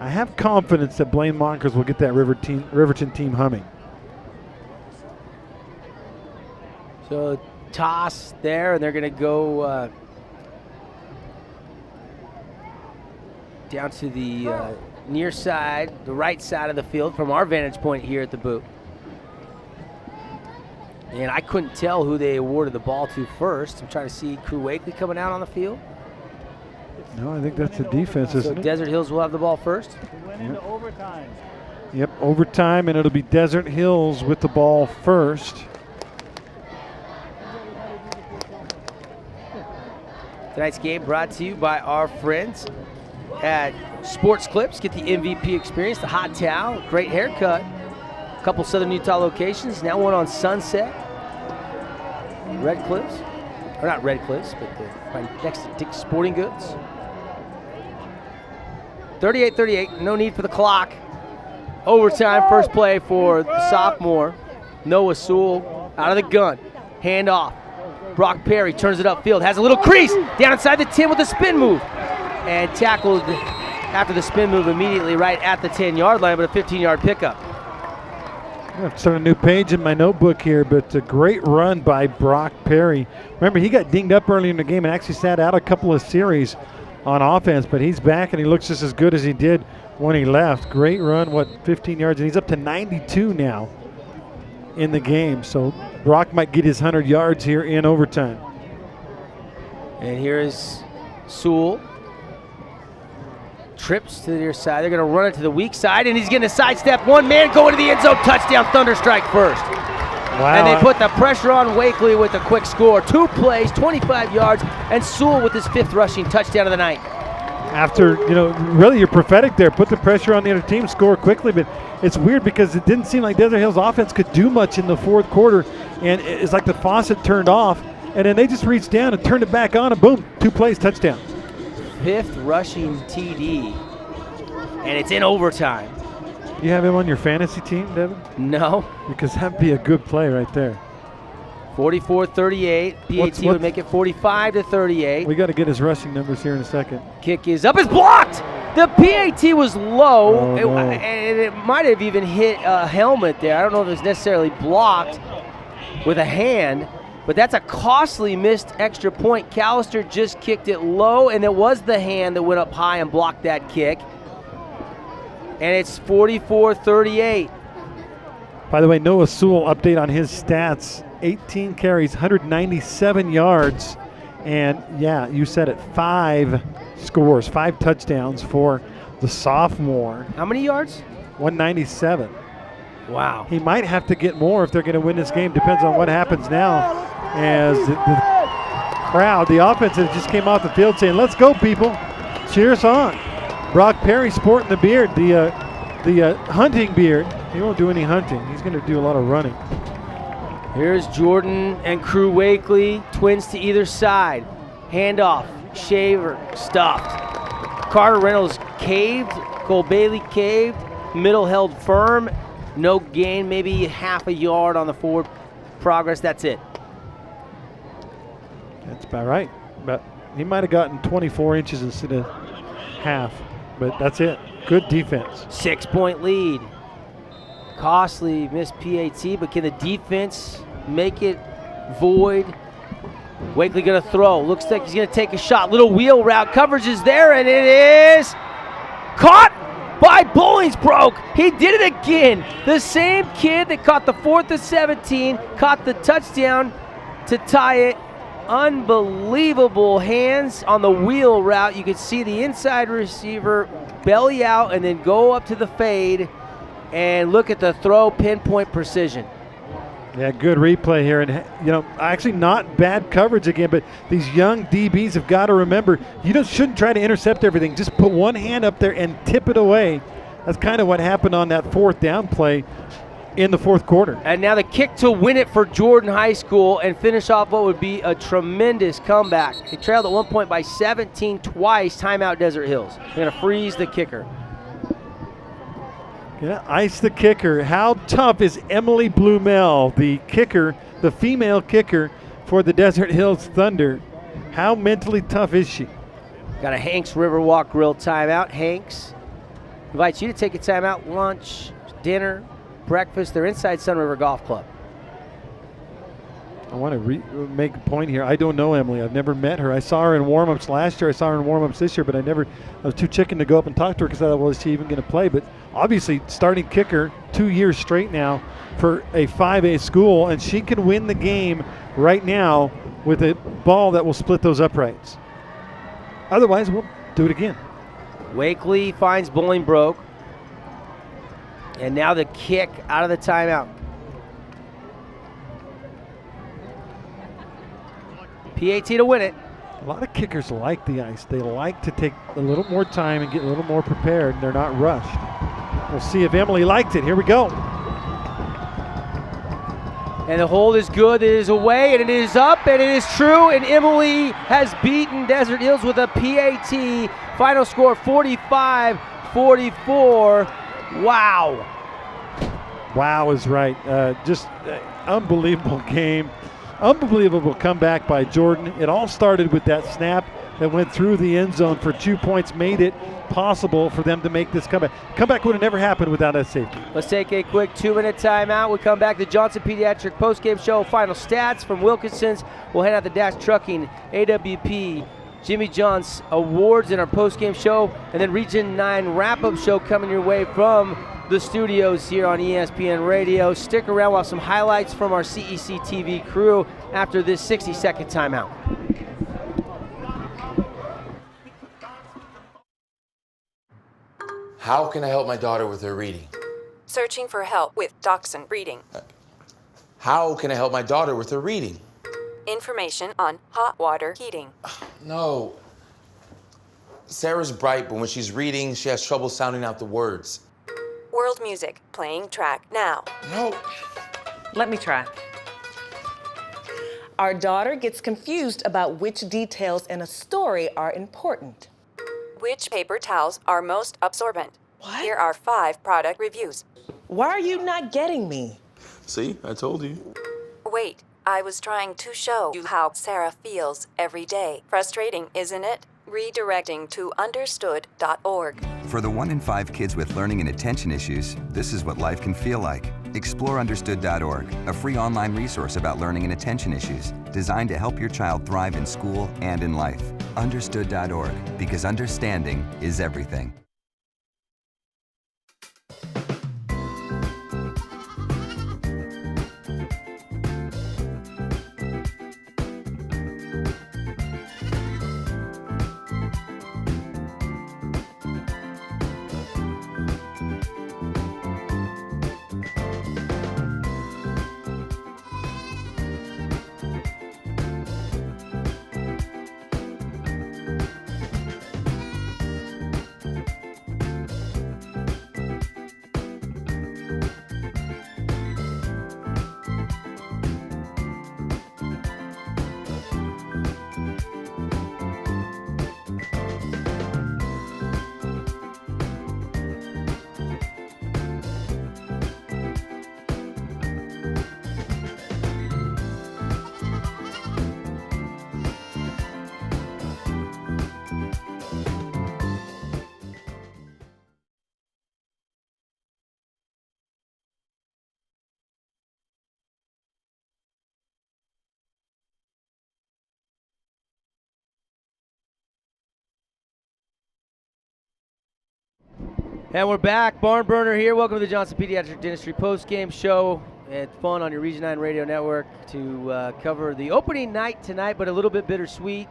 S2: I have confidence that Blaine Monkers will get that Riverton team humming.
S1: So toss there, and they're going to go down to the near side, the right side of the field from our vantage point here at the booth. And I couldn't tell who they awarded the ball to first. I'm trying to see Crew Wakely coming out on the field.
S2: No, I think that's the defense, isn't it?
S1: Desert Hills will have the ball first.
S2: Yep. Yep, overtime, and it'll be Desert Hills with the ball first.
S1: Tonight's game brought to you by our friends at Sports Clips. Get the MVP experience, the hot towel, great haircut. A couple Southern Utah locations, now one on Sunset. Red Cliffs, or not Red Cliffs, but right next to Dick's Sporting Goods. 38-38, no need for the clock. Overtime, first play for the sophomore, Noah Sewell, out of the gun. Hand off. Brock Perry turns it upfield, has a little crease, down inside the 10 with a spin move. And tackled after the spin move immediately right at the 10-yard line, but a 15-yard pickup.
S2: I've started a new page in my notebook here, but a great run by Brock Perry. Remember, he got dinged up early in the game and actually sat out a couple of series on offense, but he's back and he looks just as good as he did when he left. Great run, 15 yards, and he's up to 92 now in the game. So Brock might get his 100 yards here in overtime.
S1: And here is Sewell. Trips to the near side. They're going to run it to the weak side, and he's going to sidestep one man, go into the end zone, touchdown, Thunderstrike first.
S2: Wow.
S1: And they put the pressure on Wakely with a quick score. 2 plays, 25 yards, and Sewell with his 5th rushing touchdown of the night.
S2: After, really you're prophetic there. Put the pressure on the other team, score quickly, but it's weird because it didn't seem like Desert Hills offense could do much in the 4th quarter, and it's like the faucet turned off, and then they just reached down and turned it back on, and boom, 2 plays, touchdown.
S1: 5th rushing TD, and it's in overtime.
S2: You have him on your fantasy team, Devin?
S1: No.
S2: Because that'd be a good play right there.
S1: 44-38. PAT would make it 45-38.
S2: We got to get his rushing numbers here in a second.
S1: Kick is up. It's blocked. The PAT was low,
S2: Oh, no.
S1: and it might have even hit a helmet there. I don't know if it was necessarily blocked with a hand, but that's a costly missed extra point. Callister just kicked it low, and it was the hand that went up high and blocked that kick. And it's 44-38.
S2: By the way, Noah Sewell, update on his stats. 18 carries, 197 yards. And yeah, you said it, 5 scores, 5 touchdowns for the sophomore.
S1: How many yards?
S2: 197.
S1: Wow.
S2: He might have to get more if they're going to win this game. Depends on what happens now. As the crowd, the offense that just came off the field saying, let's go, people. Cheer us on. Brock Perry sporting the beard, the hunting beard. He won't do any hunting. He's going to do a lot of running.
S1: Here's Jordan and crew Wakely, twins to either side. Handoff, Shaver, stuffed. Carter Reynolds caved, Cole Bailey caved, middle held firm. No gain, maybe half a yard on the forward progress, that's it.
S2: That's about right. But he might have gotten 24 inches instead of half, but that's it. Good defense.
S1: 6-point lead. Costly missed PAT, but can the defense make it void? Wakely gonna throw. Looks like he's gonna take a shot. Little wheel route. Coverage is there, and it is caught by Bowlingsbroke. He did it again. The same kid that caught the 4th and 17, caught the touchdown to tie it. Unbelievable hands on the wheel route. You could see the inside receiver belly out and then go up to the fade, and look at the throw, pinpoint precision.
S2: Yeah, good replay here. And, actually not bad coverage again, but these young DBs have got to remember, you shouldn't try to intercept everything. Just put one hand up there and tip it away. That's kind of what happened on that 4th down play in the 4th quarter.
S1: And now the kick to win it for Jordan High School and finish off what would be a tremendous comeback. They trailed at one point by 17 twice. Timeout Desert Hills. They're going to freeze the kicker.
S2: Yeah, ice the kicker. How tough is Emily Blumel, the kicker, the female kicker for the Desert Hills Thunder? How mentally tough is she?
S1: Got a Hanks Riverwalk Grill timeout. Hanks invites you to take a timeout, lunch, dinner, breakfast. They're inside Sun River Golf Club.
S2: I want to make a point here. I don't know Emily. I've never met her. I saw her in warm-ups last year. I saw her in warm-ups this year, but I was too chicken to go up and talk to her because I thought, well, is she even going to play? But obviously, starting kicker 2 years straight now for a 5A school, and she can win the game right now with a ball that will split those uprights. Otherwise, we'll do it again.
S1: Wakely finds Bolingbroke. And now the kick out of the timeout. PAT to win it.
S2: A lot of kickers like the ice. They like to take a little more time and get a little more prepared. They're not rushed. We'll see if Emily liked it. Here we go.
S1: And the hold is good. It is away, and it is up, and it is true. And Emily has beaten Desert Hills with a PAT. Final score 45-44. Wow.
S2: Wow is right. Just unbelievable game. Unbelievable comeback by Jordan. It all started with that snap that went through the end zone for 2 points, made it possible for them to make this comeback. Comeback would have never happened without that safety.
S1: Let's take a quick 2-minute timeout. We come back to Johnson Pediatric postgame show. Final stats from Wilkinson's. We'll head out to Dash Trucking, AWP, Jimmy John's awards in our post-game show, and then Region 9 wrap-up show coming your way from the studios here on ESPN Radio. Stick around. We'll have some highlights from our CEC TV crew after this 60-second timeout.
S3: How can I help my daughter with her reading?
S4: Searching for help with Dachshund Reading.
S3: How can I help my daughter with her reading?
S4: Information on hot water heating.
S3: No. Sarah's bright, but when she's reading, she has trouble sounding out the words.
S4: World music, playing track now.
S3: No.
S5: Let me try. Our daughter gets confused about which details in a story are important.
S4: Which paper towels are most absorbent? What? Here are 5 product reviews.
S5: Why are you not getting me?
S3: See, I told you.
S4: Wait, I was trying to show you how Sarah feels every day. Frustrating, isn't it? Redirecting to understood.org.
S6: For the 1 in 5 kids with learning and attention issues, this is what life can feel like. Explore understood.org, a free online resource about learning and attention issues, designed to help your child thrive in school and in life. Understood.org, because understanding is everything.
S1: And we're back. Barn Burner here. Welcome to the Johnson Pediatric Dentistry post-game show. It's fun on your Region 9 radio network to cover the opening night tonight, but a little bit bittersweet.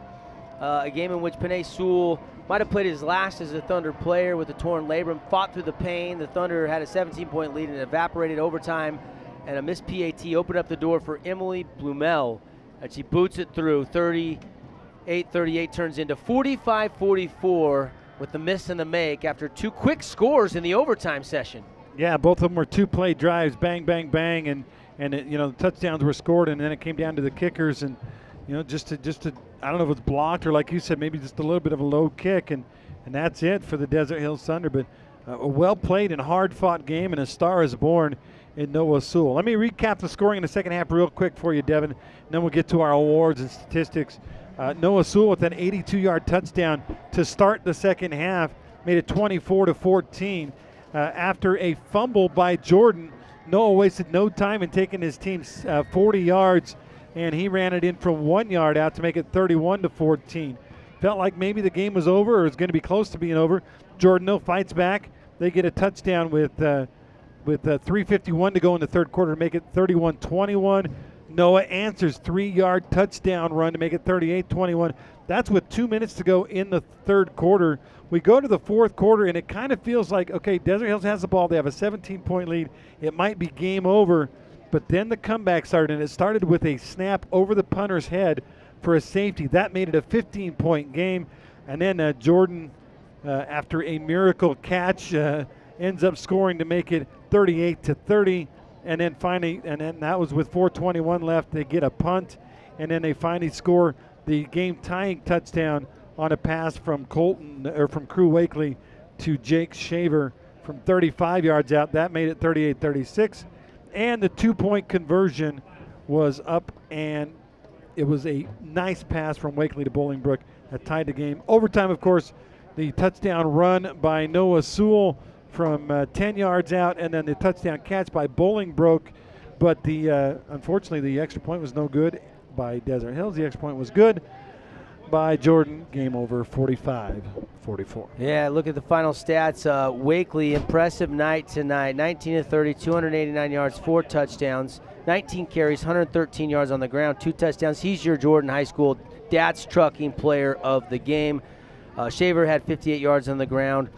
S1: A game in which Panay Sewell might have played his last as a Thunder player with a torn labrum, fought through the pain. The Thunder had a 17-point lead and evaporated overtime, and a missed PAT opened up the door for Emily Blumel, and she boots it through. 38-38 turns into 45-44 with the miss and the make after 2 quick scores in the overtime session.
S2: Yeah, both of them were 2-play drives, bang, bang, bang, and the touchdowns were scored, and then it came down to the kickers, and just to I don't know if it's blocked or, like you said, maybe just a little bit of a low kick, and that's it for the Desert Hills Thunder. But a well-played and hard-fought game, and a star is born in Noah Sewell. Let me recap the scoring in the second half real quick for you, Devin, and then we'll get to our awards and statistics. Noah Sewell with an 82-yard touchdown to start the second half, made it 24-14. After a fumble by Jordan, Noah wasted no time in taking his team 40 yards, and he ran it in from 1 yard out to make it 31-14. Felt like maybe the game was over or was going to be close to being over. Jordan fights back. They get a touchdown with 3:51 to go in the third quarter to make it 31-21. Noah answers 3-yard touchdown run to make it 38-21. That's with 2 minutes to go in the third quarter. We go to the fourth quarter, and it kind of feels like, okay, Desert Hills has the ball. They have a 17-point lead. It might be game over, but then the comeback started, and it started with a snap over the punter's head for a safety. That made it a 15-point game, and then Jordan, after a miracle catch, ends up scoring to make it 38-30. And then finally, that was with 4:21 left, they get a punt, and then they finally score the game-tying touchdown on a pass from Crew Wakely to Jake Shaver from 35 yards out. That made it 38-36, and the 2-point conversion was up, and it was a nice pass from Wakely to Bolingbrook that tied the game. Overtime, of course, the touchdown run by Noah Sewell from 10 yards out, and then the touchdown catch by Bolingbrook. But unfortunately, the extra point was no good by Desert Hills. The extra point was good. by Jordan. Game over, 45-44.
S1: Yeah, look at the final stats. Wakely, impressive night tonight. 19 of 30, 289 yards, 4 touchdowns, 19 carries, 113 yards on the ground, 2 touchdowns. He's your Jordan High School Dad's Trucking Player of the Game. Shaver had 58 yards on the ground.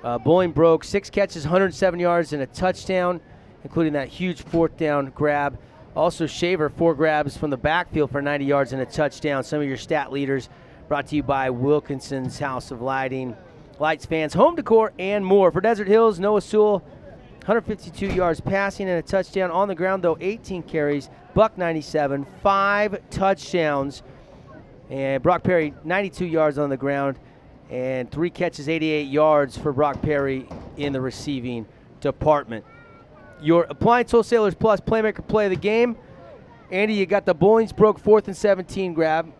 S1: Bolingbroke, 6 catches, 107 yards, and a touchdown, including that huge 4th down grab. Also, Shaver, 4 grabs from the backfield for 90 yards and a touchdown. Some of your stat leaders brought to you by Wilkinson's House of Lighting, Lights, Fans, Home Decor, and more. For Desert Hills, Noah Sewell, 152 yards passing and a touchdown. On the ground, though, 18 carries, $197, 5 touchdowns. And Brock Perry, 92 yards on the ground and 3 catches, 88 yards for Brock Perry in the receiving department. Your Appliance Wholesalers Plus Playmaker Play of the Game. Andy, you got the Bolingbroke 4th and 17 grab.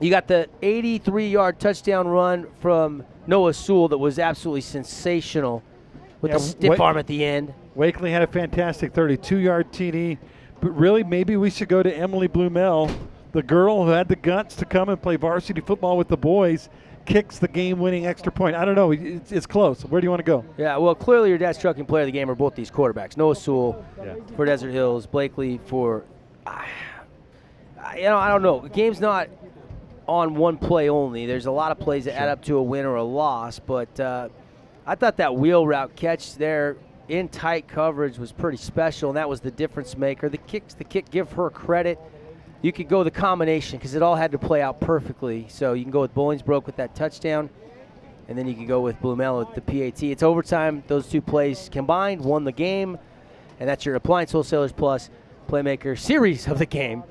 S1: You got the 83-yard touchdown run from Noah Sewell that was absolutely sensational with the stiff arm at the end.
S2: Wakely had a fantastic 32-yard TD. But really, maybe we should go to Emily Blumel, the girl who had the guts to come and play varsity football with the boys, kicks the game-winning extra point. I don't know. It's close. Where do you want to go?
S1: Yeah, well, clearly your Dad's Trucking Player of the Game are both these quarterbacks. Noah Sewell for Desert Hills, Blakely for, I don't know. The game's not on one play only. There's a lot of plays that add up to a win or a loss, but I thought that wheel route catch there in tight coverage was pretty special, and that was the difference maker. The kick, give her credit. You could go the combination because it all had to play out perfectly. So you can go with Bolingbroke with that touchdown, and then you can go with Blumel with the PAT. It's overtime. Those 2 plays combined won the game, and that's your Appliance Wholesalers Plus Playmaker Series of the Game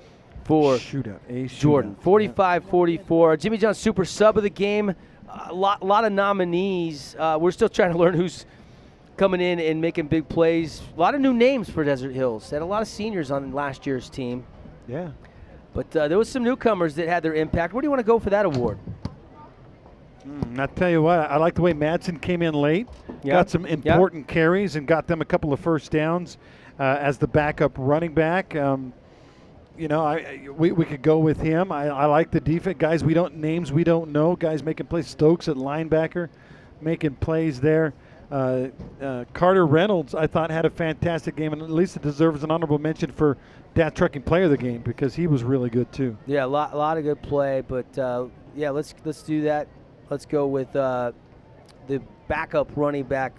S1: for Jordan. 45-44. Jimmy John's Super Sub of the Game. A lot of nominees. We're still trying to learn who's coming in and making big plays. A lot of new names for Desert Hills. They had a lot of seniors on last year's team.
S2: Yeah.
S1: But there was some newcomers that had their impact. Where do you want to go for that award?
S2: I'll tell you what, I like the way Madsen came in late, got some important carries, and got them a couple of first downs as the backup running back. We could go with him. I like the defense. Guys we don't know. Guys making plays. Stokes at linebacker making plays there. Carter Reynolds, I thought, had a fantastic game, and at least it deserves an honorable mention for Dad's Trucking Player of the Game because he was really good too.
S1: Yeah, a lot of good play, but let's do that. Let's go with the backup running back,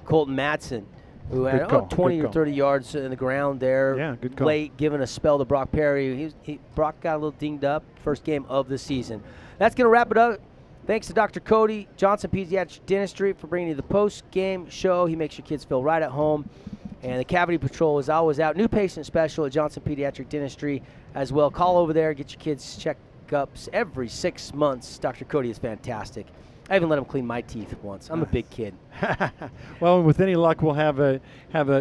S1: Colton Madsen, who had 20 or 30 yards in the ground there.
S2: Yeah, good call.
S1: Late, giving a spell to Brock Perry. Brock got a little dinged up. First game of the season. That's going to wrap it up. Thanks to Dr. Cody Johnson Pediatric Dentistry for bringing you the post-game show. He makes your kids feel right at home. And the Cavity Patrol is always out. New patient special at Johnson Pediatric Dentistry as well. Call over there. Get your kids checkups every 6 months. Dr. Cody is fantastic. I even let him clean my teeth once. I'm a big kid.
S2: Well, with any luck, we'll have a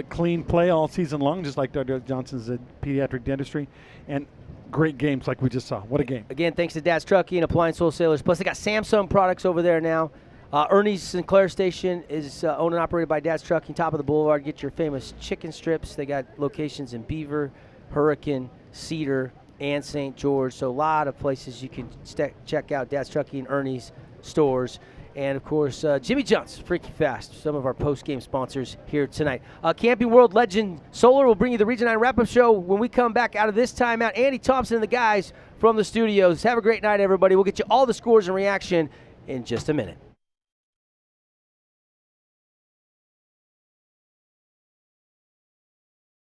S2: clean play all season long, just like Dr. Johnson's at Pediatric Dentistry. And great games like we just saw. What a game.
S1: Again, thanks to Dad's Trucking and Appliance Wholesalers. Plus, they got Samsung products over there now. Ernie's Sinclair Station is owned and operated by Dad's Trucking, top of the boulevard. Get your famous chicken strips. They got locations in Beaver, Hurricane, Cedar, and St. George. So a lot of places you can check out Dad's Trucking and Ernie's stores. And, of course, Jimmy John's, Freaky Fast, some of our post-game sponsors here tonight. Camping World legend Solar will bring you the Region 9 wrap-up show when we come back out of this timeout. Andy Thompson and the guys from the studios. Have a great night, everybody. We'll get you all the scores and reaction in just a minute.